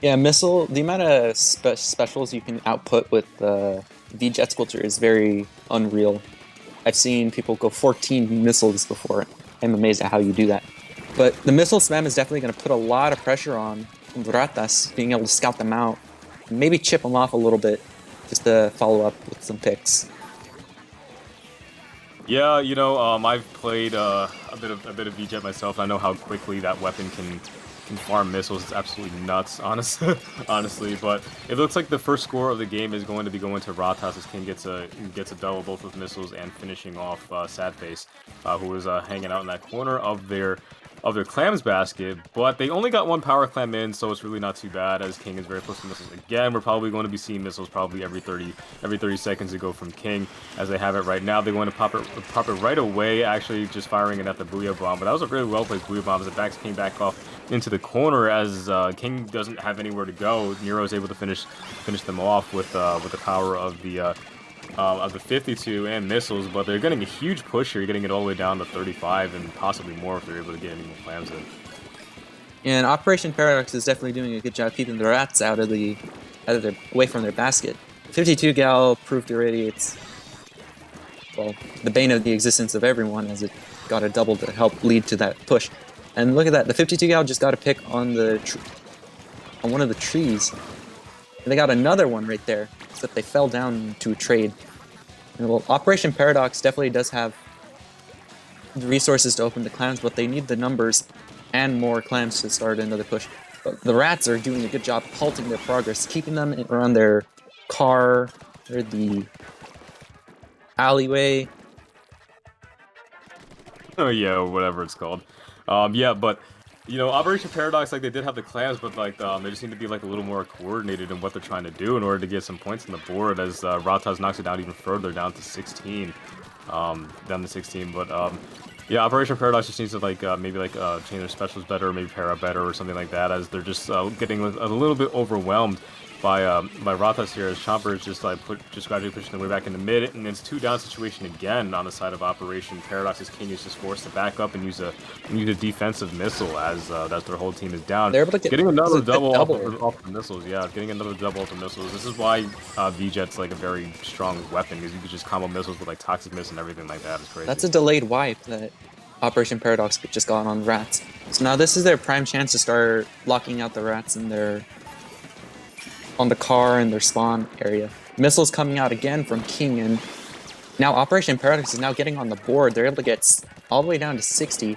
Yeah, the amount of specials you can output with the Jet Squelcher is very unreal. I've seen people go 14 missiles before. I'm amazed at how you do that. But the missile spam is definitely going to put a lot of pressure on Ratas, being able to scout them out, and maybe chip them off a little bit just to follow up with some picks. Yeah, I've played a bit of V-Jet myself. I know how quickly that weapon can farm missiles. It's absolutely nuts, honestly. But it looks like the first score of the game is going to be going to Ratas as King gets a double both with missiles and finishing off Sadface, who was hanging out in that corner of their clams basket. But they only got 1 power clam in, so it's really not too bad as King is very close to missiles again. We're probably going to be seeing missiles probably every 30 seconds to go from King as they have it right now. They're going to pop it right away, actually just firing it at the Booyah Bomb. But that was a really well placed Booyah Bomb as the backs came back off into the corner as King doesn't have anywhere to go. Nero is able to finish them off with the power of the 52 and missiles, but they're getting a huge push here, getting it all the way down to 35 and possibly more if they're able to get any more clams in. And Operation Paradox is definitely doing a good job keeping the rats away from their basket. 52 Gal proved already it's the bane of the existence of everyone as it got a double to help lead to that push. And look at that, the 52 Gal just got a pick on one of the trees. And they got another one right there, except they fell down to a trade. And well, Operation Paradox definitely does have the resources to open the clams, but they need the numbers and more clams to start another push. But the rats are doing a good job halting their progress, keeping them around their car or the alleyway. Oh yeah, whatever it's called. Yeah, but Operation Paradox, like they did have the clams, but like they just need to be like a little more coordinated in what they're trying to do in order to get some points on the board. As Ratas knocks it down even further, down to 16. But yeah, Operation Paradox just needs to like maybe like change their specials better, or maybe pair up better, or something like that. As they're just getting a little bit overwhelmed by Ratas here, as Chomper is just gradually pushing their way back in the mid, and it's 2 down situation again on the side of Operation Paradox as King is just forced to back up and use a defensive missile as their whole team is down. They're able to getting another double off the missiles. Yeah, getting another double off the missiles. This is why V-Jet's like a very strong weapon, because you can just combo missiles with like Toxic Mist and everything like that. It's crazy. That's a delayed wipe that Operation Paradox just got on the rats. So now this is their prime chance to start locking out the rats on the car and their spawn area. Missiles coming out again from King, and now Operation Paradox is now getting on the board. They're able to get all the way down to 60.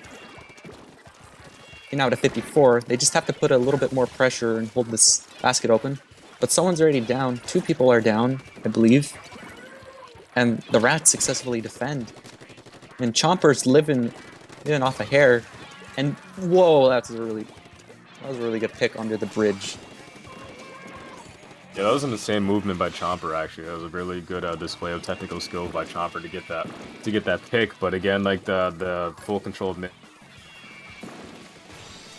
now to 54. They just have to put a little bit more pressure and hold this basket open. But someone's already down. 2 people are down, I believe. And the Rats successfully defend. And Chomper's living off a hair. And whoa, that was a really good pick under the bridge. Yeah, that was an insane movement by Chomper. Actually, that was a really good display of technical skill by Chomper to get that pick. But again, like the full control of mid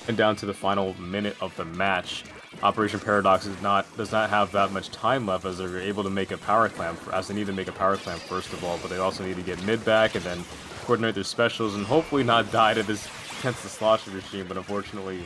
and down to the final minute of the match, Operation Paradox does not have that much time left, as they're able to make a power clamp. As they need to make a power clamp first of all, but they also need to get mid back and then coordinate their specials and hopefully not die to this against the Slosher regime. But unfortunately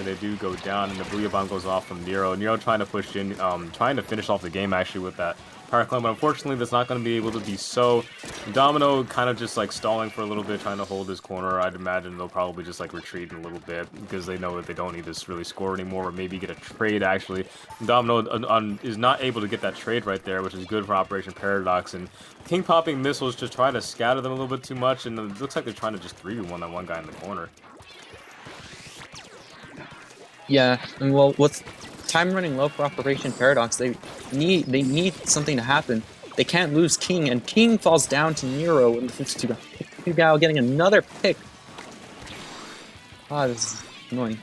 they do go down, and the Booyah Bomb goes off from Nero. Nero trying to push in, trying to finish off the game actually with that power climb, but unfortunately that's not going to be able to be so. Domino kind of just like stalling for a little bit, trying to hold his corner. I'd imagine they'll probably just like retreat in a little bit because they know that they don't need to really score anymore, or maybe get a trade actually. Domino is not able to get that trade right there, which is good for Operation Paradox, and King popping missiles just trying to scatter them a little bit too much, and it looks like they're trying to just 3v1 that one guy in the corner. Yeah, and well, with time running low for Operation Paradox, they need something to happen. They can't lose King, and King falls down to Nero in the 52 gal, getting another pick. Ah, this is annoying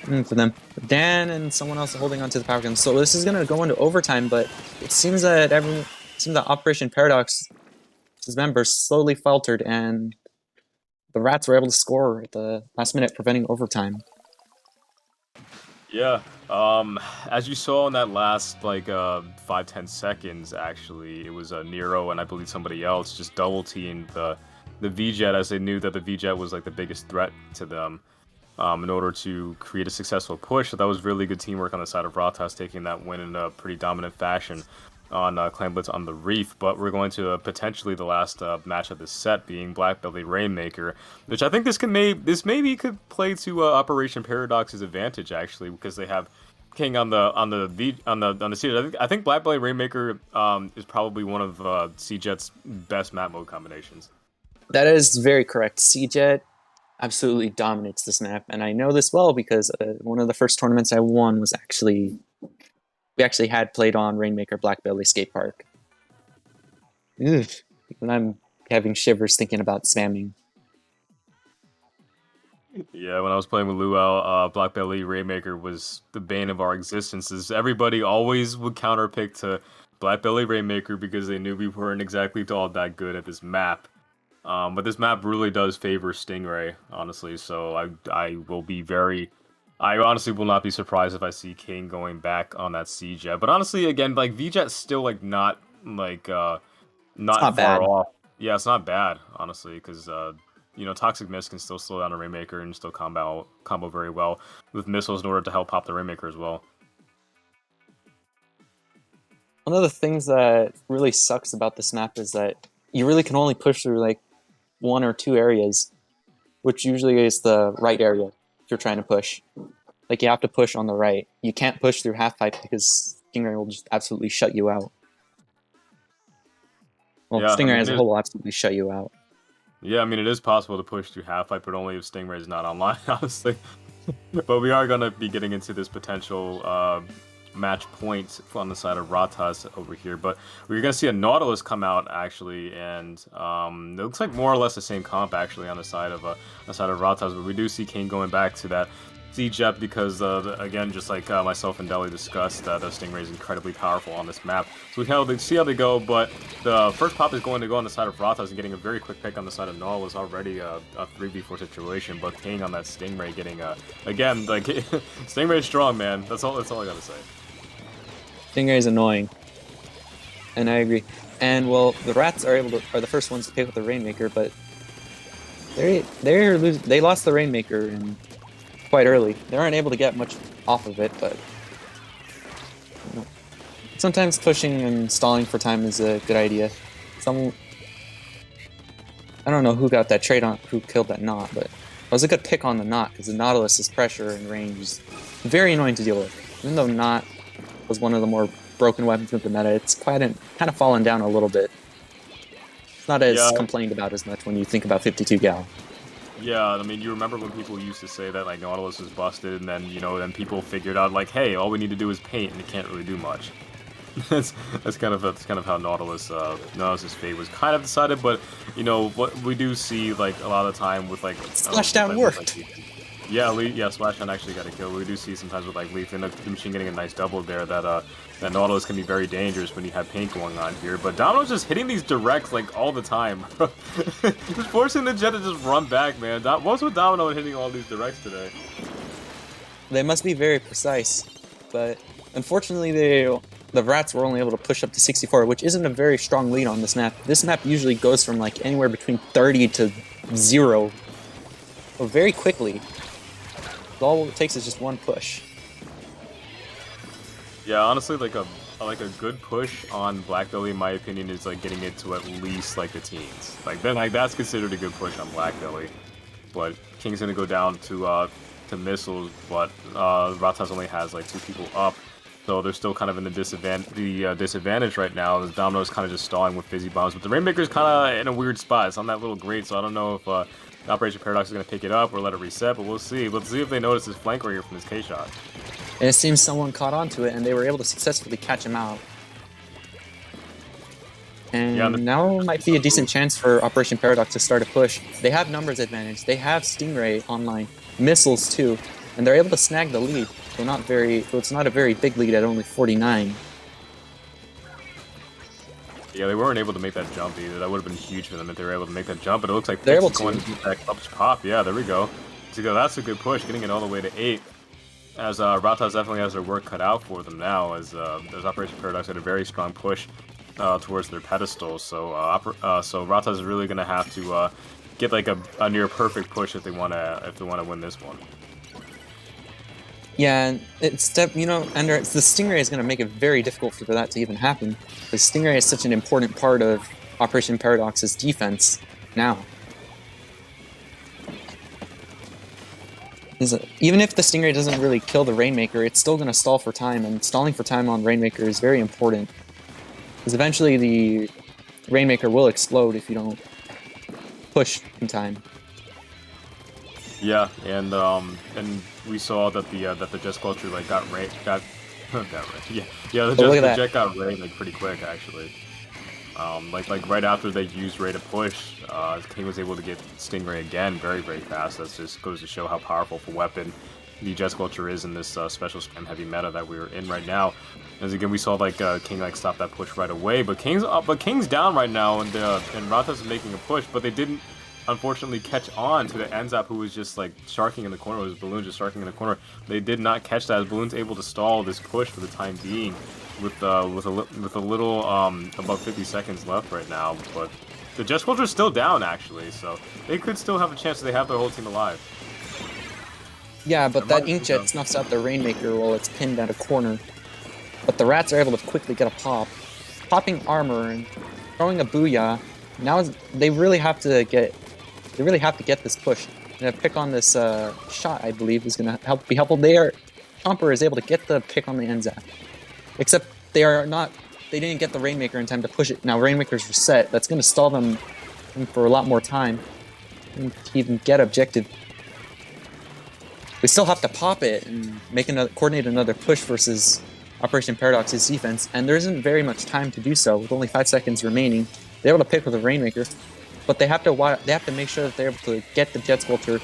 for them. Dan and someone else holding onto the power gun. So this is gonna go into overtime, but it seems that Operation Paradox's members slowly faltered, and the Rats were able to score at the last minute, preventing overtime. Yeah, as you saw in that last, like, 5-10 seconds, actually, it was Nero and I believe somebody else just double-teamed the V-Jet, as they knew that the V-Jet was, like, the biggest threat to them, in order to create a successful push. So that was really good teamwork on the side of Ratas, taking that win in a pretty dominant fashion on Clan Blitz on the Reef. But we're going to potentially the last match of this set being Black Belly Rainmaker, which I think this maybe could play to Operation Paradox's advantage actually, because they have King on the siege. I think Black Belly Rainmaker is probably one of C-Jet's best map mode combinations. That is very correct. C-Jet absolutely dominates this map, and I know this well because one of the first tournaments I won was we actually had played on Rainmaker Black Belly Skate Park. Ugh. And I'm having shivers thinking about spamming. Yeah, when I was playing with Luau, Black Belly Rainmaker was the bane of our existences. Everybody always would counterpick to Black Belly Rainmaker because they knew we weren't exactly all that good at this map. But this map really does favor Stingray, honestly, so I honestly will not be surprised if I see King going back on that C-Jet. But honestly, again, like, V-Jet's still, like, not far bad off. Yeah, it's not bad, honestly, because, you know, Toxic Mist can still slow down a Rainmaker and still combo very well with missiles in order to help pop the Rainmaker as well. One of the things that really sucks about this map is that you really can only push through, like, 1 or 2 areas, which usually is the right area if you're trying to push. Like, you have to push on the right. You can't push through half pipe because Stingray will just absolutely shut you out. Well, Yeah, Stingray as a whole will absolutely shut you out. Yeah, I mean, it is possible to push through half pipe, but only if Stingray is not online, honestly. But we are going to be getting into this potential match point on the side of Ratas over here. But we're going to see a Nautilus come out, actually, and it looks like more or less the same comp, actually, on the side of Ratas. But we do see King going back to that C-Jet because, again, just like myself and Deli discussed, the Stingray is incredibly powerful on this map. So we see how they go, but the first pop is going to go on the side of Ratas and getting a very quick pick on the side of Nautilus, already a 3v4 situation, but King on that Stingray getting, again, like, Stingray is strong, man. That's all I gotta say. Stingray is annoying, and I agree. And well, the Rats are the first ones to pick up the Rainmaker, but they lost the Rainmaker quite early. They aren't able to get much off of it, but you know, sometimes pushing and stalling for time is a good idea. I don't know who got that trade on, who killed that knot, but it was a good pick on the knot because the Nautilus's pressure and range is very annoying to deal with. Even though knot was one of the more broken weapons of the meta, it's kind of fallen down a little bit. It's not as complained about as much when you think about 52 gal. Yeah, I mean, you remember when people used to say that like Nautilus was busted, and then then people figured out like, hey, all we need to do is paint, and it can't really do much. that's that's kind of how Nautilus's fate was kind of decided. But what we do see like a lot of time with like Splashdown worked. Yeah, Splashdown actually got a kill. We do see sometimes with like Leaf and the machine getting a nice double there that Nautilus can be very dangerous when you have paint going on here. But Domino's just hitting these directs like all the time. Just forcing the Jet to just run back, man. What's with Domino hitting all these directs today? They must be very precise, but unfortunately the Rats were only able to push up to 64, which isn't a very strong lead on this map. This map usually goes from like anywhere between 30 to 0 very quickly. All it takes is just one push. Yeah, honestly, like a good push on Black Belly, in my opinion, is like getting it to at least like the teens. Like then, like that's considered a good push on Black Belly. But King's gonna go down to missiles, but Ratas only has like 2 people up, so they're still kind of in the disadvantage right now. As Domino's kind of just stalling with fizzy bombs, but the Rainmaker's kind of in a weird spot. It's on that little grate, so I don't know if Operation Paradox is gonna pick it up or let it reset, but we'll see. Let's see if they notice his flank right here from his K shot. And it seems someone caught on to it, and they were able to successfully catch him out. And Yeah, now might be a decent chance for Operation Paradox to start a push. They have numbers advantage. They have Stingray online, missiles too, and they're able to snag the lead. So it's not a very big lead at only 49. Yeah, they weren't able to make that jump either. That would have been huge for them if they were able to make that jump. But it looks like They're able going to get that clutch pop. Yeah, there we go. So that's a good push, getting it all the way to 8. As Ratas definitely has their work cut out for them now, as Operation Paradox had a very strong push towards their pedestal. So Ratas is really gonna have to get like a near perfect push if they wanna win this one. Yeah, and the Stingray is going to make it very difficult for that to even happen, because Stingray is such an important part of Operation Paradox's defense now. Even if the Stingray doesn't really kill the Rainmaker, it's still going to stall for time, and stalling for time on Rainmaker is very important, because eventually the Rainmaker will explode if you don't push in time. Yeah, and we saw that the Jet Sculpture like got raid. Yeah, the Jet got raid like pretty quick actually. Like right after they used Ray to push, King was able to get Stingray again very, very fast. That just goes to show how powerful of a weapon the Jet Sculpture is in this special scam heavy meta that we're in right now. As again, we saw like King like stop that push right away, but King's down right now, and Ratas is making a push, but they didn't unfortunately catch on to the Enzap, who was just like sharking in the corner, with his balloon just sharking in the corner. They did not catch that. His balloon's able to stall this push for the time being, with a little about 50 seconds left right now. But the Jet Squadron's still down actually, so they could still have a chance if they have their whole team alive. Yeah, but that Inkjet snuffs out the Rainmaker while it's pinned at a corner. But the Rats are able to quickly get a pop, popping armor and throwing a booyah. Now they really have to get this push. And a pick on this shot, I believe, is going to be helpful. Chomper is able to get the pick on the Enzap. Except they didn't get the Rainmaker in time to push it. Now Rainmaker's reset. That's going to stall them for a lot more time to even get objective. We still have to pop it and coordinate another push versus Operation Paradox's defense, and there isn't very much time to do so. With only 5 seconds remaining, they're able to pick with the Rainmaker, but they have to make sure that they're able to get the Jet Sculpture.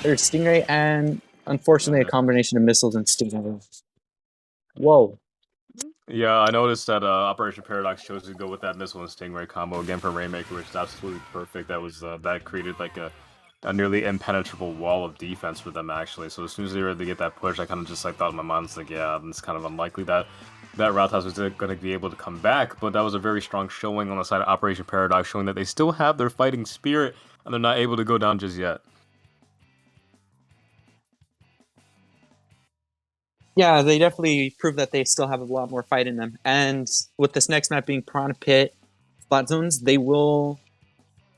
There's Stingray, and unfortunately, a combination of missiles and Stingray. Whoa. Yeah, I noticed that Operation Paradox chose to go with that missile and Stingray combo again for Rainmaker, which is absolutely perfect. That created like a nearly impenetrable wall of defense for them actually. So as soon as they were able to get that push, I kind of just like thought in my mind, it's like, yeah, it's kind of unlikely that Ratas was going to be able to come back. But that was a very strong showing on the side of Operation Paradox, showing that they still have their fighting spirit and they're not able to go down just yet. Yeah, they definitely prove that they still have a lot more fight in them. And with this next map being Piranha Pit, Flat Zones,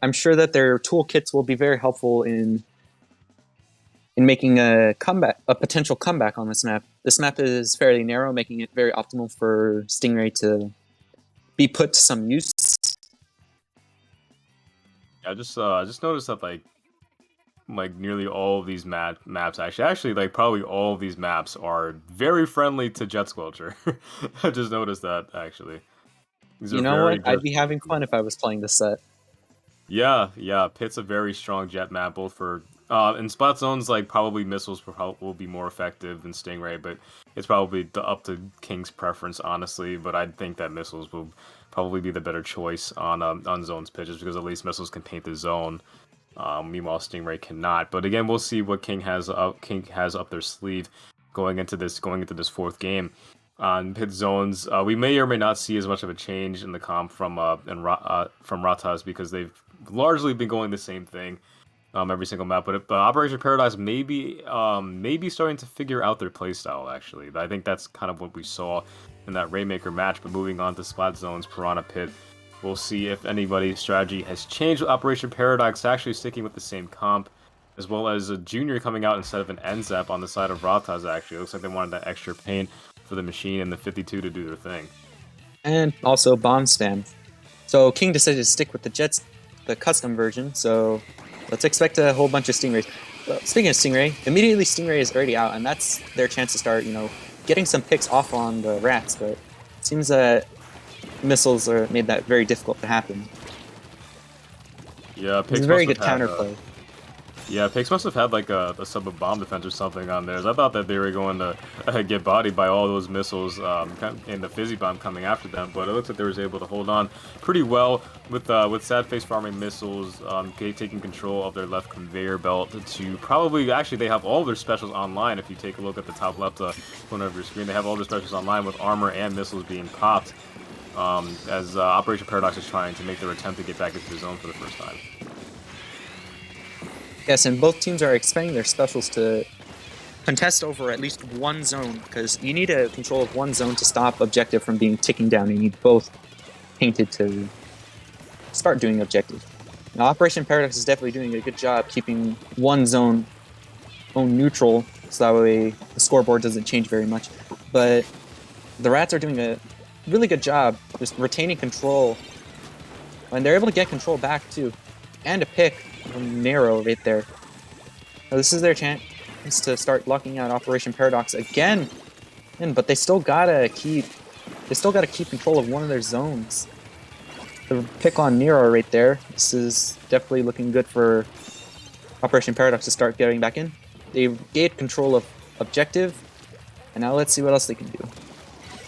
I'm sure that their toolkits will be very helpful in making a potential comeback on this map. This map is fairly narrow, making it very optimal for Stingray to be put to some use. Yeah, I just noticed that like like nearly all of these maps actually like probably all of these maps are very friendly to Jet Squelcher. I just noticed that actually. These You are know very what? I'd good. be having fun if I was playing this set. Yeah. Pit's a very strong jet map, both for in spot zones like probably missiles will be more effective than Stingray, but it's probably up to King's preference honestly. But I think that missiles will probably be the better choice on zones pitches because at least missiles can paint the zone. Meanwhile, Stingray cannot. But again, we'll see what King has up their sleeve going into this fourth game. On pit zones, we may or may not see as much of a change in the comp from from Ratas because they've largely been going the same thing every single map. But Operation Paradise may be starting to figure out their playstyle actually. I think that's kind of what we saw in that Rainmaker match. But moving on to spot zones, Piranha Pit. We'll see if anybody's strategy has changed with Operation Paradox actually sticking with the same comp, as well as a Junior coming out instead of an NZAP on the side of Ratas actually. It looks like they wanted that extra pain for the machine and the 52 to do their thing. And also bomb spam. So King decided to stick with the custom version, so let's expect a whole bunch of Stingrays. Well, speaking of Stingray, immediately Stingray is already out, and that's their chance to start, getting some picks off on the rats, but it seems that missiles made that very difficult to happen. Yeah, it's a very good counterplay. Yeah, Pix must have had like a sub of bomb defense or something on theirs. I thought that they were going to get bodied by all those missiles and the fizzy bomb coming after them, but it looks like they was able to hold on pretty well with sad face farming missiles, taking control of their left conveyor belt to probably actually they have all their specials online. If you take a look at the top left corner of your screen, they have all their specials online with armor and missiles being popped. As Operation Paradox is trying to make their attempt to get back into the zone for the first time. Yes, and both teams are expanding their specials to contest over at least one zone, because you need a control of one zone to stop objective from being ticking down. You need both painted to start doing objective. Now, Operation Paradox is definitely doing a good job keeping one zone neutral, so that way the scoreboard doesn't change very much. But the Rats are doing a really good job just retaining control, and they're able to get control back too, and a pick from Narrow right there. Now, this is their chance to start locking out Operation Paradox again, but they still gotta keep control of one of their zones. The pick on Nero right there. This is definitely looking good for Operation Paradox to start getting back in. They gained control of objective, and now let's see what else they can do.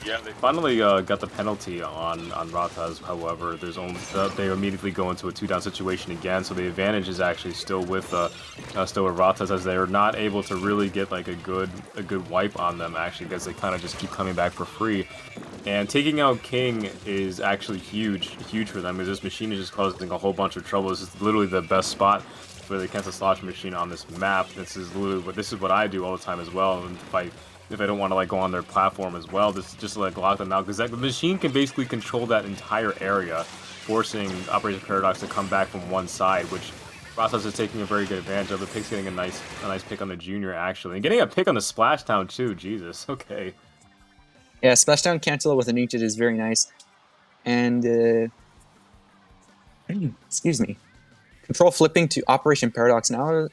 Yeah, they finally got the penalty on Ratas. However, they immediately go into a 2-down situation again. So the advantage is actually still with Ratas, as they are not able to really get like a good wipe on them actually, because they kind of just keep coming back for free. And taking out King is actually huge for them, because this machine is just causing a whole bunch of trouble. This is literally the best spot for the Kansas Slosh machine on this map. This is what I do all the time as well. And if I don't want to like go on their platform as well, this is just to like lock them out, because the machine can basically control that entire area, forcing Operation Paradox to come back from one side, which Ratas is taking a very good advantage of. The pick's getting a nice pick on the Junior actually, and getting a pick on the Splashdown too. Jesus, okay. Yeah, Splashdown cancel with an inkjet is very nice, and excuse me, control flipping to Operation Paradox. Now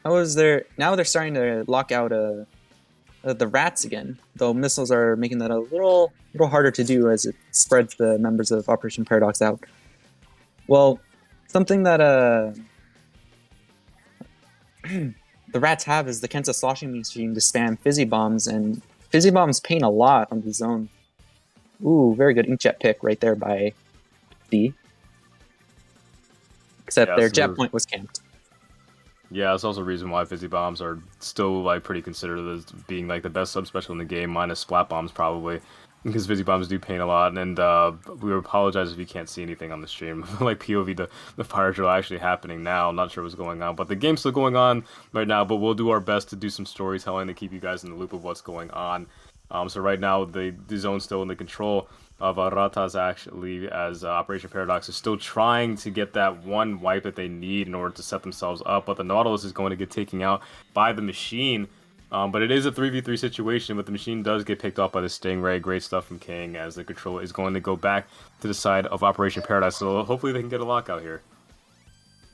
they're starting to lock out the Rats again, though missiles are making that a little harder to do as it spreads the members of Operation Paradox out. Well, something that the Rats have is the Kensa sloshing machine to spam fizzy bombs, and fizzy bombs pain a lot on the zone. Ooh, very good inkjet pick right there by D. Except their jet point was camped. Yeah, that's also a reason why fizzy bombs are still like pretty considered as being like the best subspecial in the game, minus splat bombs probably, because fizzy bombs do pain a lot. And we apologize if you can't see anything on the stream. Like POV, the fire drill actually happening now. I'm not sure what's going on, but the game's still going on right now. But we'll do our best to do some storytelling to keep you guys in the loop of what's going on. So right now the zone's still in the control of Ratas actually, as Operation Paradox is still trying to get that one wipe that they need in order to set themselves up, but the Nautilus is going to get taken out by the machine. But it is a 3v3 situation, but the machine does get picked off by the Stingray. Great stuff from King, as the control is going to go back to the side of Operation Paradox, so hopefully they can get a lockout here.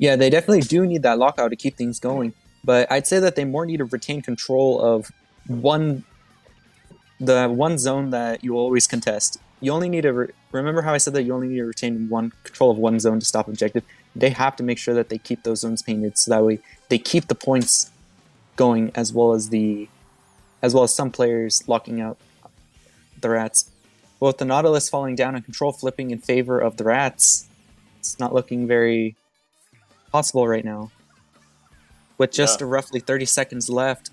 Yeah, they definitely do need that lockout to keep things going. But I'd say that they more need to retain control of the one zone that you always contest. You only need to remember how I said that you only need to retain control of one zone to stop objective. They have to make sure that they keep those zones painted, so that way they keep the points going, as well as some players locking out the rats. But with the Nautilus falling down and control flipping in favor of the rats, it's not looking very possible right now. With just roughly 30 seconds left,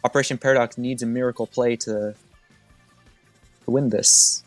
Operation Paradox needs a miracle play to win this.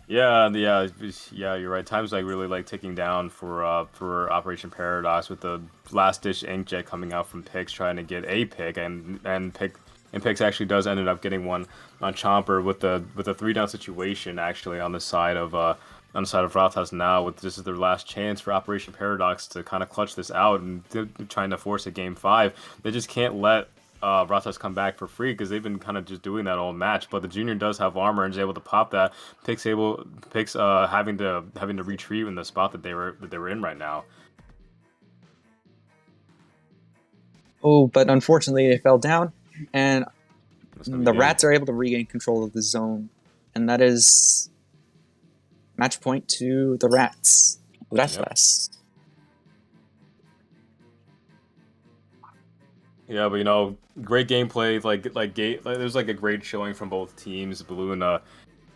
Yeah, you're right. Time's like really like ticking down for Operation Paradox, with the last ditch inkjet coming out from Pix trying to get a pick, and Pix actually does ended up getting one on Chomper with the 3-down situation actually on the side of Ratas now. With this is their last chance for Operation Paradox to kind of clutch this out and trying to force a game 5. They just can't let Ratas come back for free, because they've been kind of just doing that all match. But the junior does have armor and is able to pop that. Pix having to retrieve in the spot that they were in right now. Oh, but unfortunately they fell down, and the rats are able to regain control of the zone, and that is match point to the rats. Ratas. Yeah, but great gameplay. There's like a great showing from both teams. Blue and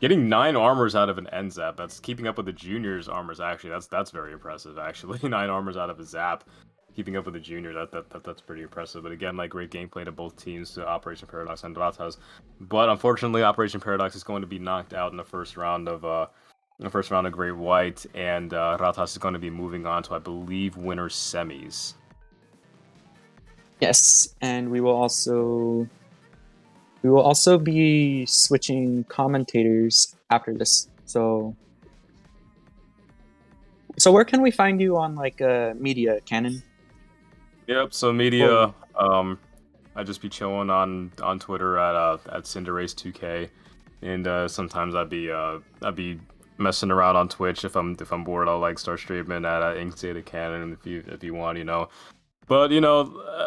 getting 9 armors out of an end zap. That's keeping up with the juniors' armors. Actually, that's very impressive. Actually, 9 armors out of a zap, keeping up with the junior. That's pretty impressive. But again, like great gameplay to both teams, to Operation Paradox and Ratas. But unfortunately, Operation Paradox is going to be knocked out in the first round of Great White, and Ratas is going to be moving on to, I believe, winners semis. Yes, and we will also be switching commentators after this. So where can we find you on like media, Canon? Yep. So media. I just be chilling on Twitter at Cinderace2K, and sometimes I'd be messing around on Twitch if I'm bored. I'll like start streaming at Inkling Cannon if you want. But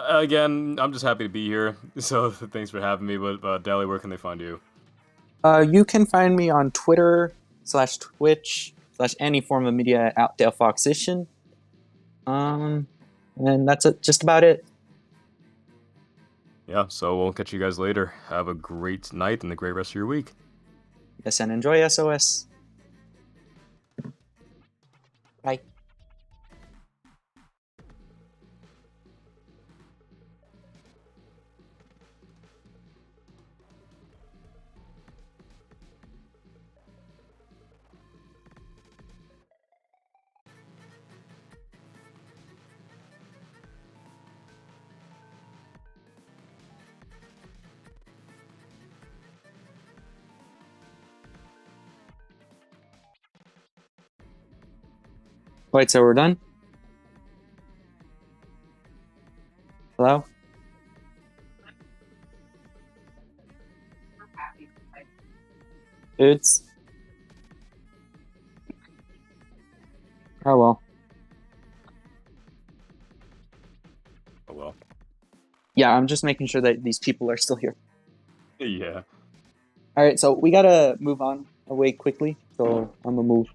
again, I'm just happy to be here. So thanks for having me. But Dally, where can they find you? You can find me on Twitter /Twitch /any form of media at DaleFoxition. And that's just about it. Yeah, so we'll catch you guys later. Have a great night and a great rest of your week. Yes, and enjoy SOS. Bye. Wait, so we're done? Hello? Dudes? Oh well. Oh well. Yeah, I'm just making sure that these people are still here. Yeah. Alright, so we gotta move on away quickly, so I'm gonna move.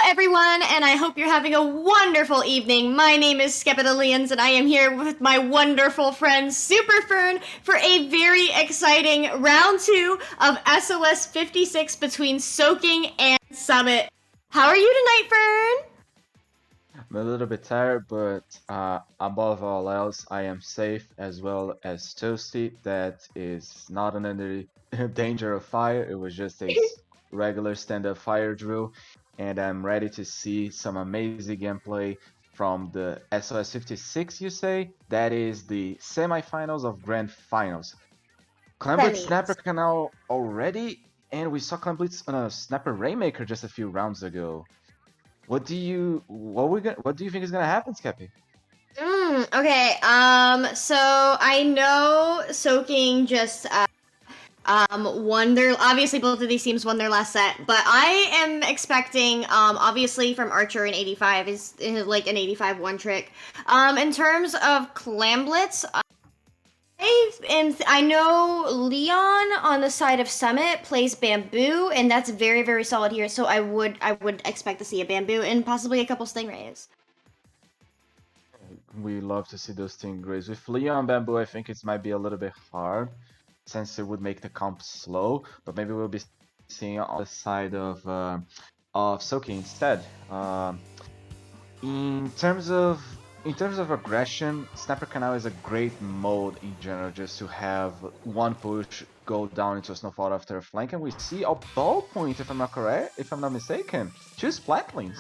everyone, and I hope you're having a wonderful evening. My name is Skepidalians, and I am here with my wonderful friend Superfern for a very exciting round 2 of SOS 56 between Soaking and Summit. How are you tonight, Fern? I'm a little bit tired, but above all else, I am safe as well as Toasty. That is not under danger of fire. It was just a regular stand-up fire drill, and I'm ready to see some amazing gameplay from the SOS 56. You say that is the semifinals of grand finals. Clamblitz Semis. Snapper Canal already, and we saw Clamblitz on a Snapper Rainmaker just a few rounds ago. What do you think is gonna happen, Skeppy? Okay, so I know Soaking just, won their, obviously both of these teams won their last set, but I am expecting, obviously from Archer in 85 is like an 85 one trick. In terms of Clamblitz, I know Leon on the side of Summit plays Bamboo, and that's very, very solid here. So I would expect to see a Bamboo and possibly a couple Stingrays. We love to see those Stingrays. With Leon Bamboo, I think it might be a little bit hard, since it would make the comp slow. But maybe we'll be seeing on the side of Soaking instead. In terms of aggression, Snapper Canal is a great mode in general, just to have one push go down into a snowfall after a flank, and we see a ballpoint, if I'm not correct, if I'm not mistaken, 2 Splatlings.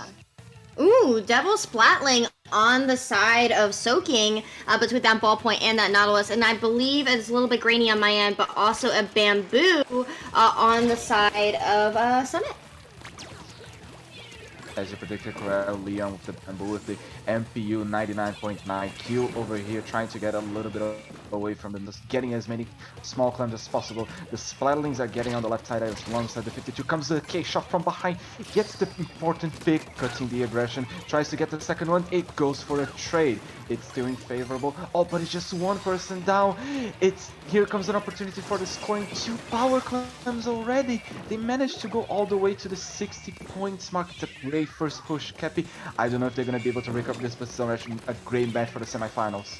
Ooh, double Splatling on the side of Soaking, between that Ballpoint and that Nautilus, and I believe it's a little bit grainy on my end, but also a Bamboo on the side of Summit. As you predicted correctly, Leon with the Bamboo with the MPU 99.9 Q over here, trying to get a little bit away from them, just getting as many small clams as possible. The Splatlings are getting on the left side alongside the 52. Comes the K shot from behind, gets the important pick, cutting the aggression, tries to get the second one. It goes for a trade. It's still unfavorable. Oh, but it's just one person down. Here comes an opportunity for the scoring. 2 power clams already. They managed to go all the way to the 60 points mark. It's a great first push, Cappy. I don't know if they're gonna be able to recover this, but it's actually a great match for the semifinals.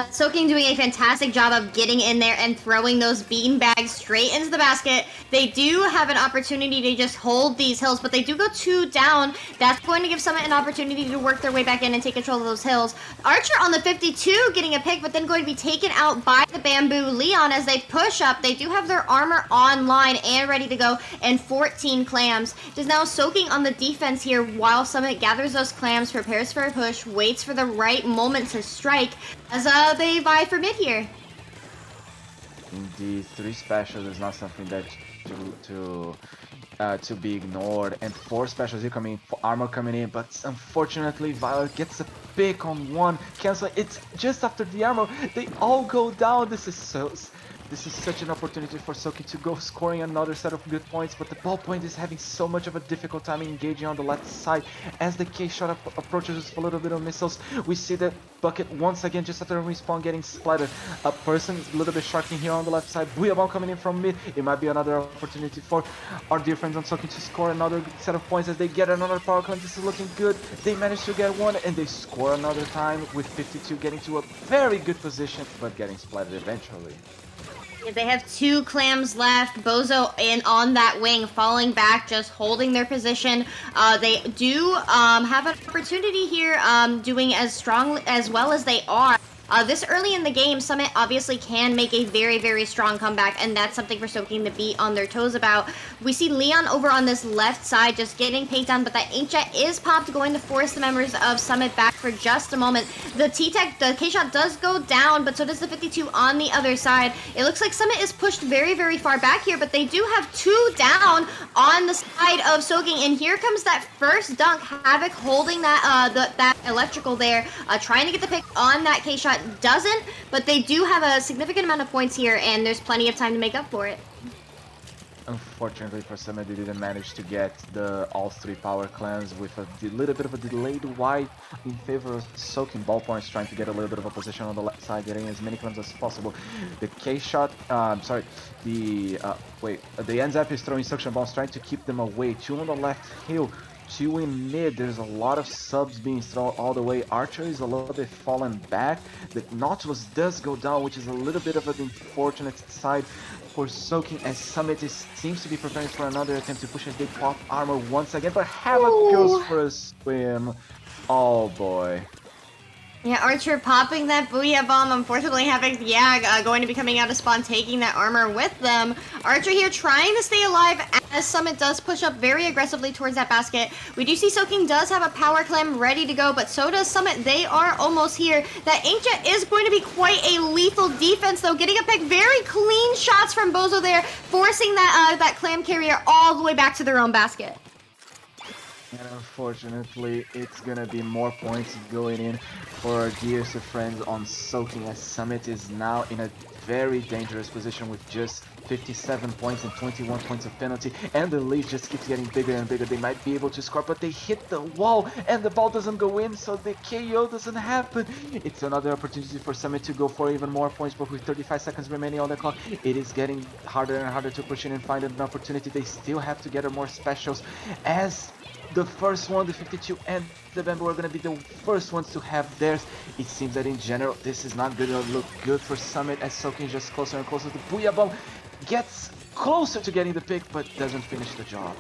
Soaking doing a fantastic job of getting in there and throwing those bean bags straight into the basket. They do have an opportunity to just hold these hills, but they do go 2 down. That's going to give Summit an opportunity to work their way back in and take control of those hills. Archer on the 52 getting a pick, but then going to be taken out by the Bamboo Leon as they push up. They do have their armor online and ready to go, and 14 clams. It is now Soaking on the defense here while Summit gathers those clams, prepares for a push, waits for the right moment to strike as they vie for mid here. Indeed, 3 specials is not something that to be ignored, and 4 specials incoming, armor coming in, but unfortunately Violet gets a pick on 1, cancel. It's just after the armor, they all go down. This is such an opportunity for Soaking to go scoring another set of good points, but the Ballpoint is having so much of a difficult time engaging on the left side. As the K-shot approaches with a little bit of missiles, we see that Bucket once again just after a respawn getting splattered. A person a little bit sharking here on the left side. Booyah coming in from mid. It might be another opportunity for our dear friends on Soaking to score another set of points as they get another power climb. This is looking good. They manage to get one and they score another time with 52 getting to a very good position, but getting splattered eventually. They have 2 clams left. Bozo in on that wing, falling back, just holding their position. They do have an opportunity here, doing as strong as well as they are. This early in the game, Summit obviously can make a very, very strong comeback, and that's something for Soaking to be on their toes about. We see Leon over on this left side just getting paint down, but that Inkjet is popped, going to force the members of Summit back for just a moment. The T-Tech, the K-Shot does go down, but so does the 52 on the other side. It looks like Summit is pushed very, very far back here, but they do have 2 down on the side of Soaking, and here comes that first dunk. Havoc holding that that electrical there, trying to get the pick on that K-Shot. Doesn't, but they do have a significant amount of points here, and there's plenty of time to make up for it. Unfortunately for Summit, they didn't manage to get all 3 power clans with a little bit of a delayed wipe in favor of Soaking. Ballpoints trying to get a little bit of a position on the left side, getting as many clans as possible. The K-shot, the NZAP is throwing suction bombs, trying to keep them away. 2 on the left hill, two in mid. There's a lot of subs being thrown all the way. Archer is a little bit fallen back. The Nautilus does go down, which is a little bit of an unfortunate side for Soaking, as Summit seems to be preparing for another attempt to push as they pop armor once again, but Havoc goes for a swim. Oh boy. Yeah, Archer popping that Booyah Bomb. Unfortunately, having Yag going to be coming out of spawn, taking that armor with them. Archer here trying to stay alive as Summit does push up very aggressively towards that basket. We do see Soaking does have a power clam ready to go, but so does Summit. They are almost here. That Inkjet is going to be quite a lethal defense, though. Getting a pick, very clean shots from Bozo there, forcing that clam carrier all the way back to their own basket. And unfortunately, it's gonna be more points going in for our dearest of friends on Soaking, as Summit is now in a very dangerous position with just 57 points and 21 points of penalty, and the lead just keeps getting bigger and bigger. They might be able to score, but they hit the wall and the ball doesn't go in, so the KO doesn't happen. It's another opportunity for Summit to go for even more points, but with 35 seconds remaining on the clock, it is getting harder and harder to push in and find an opportunity. They still have to get more specials, as the first one, the 52 and the Bamboo, are going to be the first ones to have theirs. It seems that in general, this is not going to look good for Summit, as Soaking just closer and closer. The Booyah Bomb gets closer to getting the pick, but doesn't finish the job.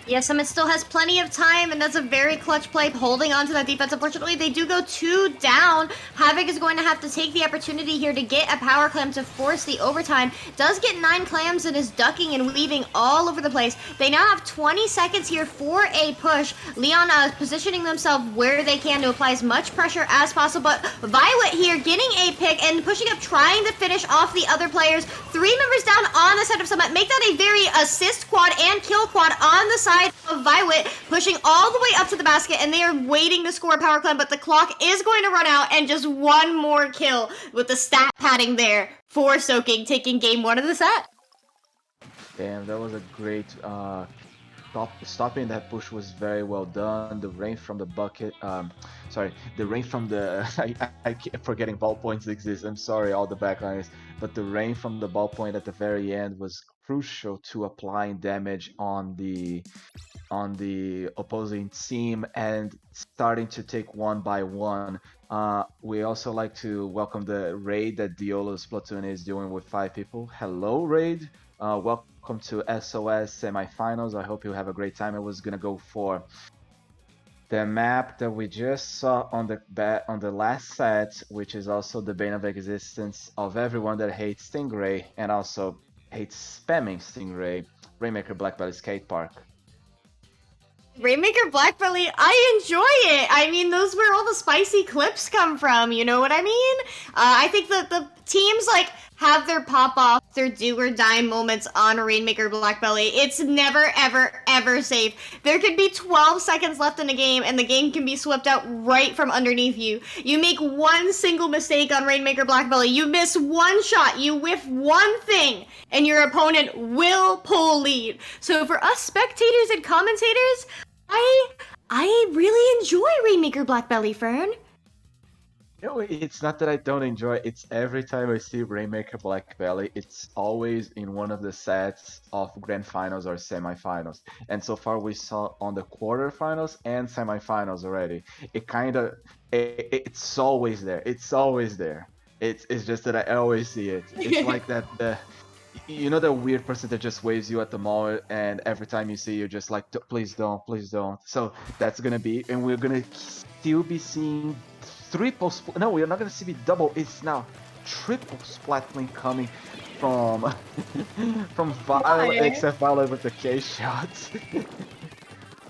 Yeah, Summit still has plenty of time, and that's a very clutch play, holding on to that defense. Unfortunately, they do go 2 down. Havoc is going to have to take the opportunity here to get a power clam to force the overtime. Does get 9 clams and is ducking and weaving all over the place. They now have 20 seconds here for a push. Leon positioning themselves where they can to apply as much pressure as possible. But Violet here getting a pick and pushing up, trying to finish off the other players. 3 members down on the side of Summit. Make that a very assist quad and kill quad on the side of Violet, pushing all the way up to the basket, and they are waiting to score a power clam, but the clock is going to run out, and just one more kill with the stat padding there for Soaking, taking game 1 of the set. Damn, that was a great stopping that push was very well done. The rain from the bucket, the rain from the I keep forgetting ballpoints exist. I'm sorry, all the backliners, but the rain from the ballpoint at the very end was crucial to applying damage on the opposing team and starting to take one by one. We also like to welcome the raid that Diolo Splatoon is doing with 5 people. Hello, raid. Welcome to SOS semifinals. I hope you have a great time. I was gonna go for the map that we just saw on the last set, which is also the bane of existence of everyone that hates Stingray and also hates spamming Stingray. Rainmaker Black Belly Skate Park. Rainmaker Black Belly, I enjoy it. I mean, those where all the spicy clips come from, you know what I mean? I think that the teams have their pop-off, their do-or-die moments on Rainmaker Black Belly. It's never, ever, ever safe. There could be 12 seconds left in a game, and the game can be swept out right from underneath you. You make one single mistake on Rainmaker Black Belly, you miss one shot, you whiff one thing, and your opponent will pull lead. So for us spectators and commentators, I really enjoy Rainmaker Black Belly, Fern. No, it's not that I don't enjoy it. It's every time I see Rainmaker Black Belly, it's always in one of the sets of grand finals or semifinals. And so far we saw on the quarterfinals and semifinals already. It's always there. It's always there. It's just that I always see it. It's like that you know the weird person that just waves you at the mall, and every time you see you're just like, please don't, please don't. So that's gonna be, and we're gonna still be seeing no, we're not gonna see double. It's now triple Splatling coming from Violet, except Violet with the K shots.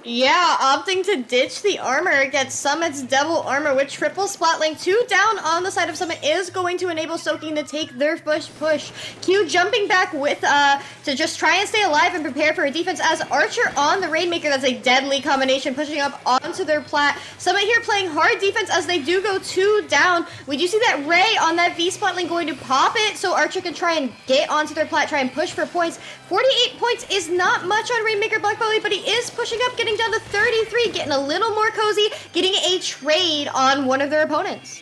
Yeah, opting to ditch the armor against Summit's double armor with triple Splatling. 2 down on the side of Summit is going to enable Soaking to take their push. Q jumping back with to just try and stay alive and prepare for a defense as Archer on the Rainmaker. That's a deadly combination, pushing up onto their plat. Summit here playing hard defense as they do go 2 down. We do see that Ray on that V Splatling going to pop it so Archer can try and get onto their plat, try and push for points. 48 points is not much on Rainmaker Black Belly, but he is pushing up, getting down to 33, getting a little more cozy, getting a trade on one of their opponents.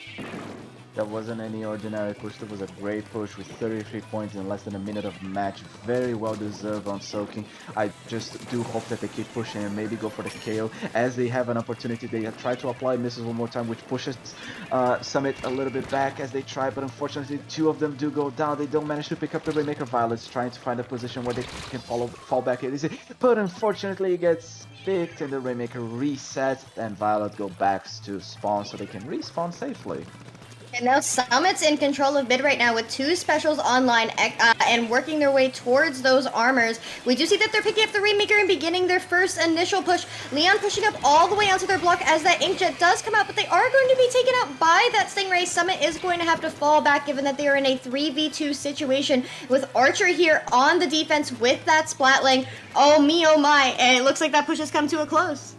That wasn't any ordinary push. That was a great push with 33 points in less than a minute of match. Very well deserved on Soaking. I just do hope that they keep pushing and maybe go for the KO. As they have an opportunity, they try to apply missiles one more time, which pushes Summit a little bit back as they try, but unfortunately two of them do go down. They don't manage to pick up the Rainmaker. Violet's trying to find a position where they can fall back easy, but unfortunately it gets picked and the Rainmaker resets and Violet go back to spawn so they can respawn safely. And now Summit's in control of mid right now with 2 specials online and working their way towards those armors. We do see that they're picking up the Rainmaker and beginning their first initial push. Leon pushing up all the way onto their block as that Inkjet does come out, but they are going to be taken out by that Stingray. Summit is going to have to fall back given that they are in a 3v2 situation with Archer here on the defense with that Splatling. Oh me, oh my, and it looks like that push has come to a close.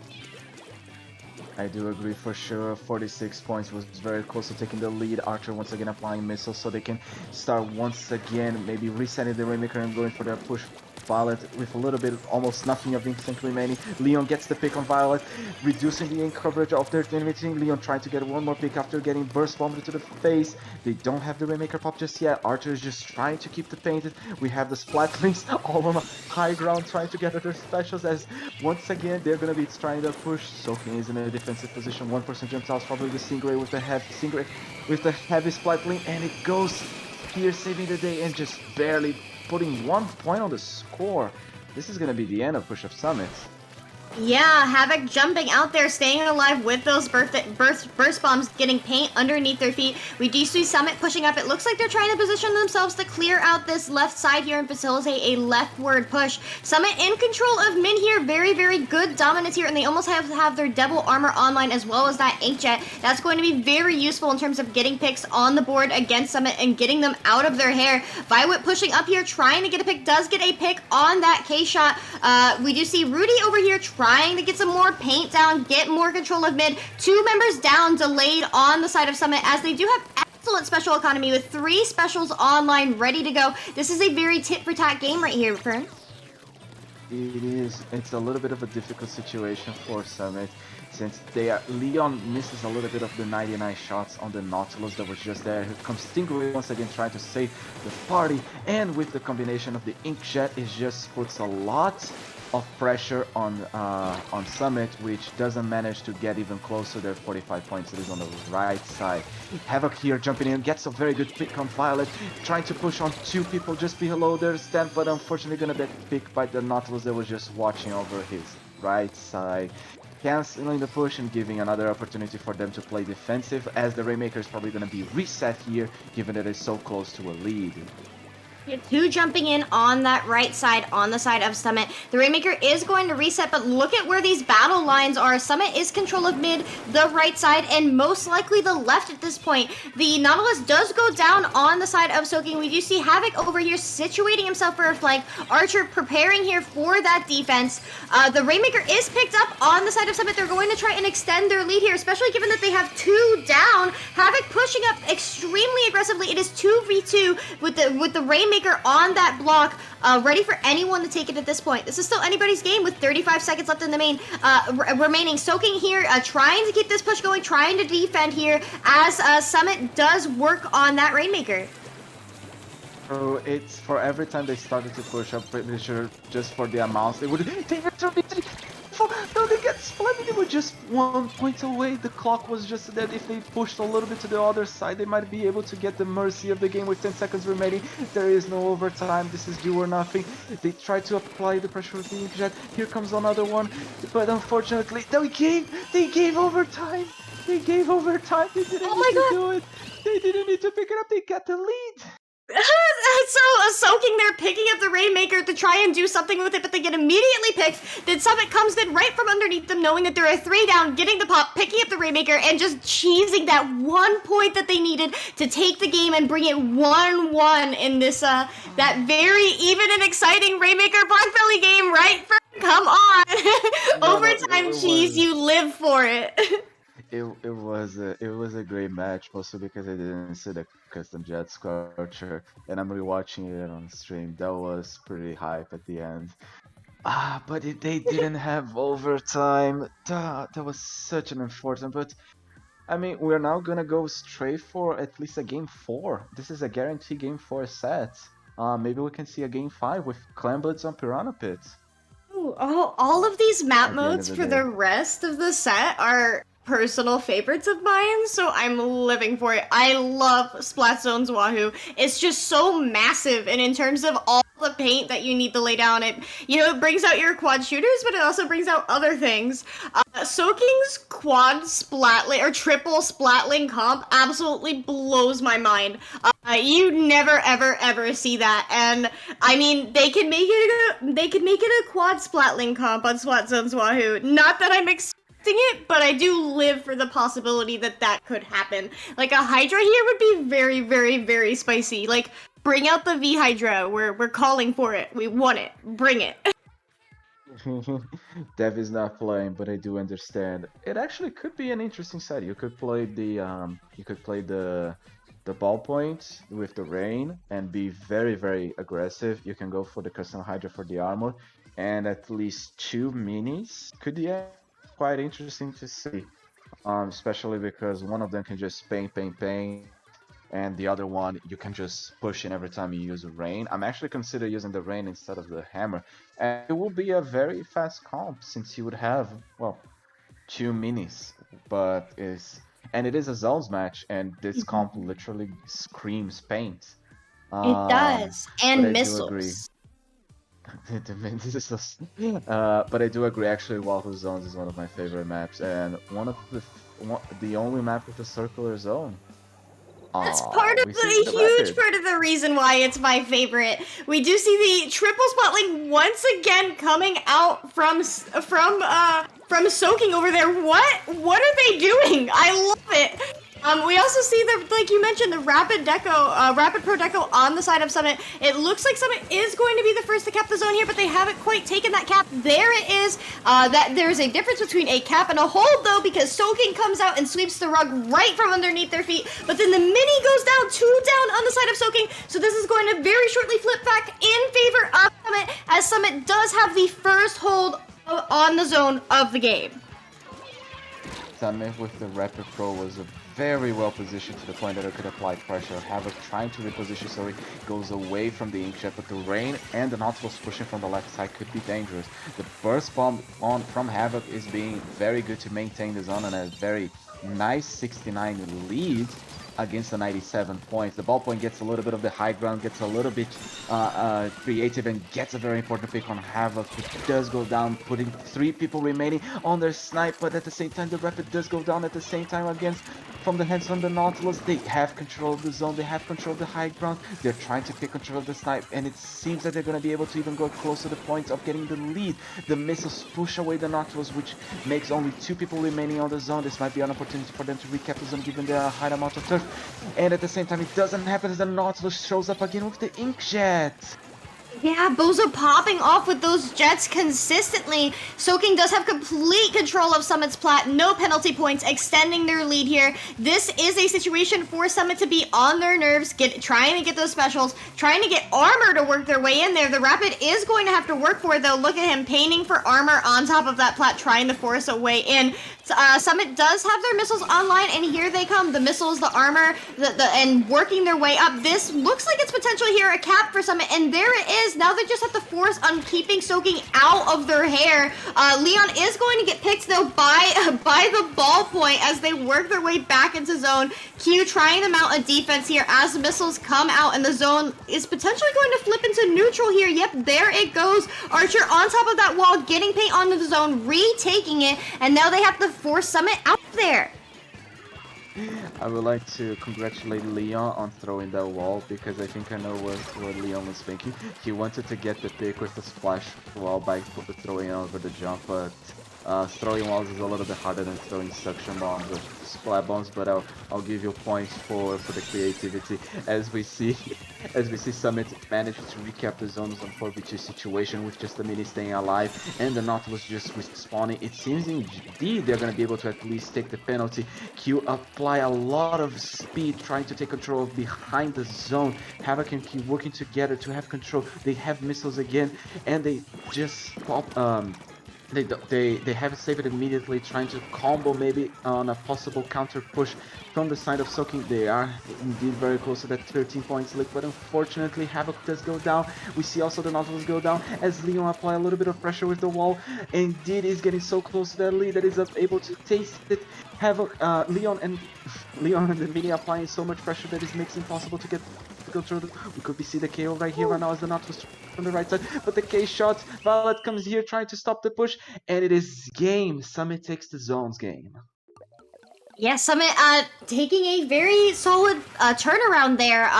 I do agree for sure. 46 points was very close to taking the lead. Archer once again applying missiles so they can start once again maybe resetting the Rainmaker and going for their push. Violet with a little bit, almost nothing of instinct remaining. Leon gets the pick on Violet, reducing the ink coverage of their enemy team. Leon trying to get one more pick after getting burst bombed to the face. They don't have the Rainmaker pop just yet. Archer is just trying to keep the painted. We have the Splatlings all on a high ground trying to gather their specials as once again they're gonna be trying to push. Soaking is in a defensive position. 1% jumps out, probably the Stingray with the heavy Splatling, and it goes here saving the day and just barely putting 1 point on the score. This is gonna be the end of Push of Summit. Yeah, Havoc jumping out there, staying alive with those burst bombs, getting paint underneath their feet. We do see Summit pushing up. It looks like they're trying to position themselves to clear out this left side here and facilitate a leftward push. Summit in control of mid here. Very, very good dominance here, and they almost have their Devil Armor online as well as that Inkjet. That's going to be very useful in terms of getting picks on the board against Summit and getting them out of their hair. Violet pushing up here, trying to get a pick, does get a pick on that K-shot. We do see Rudy over here trying to get some more paint down, get more control of mid. 2 members down, delayed on the side of Summit, as they do have excellent special economy with 3 specials online, ready to go. This is a very tit-for-tat game right here, Fern. It is. It's a little bit of a difficult situation for Summit since Leon misses a little bit of the 99 shots on the Nautilus that was just there. Here comes Stingray once again trying to save the party, and with the combination of the Inkjet, it just puts a lot of pressure on Summit, which doesn't manage to get even close to their 45 points. It is on the right side. Havoc here jumping in, gets a very good pick on Violet, trying to push on 2 people just below their stand, but unfortunately gonna get picked by the Nautilus that was just watching over his right side, canceling the push and giving another opportunity for them to play defensive, as the Rainmaker is probably gonna be reset here, given that it's so close to a lead. 2 jumping in on that right side, on the side of Summit. The Rainmaker is going to reset, but look at where these battle lines are. Summit is control of mid, the right side, and most likely the left at this point. The Nautilus does go down on the side of Soaking. We do see Havoc over here situating himself for a flank. Archer preparing here for that defense. The Rainmaker is picked up on the side of Summit. They're going to try and extend their lead here, especially given that they have 2 down. Havoc pushing up extremely aggressively. It is 2v2 with the Rainmaker on that block, ready for anyone to take it at this point. This is still anybody's game with 35 seconds left in the main remaining. Soaking here, trying to keep this push going, trying to defend here as Summit does work on that Rainmaker. So it's for every time they started to push up, pretty sure just for the amounts they would no, they get split. They were just 1 point away. The clock was just that if they pushed a little bit to the other side, they might be able to get the mercy of the game with 10 seconds remaining. There is no overtime. This is do or nothing. They try to apply the pressure with the Inkjet. Here comes another one, but unfortunately, they gave overtime. They gave overtime. They didn't need to do it. They didn't need to pick it up. They got the lead. So Soaking there, picking up the Rainmaker to try and do something with it, but they get immediately picked. Then Summit comes in right from underneath them, knowing that there are 3 down, getting the pop, picking up the Rainmaker, and just cheesing that 1 point that they needed to take the game and bring it 1-1 in this that very even and exciting Rainmaker Black Belly game, right? Come on, overtime cheese, you live for it. It was a great match, mostly because I didn't see the custom jet scorcher, and I'm rewatching it on stream. That was pretty hype at the end. But they didn't have overtime. That was such an unfortunate. But I mean, we're now gonna go straight for at least a game 4. This is a guaranteed game 4 set. Maybe we can see a game 5 with Clan Blitz on Piranha Pits. Ooh, all of these map At the end modes of the for day. the rest of the set are personal favorites of mine, so I'm living for it. I love Splat Zone's Wahoo. It's just so massive, and in terms of all the paint that you need to lay down, it it brings out your quad shooters, but it also brings out other things. Soaking's quad splatling or triple splatling comp absolutely blows my mind. You never ever see that, and I mean they could make it a quad splatling comp on Splat Zone's Wahoo. Not that I'm expecting it, but I do live for the possibility that that could happen. Like a Hydra here would be very spicy. Like bring out the V Hydra. We're calling for it. We want it. Bring it. Dev is not playing, but I do understand. It actually could be an interesting set. You could play the ballpoint with the rain and be very aggressive. You can go for the custom Hydra for the armor, and at least 2 minis could be quite interesting to see. Especially because one of them can just paint, and the other one you can just push in every time you use a rain. I'm actually consider using the rain instead of the hammer, and it will be a very fast comp since you would have 2 minis, and it is a zones match, and this comp literally screams paint. It does, and but I missiles. do agree. But I do agree. Actually, Wahoo Zones is one of my favorite maps, and the only map with a circular zone. That's part of we the see the huge record. part of the reason why it's my favorite. We do see the triple spotling once again coming out from Soaking over there. What are they doing? I love it. We also see the, like you mentioned, the Rapid Pro Deco on the side of Summit. It looks like Summit is going to be the first to cap the zone here, but they haven't quite taken that cap. There it is. That there's a difference between a cap and a hold, though, because Soaking comes out and sweeps the rug right from underneath their feet. But then the mini goes down, 2 down on the side of Soaking. So this is going to very shortly flip back in favor of Summit, as Summit does have the first hold on the zone of the game. Summit with the Rapid Pro was very well positioned to the point that it could apply pressure. Havoc trying to reposition so he goes away from the Inkjet, but the Rain and the Nautilus pushing from the left side could be dangerous. The burst bomb from Havoc is being very good to maintain the zone, and a very nice 69 lead against the 97 points. The ballpoint gets a little bit of the high ground, gets a little bit creative, and gets a very important pick on Havoc. It does go down, putting 3 people remaining on their snipe, but at the same time the Rapid does go down at the same time against from the hands from the Nautilus. They have control of the zone, they have control of the high ground, they're trying to take control of the snipe, and it seems that they're going to be able to even go close to the point of getting the lead. The missiles push away the Nautilus, which makes only 2 people remaining on the zone. This might be an opportunity for them to recap the zone given their high amount of turf. And at the same time, it doesn't happen as the Nautilus shows up again with the Inkjet. Yeah, Bozo popping off with those jets consistently. Soaking does have complete control of Summit's plat, no penalty points, extending their lead here. This is a situation for Summit to be on their nerves, trying to get those specials, trying to get armor to work their way in there. The Rapid is going to have to work for it, though. Look at him painting for armor on top of that plat, trying to force a way in. Summit does have their missiles online, and here they come. The missiles, the armor, and working their way up. This looks like it's potentially here a cap for Summit, and there it is. Now they just have to force on keeping Soaking out of their hair. Leon is going to get picked, though, by the ballpoint as they work their way back into zone. Q trying to mount a defense here as the missiles come out, and the zone is potentially going to flip into neutral here. Yep, there it goes. Archer on top of that wall, getting paint onto the zone, retaking it, and now they have to force Summit out there. I would like to congratulate Leon on throwing that wall, because I think I know what Leon was thinking. He wanted to get the pick with the splash wall by throwing over the jump, but throwing walls is a little bit harder than throwing suction bombs or splat bombs, but I'll give you points for the creativity. As we see Summit manage to recap the zones on 4v2 situation with just the mini staying alive and the Nautilus just respawning. It seems indeed they're going to be able to at least take the penalty. Q apply a lot of speed trying to take control of behind the zone. Havoc and Q working together to have control. They have missiles again, and they just pop they have saved it immediately, trying to combo maybe on a possible counter push from the side of Soaking. They are indeed very close to that 13 points lead, but unfortunately Havoc does go down. We see also the Nautilus go down as Leon apply a little bit of pressure with the wall. Indeed is getting so close to that lead that is able to taste it. Havoc, Leon and Vinny applying so much pressure that it makes it impossible to get to control. We could see the KO right here right now as the Nautilus from the right side, but the K shot. Violet comes here trying to stop the push, and it is game. Summit takes the zones game. Yeah, Summit taking a very solid turnaround there.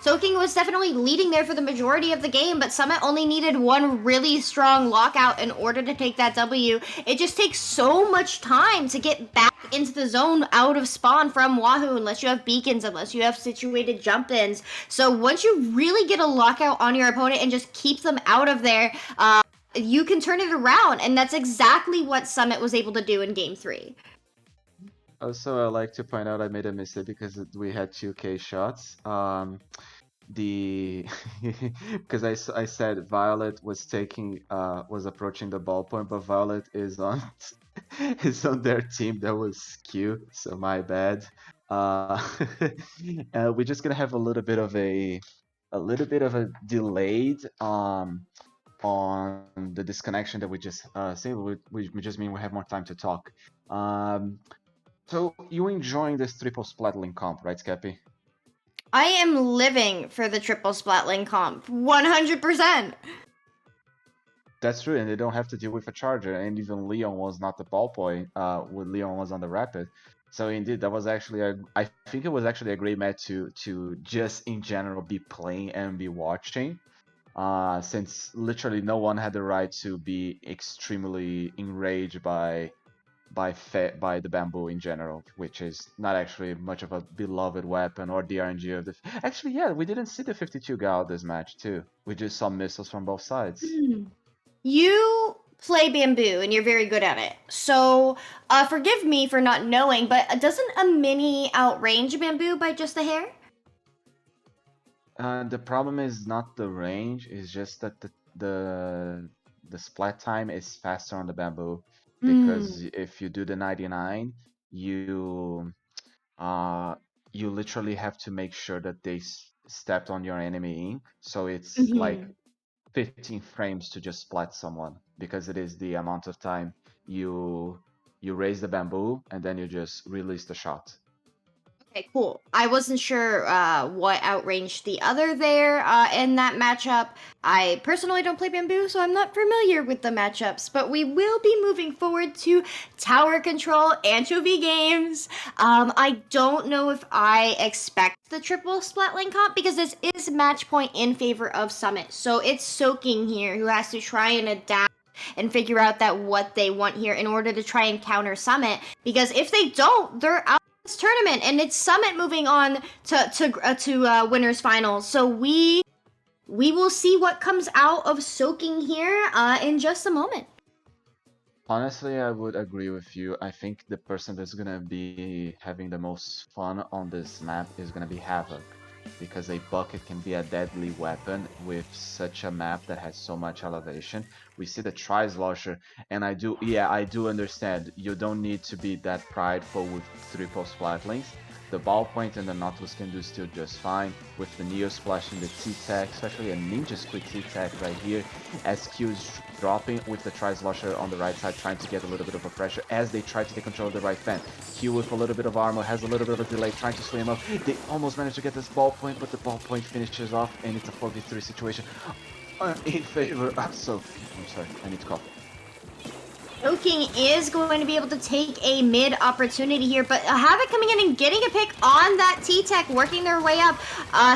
Soaking was definitely leading there for the majority of the game, but Summit only needed one really strong lockout in order to take that W. It just takes so much time to get back into the zone out of spawn from Wahoo, unless you have beacons, unless you have situated jump-ins. So once you really get a lockout on your opponent and just keep them out of there, you can turn it around, and that's exactly what Summit was able to do in Game 3. Also, I like to point out I made a mistake because we had 2K shots. Because I said Violet was approaching the ballpoint, but Violet is on is on their team. That was Q, so my bad. We're just gonna have a little bit of a delayed on the disconnection that we just see. We just mean we have more time to talk. So you enjoying this triple splatling comp, right, Scappy? I am living for the triple splatling comp, 100%. That's true, and they don't have to deal with a charger, and even Leon was not the ballpoint. When Leon was on the rapid, so indeed that was actually I think it was actually a great match to just in general be playing and be watching. Since literally no one had the right to be extremely enraged by the bamboo in general, which is not actually much of a beloved weapon or the RNG of the. Actually, yeah, we didn't see the 52 gal this match too. We just saw missiles from both sides. You play bamboo and you're very good at it. So, forgive me for not knowing, but doesn't a mini outrange bamboo by just a hair? The problem is not the range; it's just that the splat time is faster on the bamboo. Because if you do the 99, you literally have to make sure that they stepped on your enemy ink. So it's like 15 frames to just splat someone, because it is the amount of time you raise the bamboo and then you just release the shot. Okay, cool. I wasn't sure what outranged the other there in that matchup. I personally don't play bamboo, so I'm not familiar with the matchups, but we will be moving forward to Tower Control Anchovy Games. I don't know if I expect the triple splatling comp, because this is match point in favor of Summit, so it's Soaking here who has to try and adapt and figure out that what they want here in order to try and counter Summit, because if they don't, they're out tournament, and it's Summit moving on to winners finals. So we will see what comes out of Soaking here in just a moment. Honestly, I would agree with you. I think the person that's gonna be having the most fun on this map is gonna be Havoc, because a bucket can be a deadly weapon with such a map that has so much elevation. We see the Tri-Slosher, and I do understand you don't need to be that prideful with triple splatlings. The ballpoint and the Nautilus can do still just fine, with the Neo splashing the T-Tech, especially a Ninja's quick T-Tech right here, as Q is dropping with the Tri-Slosher on the right side, trying to get a little bit of a pressure as they try to take control of the right fan. Q with a little bit of armor, has a little bit of a delay, trying to swim up. They almost managed to get this ballpoint, but the ballpoint finishes off, and it's a 4v3 situation in favor of Soaking. I'm sorry, I need to cough. Soaking is going to be able to take a mid opportunity here, but Havoc coming in and getting a pick on that T-Tech, working their way up.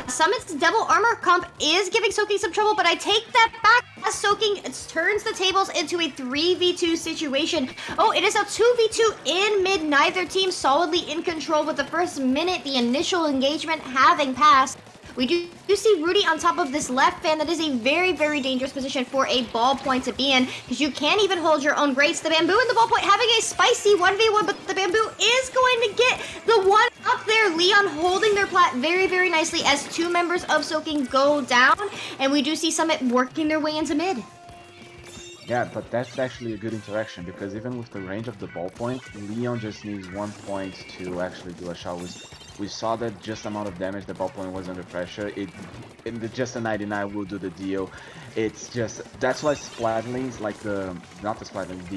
Summit's Devil Armor comp is giving Soaking some trouble, but I take that back as Soaking turns the tables into a 3v2 situation. Oh, it is a 2v2 in mid, neither team solidly in control with the first minute, the initial engagement having passed. We do see Rudy on top of this left fan. That is a very, very dangerous position for a ballpoint to be in, because you can't even hold your own grates. The bamboo and the ballpoint having a spicy 1v1, but the bamboo is going to get the one up there. Leon holding their plat very, very nicely as two members of Soaking go down, and we do see Summit working their way into mid. Yeah, but that's actually a good interaction because even with the range of the ballpoint, Leon just needs 1 point to actually do a shot. We saw that just amount of damage the ballpoint was under pressure. Just a 99 will do the deal. It's just that's why Splatlings like the not the Splatlings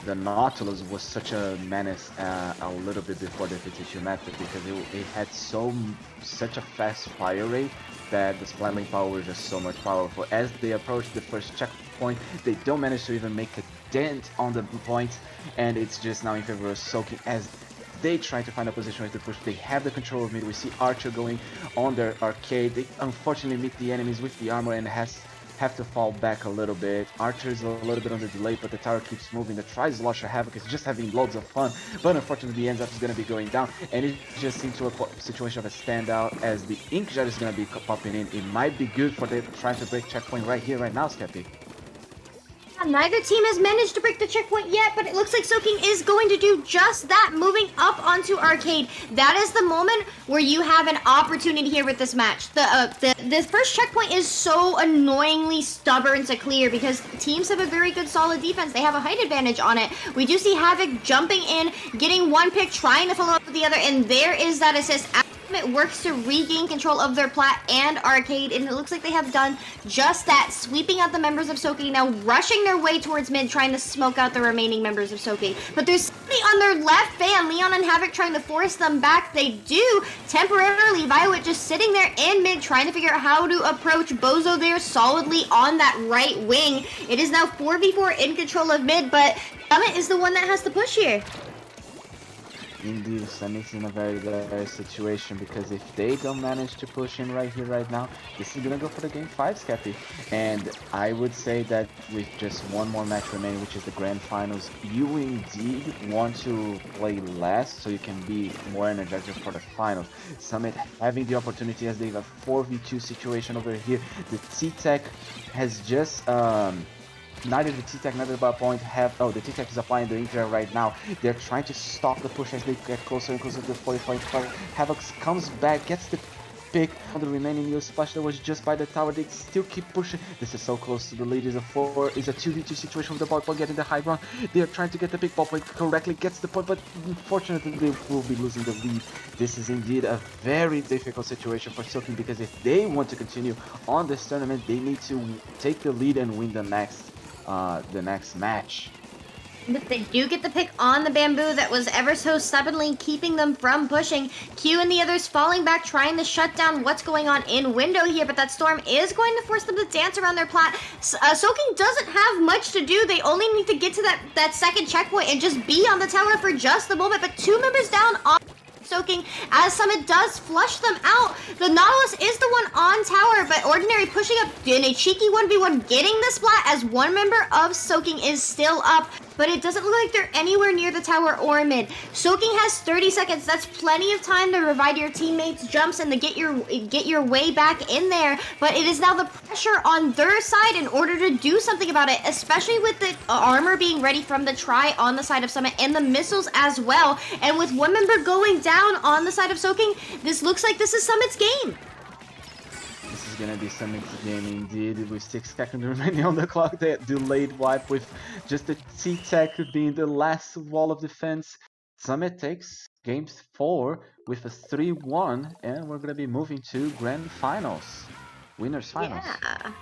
the Nautilus was such a menace a little bit before the 52 method because it had such a fast fire rate that the Splatling power was just so much powerful. As they approach the first checkpoint, they don't manage to even make a dent on the point, and it's just now in favor of Soaking as they try to find a position where to push. They have the control of mid. We see Archer going on their arcade. They unfortunately meet the enemies with the armor and have to fall back a little bit. Archer is a little bit on the delay, but the tower keeps moving. The Tri-Slosher Havoc is just having loads of fun, but unfortunately the ends up is going to be going down, and it just into a situation of a standout as the Inkjet is going to be popping in. It might be good for them trying to break checkpoint right here, right now, Skeppy. Neither team has managed to break the checkpoint yet, but it looks like Soaking is going to do just that, moving up onto Arcade. That is the moment where you have an opportunity here with this match. The first checkpoint is so annoyingly stubborn to clear because teams have a very good solid defense. They have a height advantage on it. We do see Havoc jumping in, getting one pick, trying to follow up with the other, and there is that assist. It works to regain control of their plat and arcade, and it looks like they have done just that, sweeping out the members of Soaking, now rushing their way towards mid, trying to smoke out the remaining members of Soaking. But there's somebody on their left fan, Leon and Havoc, trying to force them back. They do temporarily. Violet just sitting there in mid, trying to figure out how to approach Bozo there solidly on that right wing. It is now 4v4 in control of mid, but Summit is the one that has to push here. Indeed, Summit's in a very dire situation because if they don't manage to push in right here, right now, this is gonna go for the game 5, Skeppy. And I would say that with just one more match remaining, which is the Grand Finals, you indeed want to play less so you can be more energetic for the finals. Summit having the opportunity as they have a 4v2 situation over here. The T-Tech has just neither the T-Tech nor the ballpoint have... Oh, the T-Tech is applying the injury right now. They're trying to stop the push as they get closer and closer to the 45. Havoc comes back, gets the pick on the remaining new splash that was just by the tower. They still keep pushing. This is so close to the lead. Is a 2v2 situation with the ballpoint getting the high ground. They are trying to get the big ballpoint correctly, gets the point, but unfortunately they will be losing the lead. This is indeed a very difficult situation for Soaking because if they want to continue on this tournament, they need to take the lead and win the next match. But they do get the pick on the bamboo that was ever so stubbornly keeping them from pushing. Q and the others falling back, trying to shut down what's going on in window here, but that storm is going to force them to dance around their plat. Soaking doesn't have much to do. They only need to get to that second checkpoint and just be on the tower for just a moment, but 2 members down on Soaking as Summit does flush them out. The Nautilus is the one on tower, but Ordinary pushing up in a cheeky 1v1, getting the splat as one member of Soaking is still up, but it doesn't look like they're anywhere near the tower or mid. Soaking has 30 seconds. That's plenty of time to revive your teammates' jumps and to get your way back in there, but it is now the pressure on their side in order to do something about it, especially with the armor being ready from the try on the side of Summit and the missiles as well. And with one member going down on the side of Soaking, this looks like this is Summit's game. This is gonna be Summit's game indeed, with 6 seconds remaining on the clock. That delayed wipe with just the T-Tech being the last wall of defense. Summit takes game 4 with a 3-1, and we're gonna be moving to Grand Finals. Winners Finals. Yeah.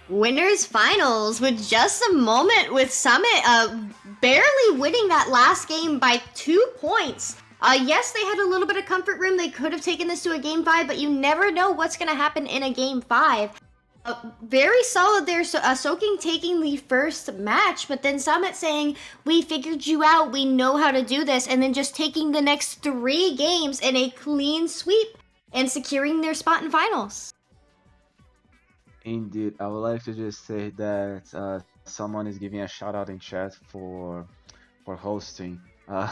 Winners Finals with just a moment with Summit barely winning that last game by 2 points. Yes, they had a little bit of comfort room. They could have taken this to a game 5, but you never know what's going to happen in a game 5. Very solid there. So, Soaking taking the first match, but then Summit saying, we figured you out. We know how to do this. And then just taking the next 3 games in a clean sweep and securing their spot in finals. Indeed, I would like to just say that someone is giving a shout out in chat for hosting. I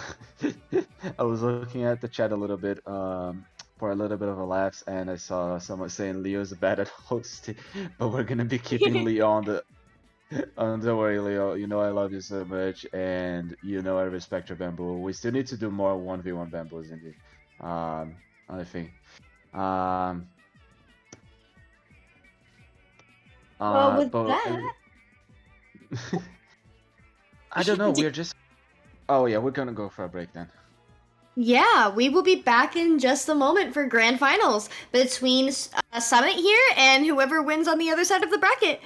was looking at the chat a little bit for a little bit of a laugh, and I saw someone saying Leo's bad at hosting, but we're gonna be keeping Leo on the. Don't worry, Leo. You know I love you so much, and you know I respect your bamboo. We still need to do more 1v1 bamboos, indeed. I think. Well, with that. I don't know. We're just. Oh yeah, we're gonna go for a break then. Yeah, we will be back in just a moment for grand finals between Summit here and whoever wins on the other side of the bracket.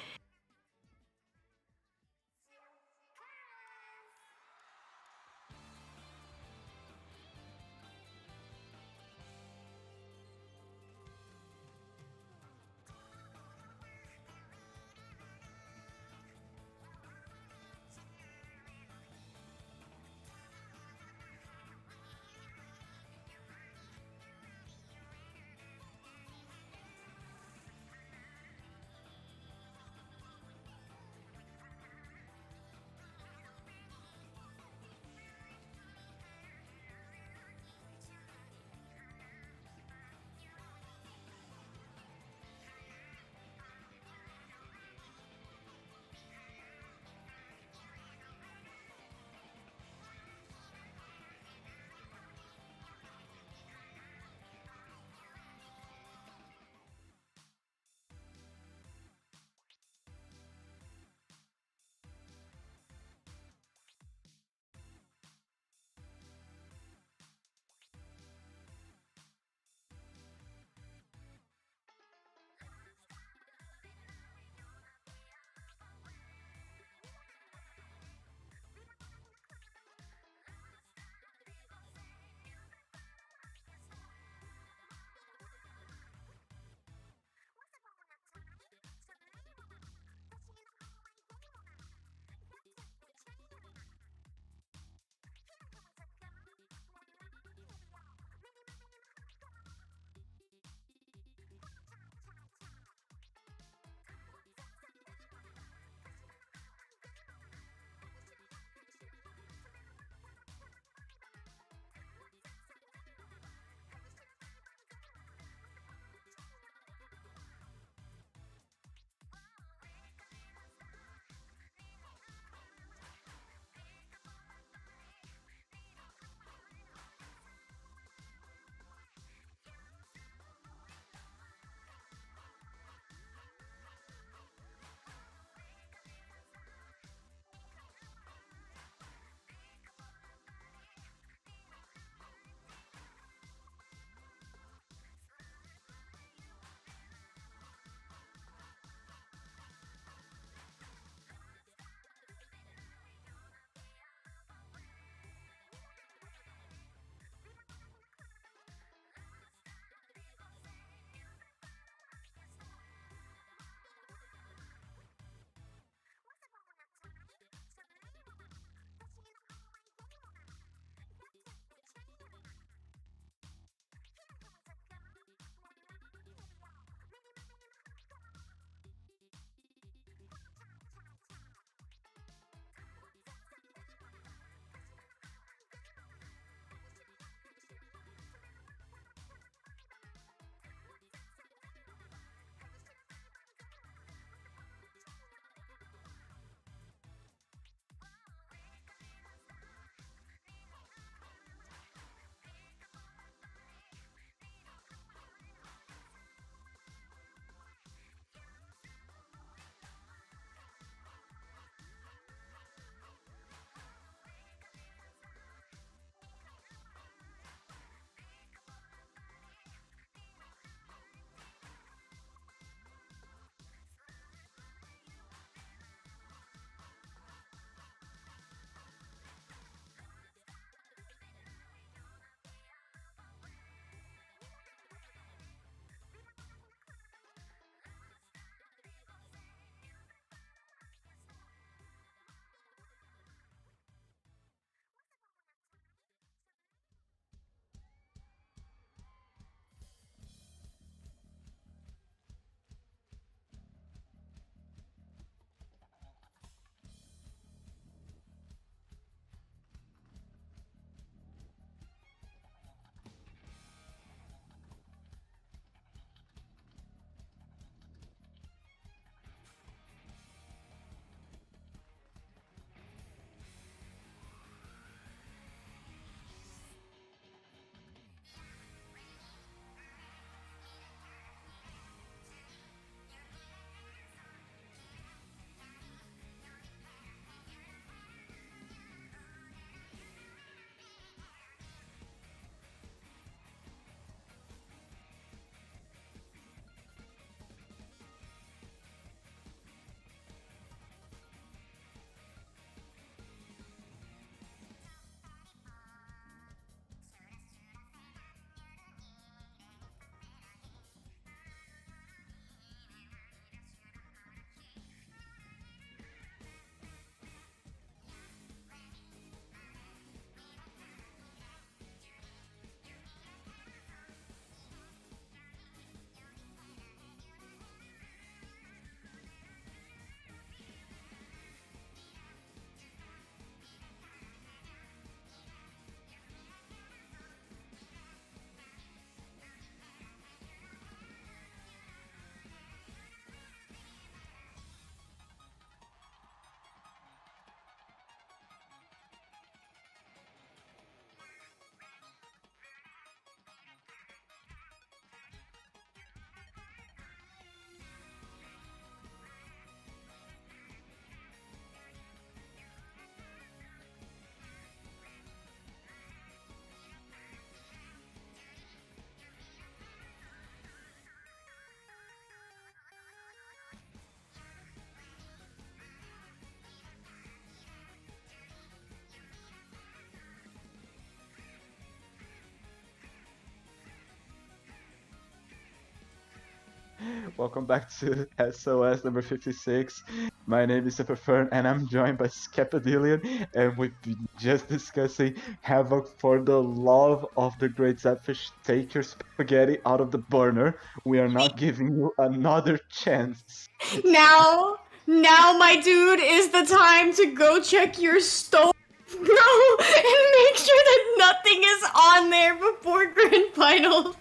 Welcome back to SOS number 56. My name is Superfern and I'm joined by Skepadillion, and we've been just discussing Havoc. For the love of the great Zapfish, take your spaghetti out of the burner. We are not giving you another chance. Now, my dude, is the time to go check your stove, bro, and make sure that nothing is on there before Grand Finals.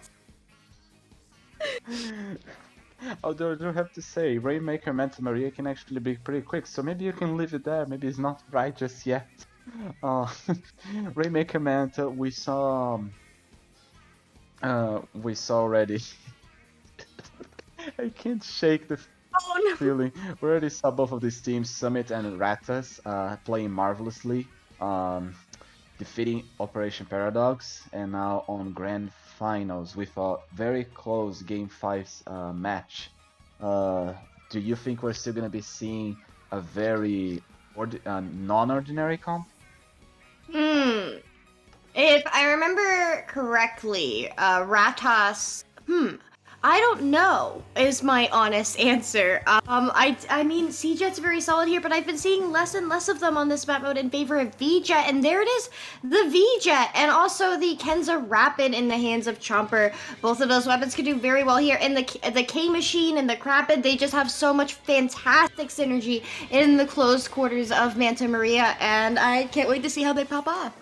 Although I do have to say, Rainmaker Manta Maria can actually be pretty quick, so maybe you can leave it there. Maybe it's not right just yet. Rainmaker Manta, we saw already. I can't shake the Oh no. feeling. We already saw both of these teams, Summit and Ratas, playing marvelously, defeating Operation Paradox, and now on Grand Finals with a very close Game 5 match. Do you think we're still gonna be seeing a very non-ordinary comp? If I remember correctly, Ratas, I don't know, is my honest answer. I mean, C-Jet's very solid here, but I've been seeing less and less of them on this map mode in favor of V-Jet, and there it is, the V-Jet, and also the Kenza Rapid in the hands of Chomper. Both of those weapons can do very well here, and the K-Machine and the Crapid, they just have so much fantastic synergy in the close quarters of Manta Maria, and I can't wait to see how they pop off.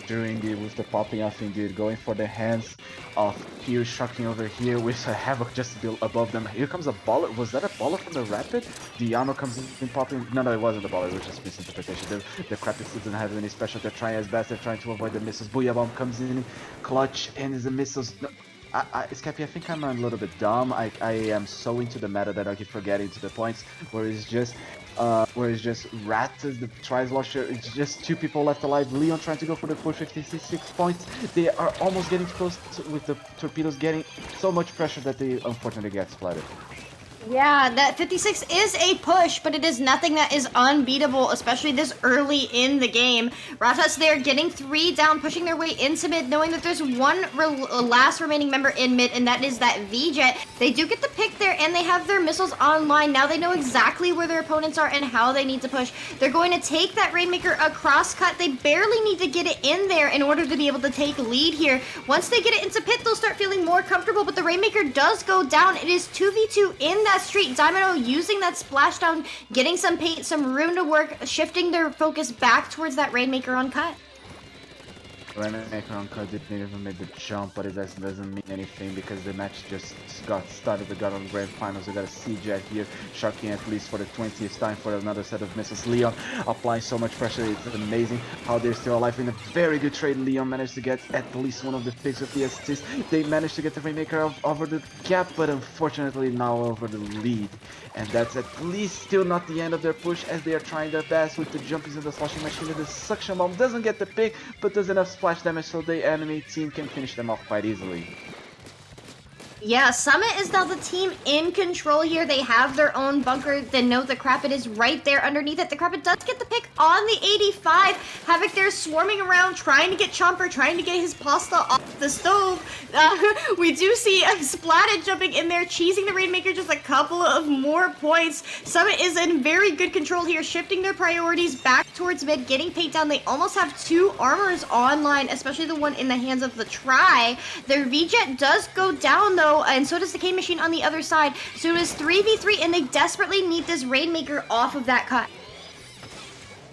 During it with the popping off indeed, going for the hands of Pure, shocking over here with a Havoc just above them. Here comes a baller. Was that a baller from the Rapid? The armor comes in popping. No, it wasn't a baller. It was just misinterpretation. The Crapid doesn't have any special. They're trying as best. They're trying to avoid the missiles. Booyah Bomb comes in, clutch, and the missiles. No, Scappy, I think I'm a little bit dumb. I am so into the meta that I keep forgetting to the points where it's just Ratas, the Tri-Slosher. It's just two people left alive. Leon trying to go for the full 56 points. They are almost getting close with the torpedoes getting so much pressure that they unfortunately get splattered. Yeah, that 56 is a push, but it is nothing that is unbeatable, especially this early in the game. Ratas there getting 3 down, pushing their way into mid, knowing that there's one last remaining member in mid, and that is that V-Jet. They do get the pick there, and they have their missiles online. Now they know exactly where their opponents are and how they need to push. They're going to take that Rainmaker across cut. They barely need to get it in there in order to be able to take lead here. Once they get it into pit, they'll start feeling more comfortable, but the Rainmaker does go down. It is 2v2 in that street. Dynamo using that splashdown, getting some paint, some room to work, shifting their focus back towards that Rainmaker on cut. Rainmaker on cut didn't even make the jump, but it doesn't mean anything because the match just got started. We got on Grand Finals. We got a C-Jet here, shocking at least for the 20th time for another set of missiles. Leon applying so much pressure. It's amazing how they're still alive in a very good trade. Leon managed to get at least one of the picks with the assist. They managed to get the Rainmaker over the gap, but unfortunately now over the lead. And that's at least still not the end of their push, as they are trying their best with the jumpies and the sloshing machine. And the suction bomb doesn't get the pick, but does enough splash damage so the enemy team can finish them off quite easily. Yeah, Summit is now the team in control here. They have their own bunker. They know the Crapid is right there underneath it. The Crapid does get the pick on the 85. Havoc there swarming around, trying to get Chomper, trying to get his pasta off the stove. We do see Splatted jumping in there, cheesing the Rainmaker just a couple of more points. Summit is in very good control here, shifting their priorities back towards mid, getting paint down. They almost have 2 armors online, especially the one in the hands of the Tri. Their V-Jet does go down though, and so does the K-Machine on the other side. So it is 3v3, and they desperately need this Rainmaker off of that cut.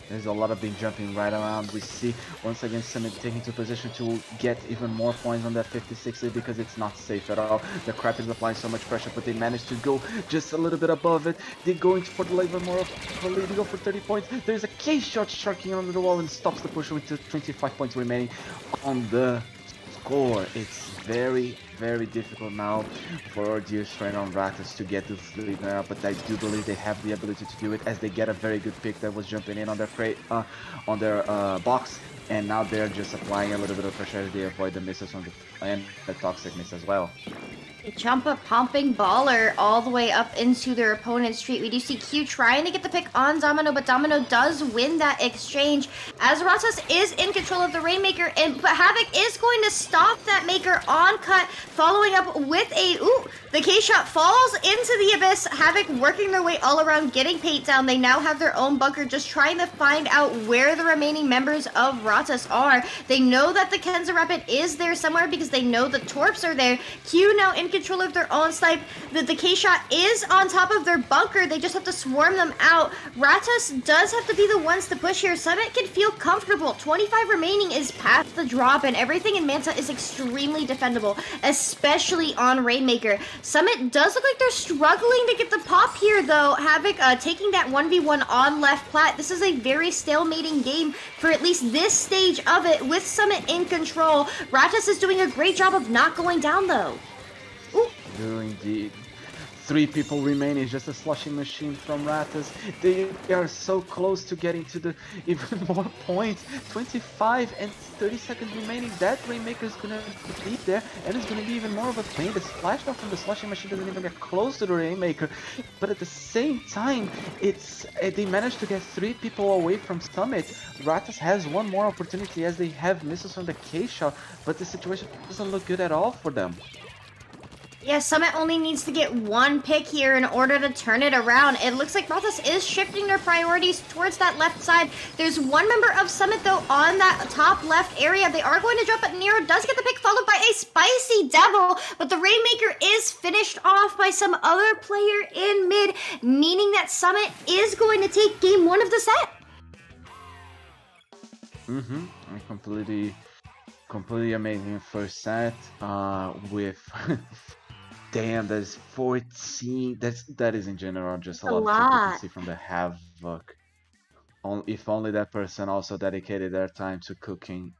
There's a lot of big jumping right around. We see once again Summit taking to position to get even more points on that 56 because it's not safe at all. The Crap is applying so much pressure, but they managed to go just a little bit above it. They're going for the labor more for lead. They go for 30 points. There's a K-shot sharking under the wall and stops the push with 25 points remaining on the score. It's very, very difficult now for our dear friend on Ratas to get this lead now, but I do believe they have the ability to do it as they get a very good pick that was jumping in on their crate, on their box, and now they're just applying a little bit of pressure as they avoid the misses on the and the toxic miss as well. Jump a pumping baller all the way up into their opponent's street. We do see Q trying to get the pick on Domino, but Domino does win that exchange as Ratas is in control of the Rainmaker, but Havoc is going to stop that Maker on cut, following up with a, the K-shot falls into the abyss. Havoc working their way all around, getting paint down. They now have their own bunker, just trying to find out where the remaining members of Ratas are. They know that the Kenza Rapid is there somewhere because they know the Torps are there. Q now in control of their own snipe. The K-shot is on top of their bunker. They just have to swarm them out. Ratas does have to be the ones to push here. Summit can feel comfortable. 25 remaining is past the drop, and everything in Manta is extremely defendable, especially on Rainmaker. Summit does look like they're struggling to get the pop here, though. Havoc taking that 1v1 on left plat. This is a very stalemating game for at least this stage of it, with Summit in control. Ratas is doing a great job of not going down, though. Ooh. Do indeed. 3 people remaining, just a slushing machine from Ratas. They are so close to getting to the even more points. 25 and 30 seconds remaining. That Rainmaker is gonna be there, and it's gonna be even more of a pain. The splashdown from the slushing machine doesn't even get close to the Rainmaker, but at the same time, it's they managed to get 3 people away from Summit. Ratas has one more opportunity as they have missiles from the K-shot, but the situation doesn't look good at all for them. Yeah, Summit only needs to get 1 pick here in order to turn it around. It looks like Ratas is shifting their priorities towards that left side. There's one member of Summit, though, on that top left area. They are going to drop, but Nero does get the pick, followed by a spicy devil. But the Rainmaker is finished off by some other player in mid, meaning that Summit is going to take game 1 of the set. I completely amazing first set with damn, that is 14. That is in general just a lot of frequency from the Havoc. If only that person also dedicated their time to cooking,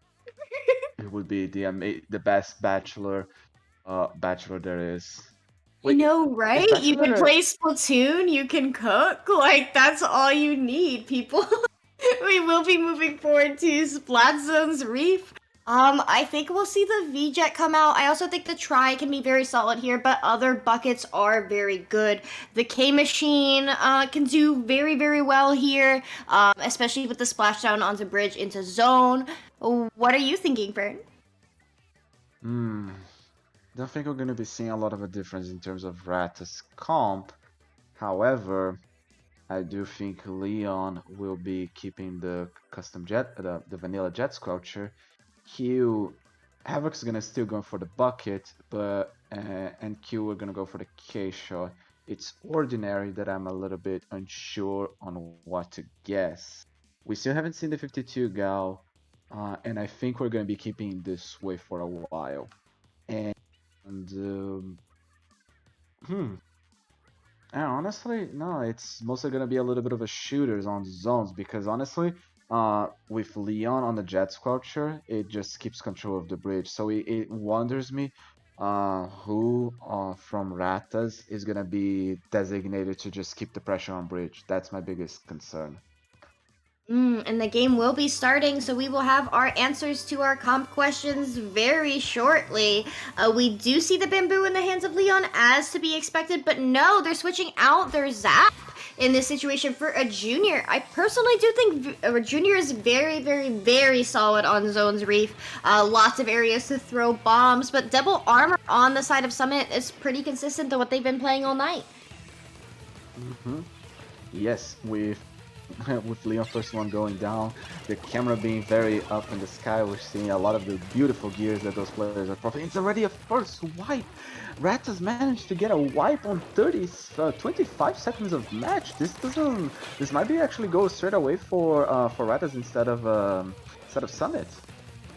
it would be the best bachelor there is. Wait, you know, right? You can play Splatoon, you can cook, like that's all you need, people. We will be moving forward to Splatzone's Reef. I think we'll see the V-Jet come out. I also think the Try can be very solid here, but other buckets are very good. The K-Machine can do very, very well here, especially with the splashdown onto bridge into zone. What are you thinking, Fern? Don't think we're going to be seeing a lot of a difference in terms of Ratas comp. However, I do think Leon will be keeping the custom jet, the vanilla jet sculpture. Havoc's gonna still go for the bucket, but and Q we're gonna go for the K shot. It's ordinary that I'm a little bit unsure on what to guess. We still haven't seen the 52 gal, and I think we're gonna be keeping this way for a while. And honestly, no, it's mostly gonna be a little bit of a shooters on zones, because honestly, with Leon on the jet sculpture, it just keeps control of the bridge. So it wonders me who from Ratas is gonna be designated to just keep the pressure on bridge. That's my biggest concern. And the game will be starting, so we will have our answers to our comp questions very shortly. We do see the bamboo in the hands of Leon, as to be expected, but no, they're switching out their zap in this situation for a Junior. I personally do think a Junior is very, very, very solid on Zone's Reef. Lots of areas to throw bombs, but double armor on the side of Summit is pretty consistent to what they've been playing all night. Yes, with Leon first one going down, the camera being very up in the sky, we're seeing a lot of the beautiful gears that those players are profiting. It's already a first wipe. Ratas managed to get a wipe on 25 seconds of match. This might be actually go straight away for Ratas instead of Summit.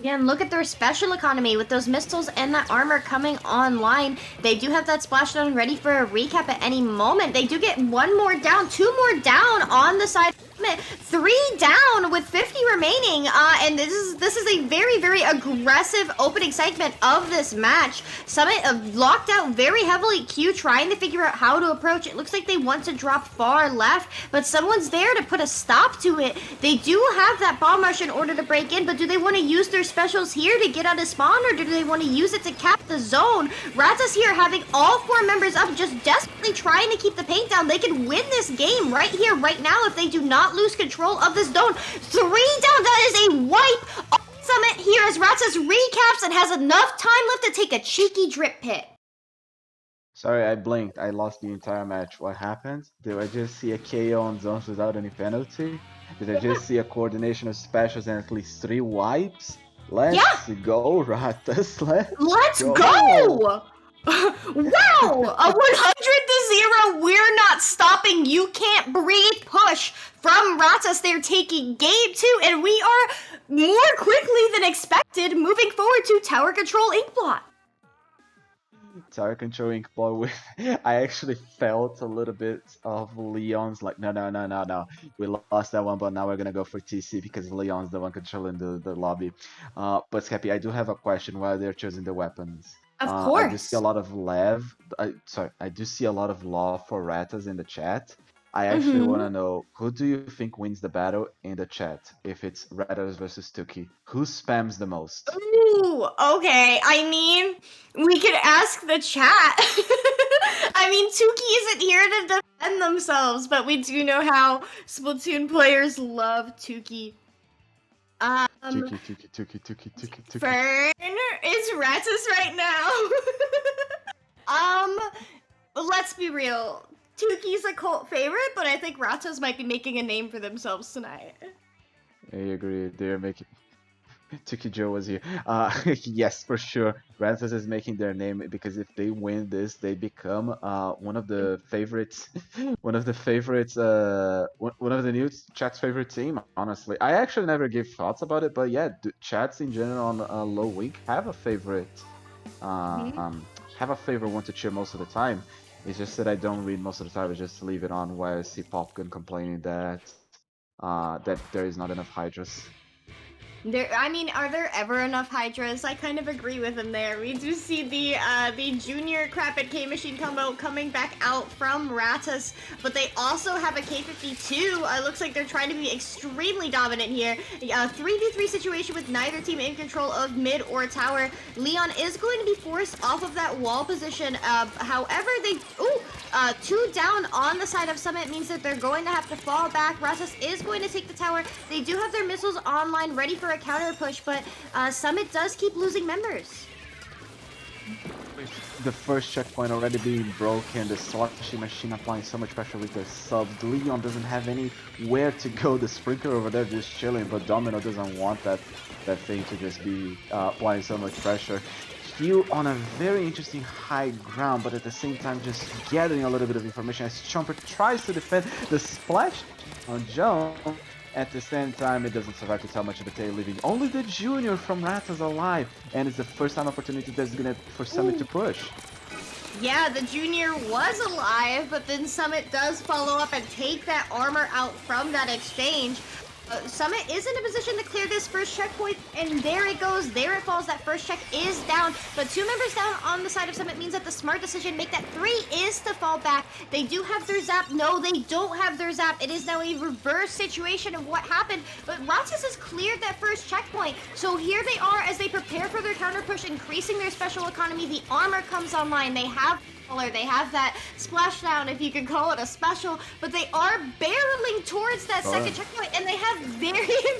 Yeah, and look at their special economy with those missiles and that armor coming online. They do have that splashdown ready for a recap at any moment. They do get 1 more down, 2 more down on the side. 3 down with 50 remaining, and this is a very aggressive opening segment of this match. Summit locked out very heavily. Q trying to figure out how to approach. It looks like they want to drop far left, but someone's there to put a stop to it. They do have that bomb rush in order to break in, but do they want to use their specials here to get out of spawn, or do they want to use it to cap the zone? Ratas here having all 4 members up, just desperately trying to keep the paint down. They can win this game right here, right now, if they do not lose control of this zone. 3 down, that is a wipe on Summit here as Ratas recaps and has enough time left to take a cheeky drip pit. Sorry, I blinked. I lost the entire match. What happened? Did I just see a KO on zones without any penalty? Did I just see a coordination of specials and at least 3 wipes? Let's go, Ratas. Let's go! Wow! A 100-0, we're not stopping, you can't breathe push from Ratas. They're taking game 2, and we are more quickly than expected moving forward to tower control Inkblot. Tower control Inkblot with I actually felt a little bit of Leon's like no. We lost that one, but now we're gonna go for TC because Leon's the one controlling the lobby. But Skeppy, I do have a question while they're choosing the weapons. Of course. I do see a lot of I do see a lot of law for Ratas in the chat. I actually want to know, who do you think wins the battle in the chat? If it's Ratas versus Tuki, who spams the most? Ooh, okay. I mean, we could ask the chat. I mean, Tuki isn't here to defend themselves, but we do know how Splatoon players love Tuki. Tuki. Fern is Ratas right now. Let's be real. Tuki's a cult favorite, but I think Ratas might be making a name for themselves tonight. I agree. They're making. Tuki Joe was here. Yes, for sure. Ratas is making their name because if they win this, they become one of the favorites, one of the new chat's favorite team. Honestly, I actually never gave thoughts about it, but yeah, chats in general on Low Week have a favorite, have a favorite one to cheer most of the time. It's just that I don't read most of the time. I just leave it on while I see Popgun complaining that that there is not enough Hydras. I mean, are there ever enough Hydras? I kind of agree with him there. We do see the junior Crap at K-Machine combo coming back out from Ratas, but they also have a K52. Looks like they're trying to be extremely dominant here. 3v3 situation with neither team in control of mid or tower. Leon is going to be forced off of that wall position. However, they... Ooh! 2 down on the side of Summit means that they're going to have to fall back. Ratas is going to take the tower. They do have their missiles online, ready for a counter push, but Summit does keep losing members. The first checkpoint already being broken, the Slushy Machine applying so much pressure with their subs. Leon doesn't have anywhere to go. The Sprinkler over there just chilling, but Domino doesn't want that thing to just be applying so much pressure. Q on a very interesting high ground, but at the same time just gathering a little bit of information as Chomper tries to defend the splash on Joe. At the same time, it doesn't survive to tell much of the tale, leaving only the junior from Ratas alive, and it's the first time opportunity that's gonna for Summit to push. Yeah, the junior was alive, but then Summit does follow up and take that armor out from that exchange. Summit is in a position to clear this first checkpoint, and there it goes, there it falls. That first check is down, but 2 members down on the side of Summit means that the smart decision, make that 3, is to fall back. They do have their zap. No, they don't have their zap. It is now a reverse situation of what happened, but Ratas has cleared that first checkpoint. So here they are as they prepare for their counter push, increasing their special economy. The armor comes online. They have they have that splashdown, if you could call it a special, but they are barreling towards that second checkpoint, and they have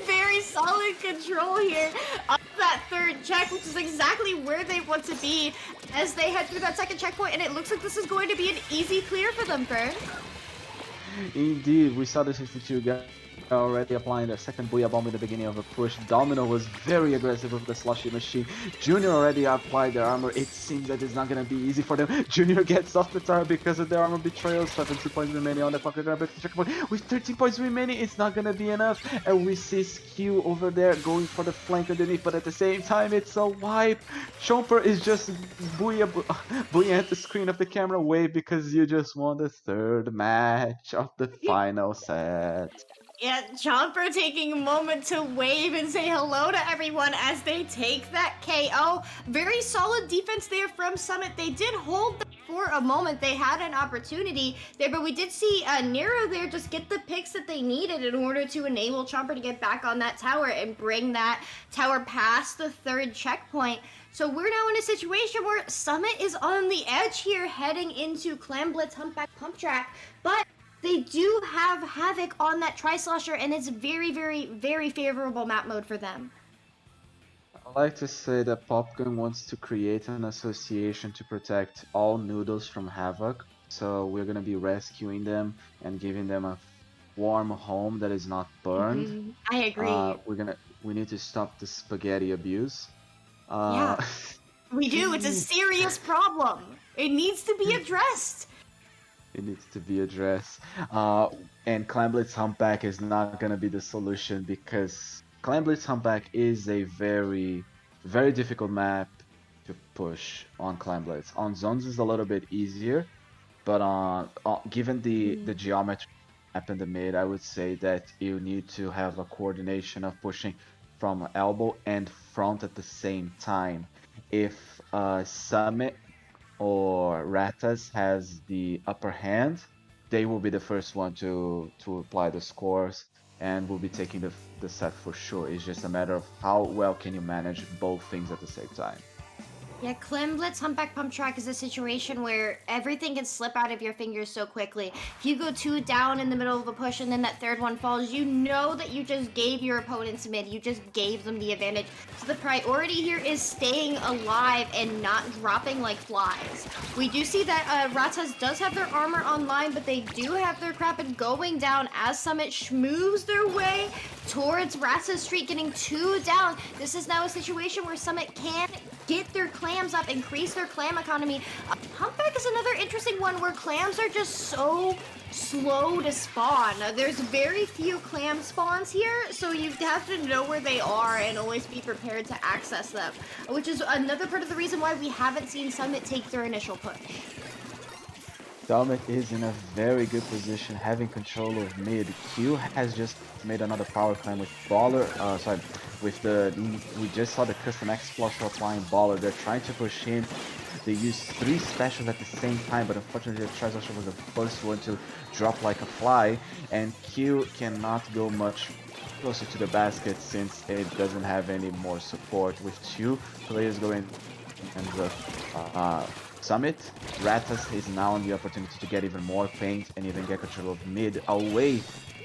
very solid control here of that third check, which is exactly where they want to be as they head through that second checkpoint, and it looks like this is going to be an easy clear for them, Fern. Indeed, we saw the 62 guy already applying their second Booyah Bomb in the beginning of a push. Domino was very aggressive with the Slushy Machine. Junior already applied their armor. It seems that it's not going to be easy for them. Junior gets off the tower because of their armor betrayal. 17 points remaining on the clock. They're going to break the checkpoint. With 13 points remaining, it's not going to be enough. And we see Skew over there going for the flank underneath, but at the same time, it's a wipe. Chomper is just booyah at the screen of the camera wave because you just won the 3rd match of the final set. Yeah, Chomper taking a moment to wave and say hello to everyone as they take that KO. Very solid defense there from Summit. They did hold them for a moment. They had an opportunity there, but we did see Nero there just get the picks that they needed in order to enable Chomper to get back on that tower and bring that tower past the third checkpoint. So we're now in a situation where Summit is on the edge here heading into Clam Blitz Humpback Pump Track, but they do have Havoc on that Tri-Slosher, and it's very, very, very favorable map mode for them. I like to say that Popgun wants to create an association to protect all noodles from Havoc. So we're gonna be rescuing them and giving them a warm home that is not burned. I agree. We need to stop the spaghetti abuse. Yeah. We do. It's a serious problem. It needs to be addressed. It needs to be addressed. And Clam Blitz Humpback is not gonna be the solution because Clam Blitz Humpback is a very, very difficult map to push on Clam Blitz. On Zones is a little bit easier, but given the geometry map in the mid, I would say that you need to have a coordination of pushing from elbow and front at the same time. If Summit or Ratas has the upper hand, they will be the first one to apply the scores and will be taking the set for sure. It's just a matter of how well can you manage both things at the same time. Yeah, Clam Blitz Humpback Pump Track is a situation where everything can slip out of your fingers so quickly. If you go 2 down in the middle of a push and then that third one falls, you know that you just gave your opponents mid. You just gave them the advantage. So the priority here is staying alive and not dropping like flies. We do see that Ratas does have their armor online, but they do have their Kraken going down as Summit schmooves their way towards Ratas Street, getting 2 down. This is now a situation where Summit can get their clams up, increase their clam economy. Humpback is another interesting one where clams are just so slow to spawn. There's very few clam spawns here, so you have to know where they are and always be prepared to access them, which is another part of the reason why we haven't seen Summit take their initial push. Summit is in a very good position, having control of mid. Q has just made another power climb with Baller. We just saw the custom X-Flusher applying Baller. They're trying to push him. They used 3 specials at the same time, but unfortunately the Tri-Slosher was the first one to drop like a fly, and Q cannot go much closer to the basket since it doesn't have any more support. With 2 players going and the Summit, Ratas is now on the opportunity to get even more paint and even get control of mid away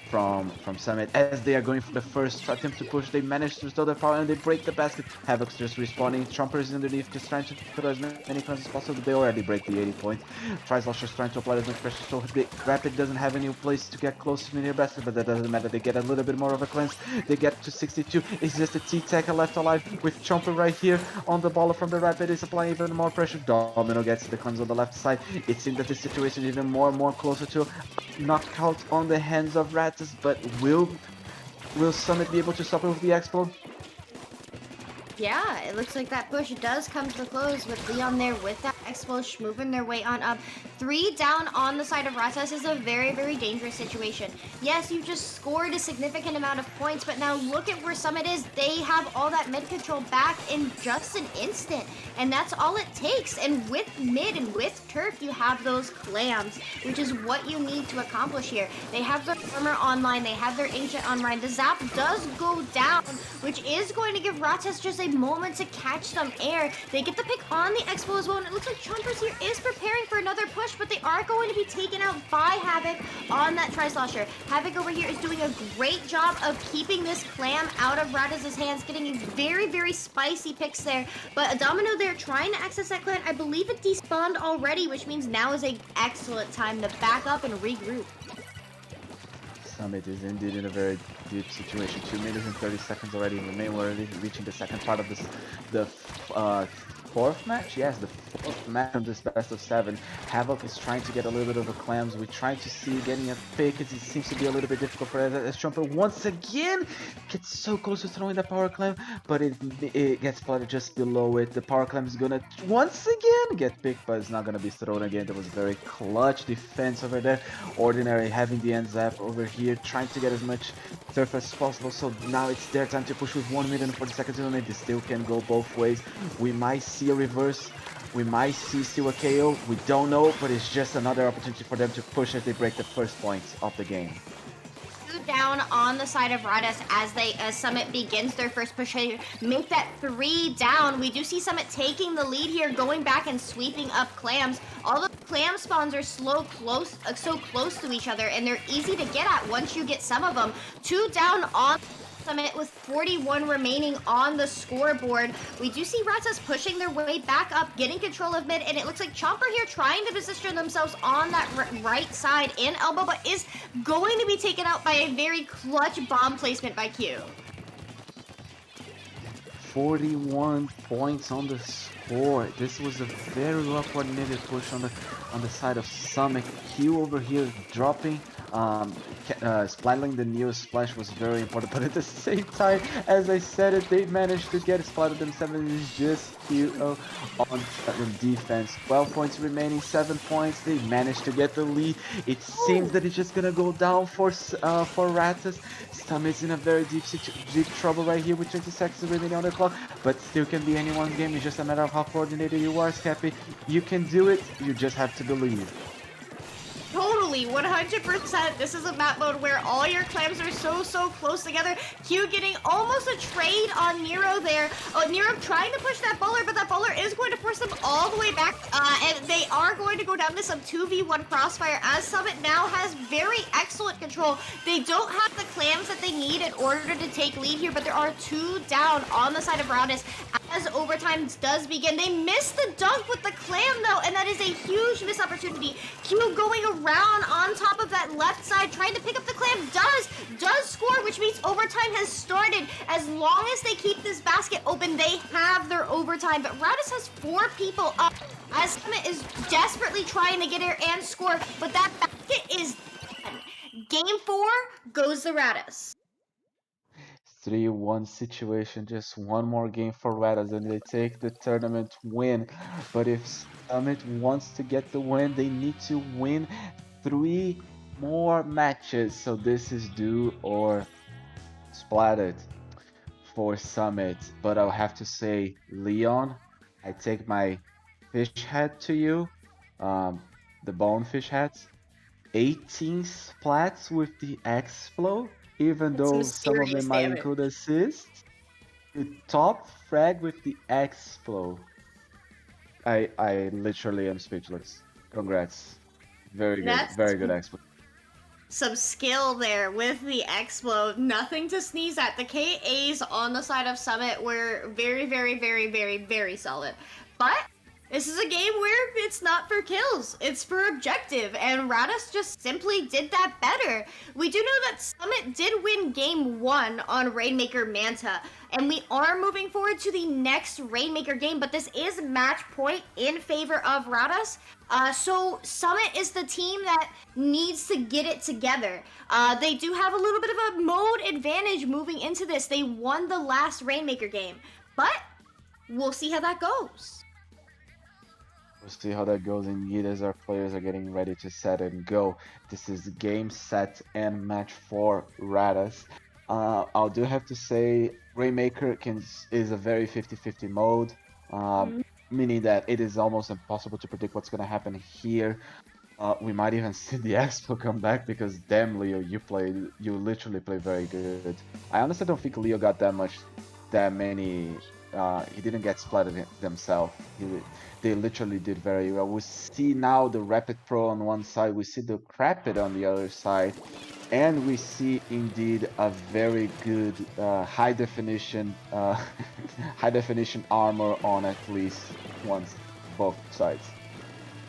from Summit. As they are going for the first attempt to push, they manage to restore their power and they break the basket. Havoc's just respawning. Chomper is underneath, just trying to put as many clans as possible. They already break the 80 point. Tri-Slosher is trying to apply as much pressure, so the Rapid doesn't have any place to get close to the near basket, but that doesn't matter. They get a little bit more of a cleanse. They get to 62. It's just a T-Tech left alive with Chomper right here on the ball from the Rapid. Is applying even more pressure. Domino gets the cleanse on the left side. It seems that the situation is even more and more closer to knockout on the hands of Ratas, but will Summit be able to stop it with the Explode? Yeah, it looks like that push does come to a close with Leon there with that Explosion moving their way on up. 3 down on the side of Ratas is a very, very dangerous situation. Yes, you just scored a significant amount of points, but now look at where Summit is. They have all that mid control back in just an instant, and that's all it takes. And with mid and with turf, you have those clams, which is what you need to accomplish here. They have their armor online, they have their ancient online. The zap does go down, which is going to give Ratas just a moment to catch some air. They get the pick on the Expo as well, and it looks like Chompers here is preparing for another push, but they are going to be taken out by Havoc on that Tri-Slosher. Havoc over here is doing a great job of keeping this clam out of Ratas' hands, getting very, very spicy picks there. But Domino there trying to access that clan. I believe it despawned already, which means now is an excellent time to back up and regroup. Summit is indeed in a very deep situation. 2 minutes and 30 seconds already remain. We're already reaching the second part of this, the 4th match? Yes, the match on this best of 7. Havoc is trying to get a little bit of a clams. We try to see getting a pick. It seems to be a little bit difficult for as Trumper once again gets so close to throwing the power clam, but it gets spotted just below it. The power clam is gonna once again get picked, but it's not gonna be thrown again. That was very clutch defense over there. Ordinary having the end zap over here, trying to get as much turf as possible. So now it's their time to push with 1 minute and 40 seconds on it. This still can go both ways. We might see a reverse. We might see still a KO. We don't know, but it's just another opportunity for them to push as they break the first points of the game. Down on the side of Ratas as Summit begins their first push here. Make that 3 down. We do see Summit taking the lead here, going back and sweeping up clams. All the clam spawns are so close to each other, and they're easy to get at once you get some of them. 2 down on Summit with 41 remaining on the scoreboard. We do see Ratas pushing their way back up, getting control of mid, and it looks like Chomper here trying to position themselves on that right side in elbow, but is going to be taken out by a very clutch bomb placement by Q. 41 points on the score. This was a very well coordinated push on the side of Summit. Q over here dropping. Splattling the new splash was very important, but at the same time, as I said it, they managed to get splattered themselves. It's just Q on defense. 12 points remaining, 7 points. They managed to get the lead. It seems that it's just gonna go down for Ratas. Summit's in a very deep trouble right here with 20 seconds remaining on the clock, but still can be anyone's game. It's just a matter of how coordinated you are, Scappy. You can do it. You just have to believe. Totally, 100%. This is a map mode where all your clams are so close together. Q getting almost a trade on Nero there. Oh, Nero trying to push that bowler, but that bowler is going to force them all the way back, and they are going to go down to some 2v1 crossfire as Summit now has very excellent control. They don't have the clams that they need in order to take lead here, but there are 2 down on the side of Ratas as overtime does begin. They missed the dunk with the clam though, and that is a huge missed opportunity. Q going around on top of that left side, trying to pick up the clam, does score, which means overtime has started. As long as they keep this basket open, they have their overtime, but Ratas has 4 people up as Summit is desperately trying to get here and score, but that basket is done. Game 4 goes to Ratas. 3-1 situation, just one more game for Ratas and they take the tournament win. But if Summit wants to get the win, they need to win 3 more matches. So this is do or splatted for Summit. But I'll have to say, Leon, I take my fish hat to you, the bonefish hats. 18 splats with the X-Flow, even though some of them might include assist. The top frag with the X-Flow. I literally am speechless. Congrats. Very good. Very good X-Flow. Some skill there with the Explode. Nothing to sneeze at. The KAs on the side of Summit were very solid. But this is a game where it's not for kills, it's for objective, and Ratas just simply did that better. We do know that Summit did win game 1 on Rainmaker Manta, and we are moving forward to the next Rainmaker game, but this is match point in favor of Ratas. So Summit is the team that needs to get it together. They do have a little bit of a mode advantage moving into this. They won the last Rainmaker game, but we'll see how that goes. We'll see how that goes indeed as our players are getting ready to set and go. This is game, set, and match for Ratas. I do have to say, Rainmaker is a very 50-50 mode, meaning that it is almost impossible to predict what's going to happen here. We might even see the Expo come back because damn Leo, you literally play very good. I honestly don't think Leo got that many. He didn't get splattered themselves. They literally did very well. We see now the Rapid Pro on one side, we see the Crapid on the other side, and we see indeed a very good high definition armor on at least both sides.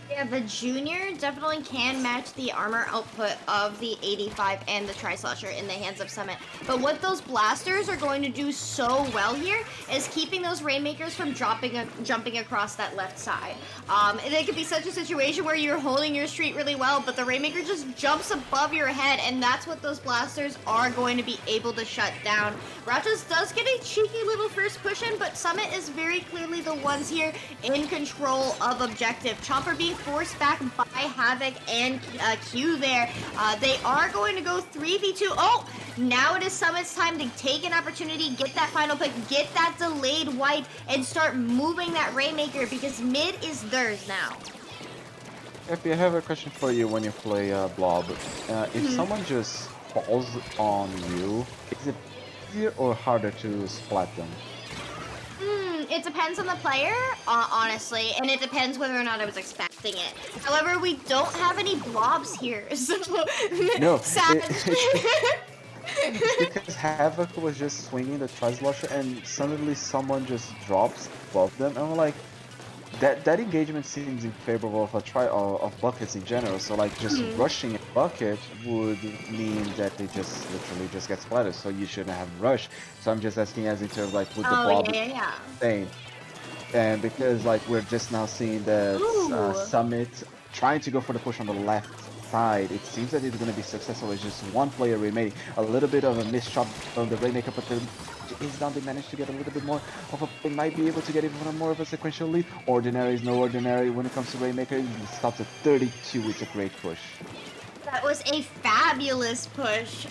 Yeah, the Junior definitely can match the armor output of the 85 and the Tri-Slasher in the hands of Summit. But what those blasters are going to do so well here is keeping those Rainmakers from jumping across that left side. And it could be such a situation where you're holding your street really well, but the Rainmaker just jumps above your head, and that's what those blasters are going to be able to shut down. Ratas does get a cheeky little first push in, but Summit is very clearly the ones here in control of objective. Chomper being forced back by Havoc and Q there. They are going to go 3v2. Oh, now it is Summit's time to take an opportunity, get that final pick, get that delayed wipe, and start moving that Rainmaker because mid is theirs now. Epi, I have a question for you when you play Blob. If someone just falls on you, is it easier or harder to splat them? It depends on the player, honestly, and it depends whether or not I was expecting it. However, we don't have any blobs here, so No, sad. because Havoc was just swinging the Tri-Slasher and suddenly someone just drops above them. And I'm like, that engagement seems in favor of of buckets in general. So like just rushing a bucket would mean that they just literally just get splattered. So you shouldn't have rush. So I'm just asking as in terms like with the blob thing. And because like we're just now seeing that Summit trying to go for the push on the left side, it seems that it's going to be successful with just one player remaining. A little bit of a missed shot from the Rainmaker, but the is down. They managed to get a little bit more of a. They might be able to get even more of a sequential lead. Ordinary is no ordinary when it comes to Rainmaker. It stops at 32. It's a great push. That was a fabulous push.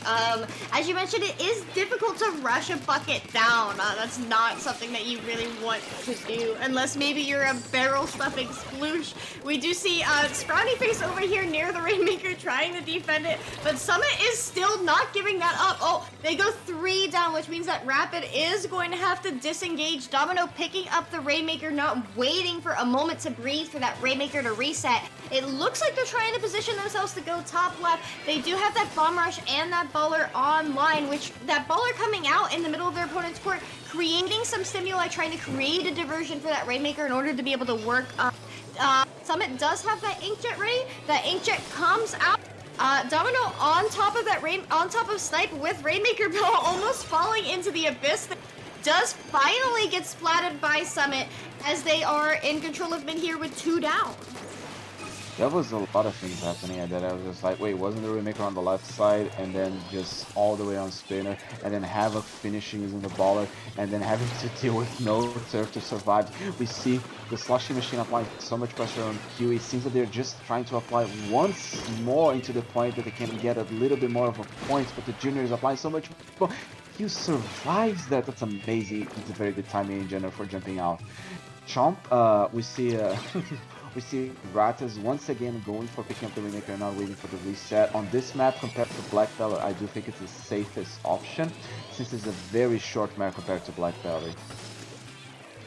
As you mentioned, it is difficult to rush a bucket down. That's not something that you really want to do, unless maybe you're a barrel stuffing sploosh. We do see Sprouty Face over here near the Rainmaker trying to defend it, but Summit is still not giving that up. Oh, they go 3 down, which means that Rapid is going to have to disengage. Domino picking up the Rainmaker, not waiting for a moment to breathe for that Rainmaker to reset. It looks like they're trying to position themselves to go top left. They do have that bomb rush and that baller online, which that baller coming out in the middle of their opponent's court, creating some stimuli, trying to create a diversion for that Rainmaker in order to be able to work. Summit does have that Inkjet ready. That Inkjet comes out. Domino on top of that on top of Snipe with Rainmaker Bell almost falling into the abyss. Does finally get splatted by Summit as they are in control of mid here with 2 down. There was a lot of things happening at that. I was just like, wait, wasn't the Rainmaker on the left side, and then just all the way on Spinner, and then Havoc finishing using the baller, and then having to deal with no turf to survive. We see the Slushing Machine applying so much pressure on Q. It seems that they're just trying to apply once more into the point that they can get a little bit more of a point, but the Junior is applying so much more. Q survives that. That's amazing. It's a very good timing in general for jumping out. Chomp, we see we see Ratas once again going for picking up the Rainmaker and not waiting for the reset. On this map compared to Black Belly, I do think it's the safest option since it's a very short map compared to Black Belly.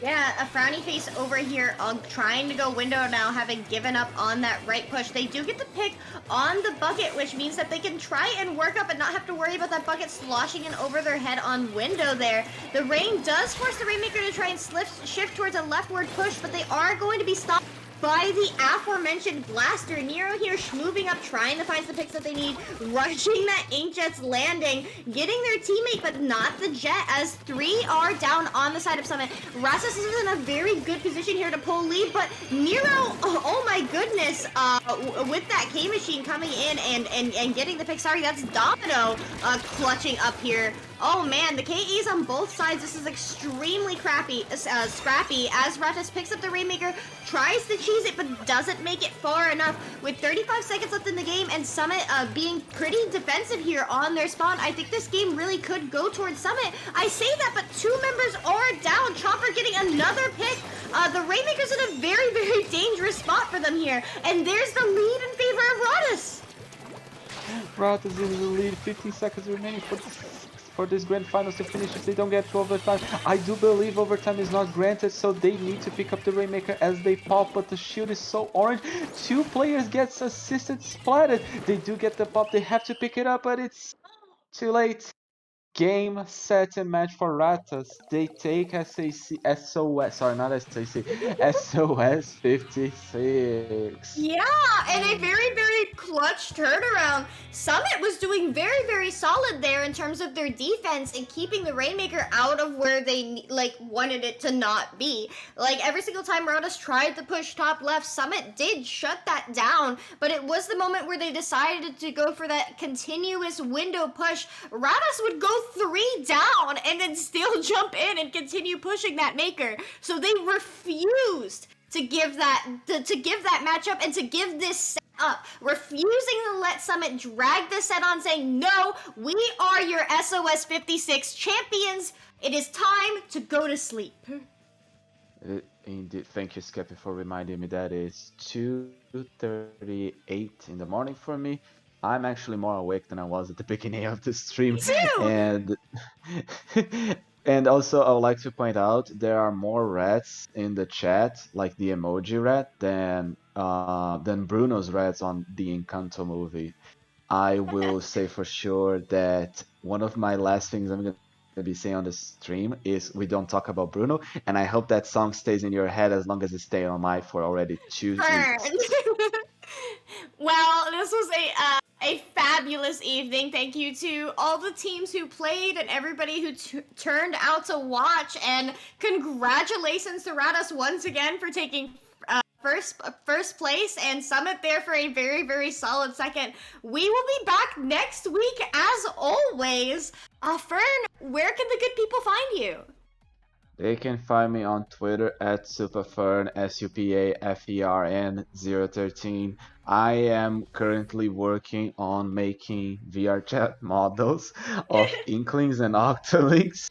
Yeah, a Frowny Face over here trying to go window now, having given up on that right push. They do get the pick on the bucket, which means that they can try and work up and not have to worry about that bucket sloshing in over their head on window there. The rain does force the Rainmaker to try and shift towards a leftward push, but they are going to be stopped by the aforementioned Blaster. Nero here moving up, trying to find the picks that they need, rushing that Inkjet's landing, getting their teammate, but not the Jet, as 3 are down on the side of Summit. Ratas is in a very good position here to pull lead, but Nero, oh my goodness, with that K-Machine coming in and getting the pick. Sorry, that's Domino clutching up here. Oh man, the KEs on both sides. This is extremely scrappy as Ratas picks up the Rainmaker, tries to cheese it, but doesn't make it far enough. With 35 seconds left in the game and Summit being pretty defensive here on their spawn, I think this game really could go towards Summit. I say that, but 2 members are down. Chopper getting another pick. The Rainmaker's in a very, very dangerous spot for them here. And there's the lead in favor of Ratas. Ratas in the lead, 15 seconds remaining for this grand finals to finish if they don't get to overtime. I do believe overtime is not granted, so they need to pick up the Rainmaker as they pop, but the shield is so orange. 2 players gets assisted splatted. They do get the pop, they have to pick it up, but it's too late. Game, set, and match for Ratas. They take SAC, SOS, sorry, not SAC, SOS 56. Yeah, and a very, very clutch turnaround. Summit was doing very, very solid there in terms of their defense and keeping the Rainmaker out of where they wanted it to not be. Like every single time Ratas tried to push top left, Summit did shut that down, but it was the moment where they decided to go for that continuous window push. Ratas would go 3 down and then still jump in and continue pushing that Maker. So they refused to give that matchup and to give this set up, refusing to let Summit drag the set on, saying, no, we are your SOS 56 champions. It is time to go to sleep. Indeed, thank you, Skeppy, for reminding me that it's 2:38 in the morning for me. I'm actually more awake than I was at the beginning of the stream. Me too! And and also, I would like to point out there are more rats in the chat, like the emoji rat, than Bruno's rats on the Encanto movie. I will say for sure that one of my last things I'm gonna be saying on the stream is we don't talk about Bruno, and I hope that song stays in your head as long as it stays on mine for already 2 weeks. Well, this was a fabulous evening. Thank you to all the teams who played and everybody who turned out to watch. And congratulations to Ratas once again for taking first place, and Summit there for a very, very solid second. We will be back next week as always. Fern, where can the good people find you? They can find me on Twitter at Supafern, SUPAFERN013. I am currently working on making VR chat models of Inklings and Octolinks.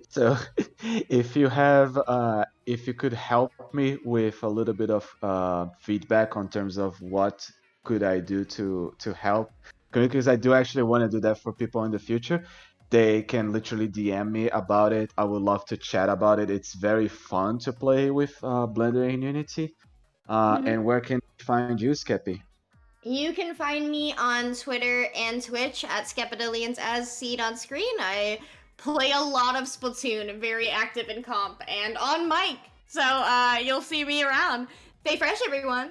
So if you could help me with a little bit of feedback on terms of what could I do to help, because I do actually want to do that for people in the future. They can literally DM me about it. I would love to chat about it. It's very fun to play with Blender and Unity. And where can you find you, Skeppy? You can find me on Twitter and Twitch at Skepidillions as seen on screen. I play a lot of Splatoon, very active in comp, and on mic. So you'll see me around. Stay fresh, everyone.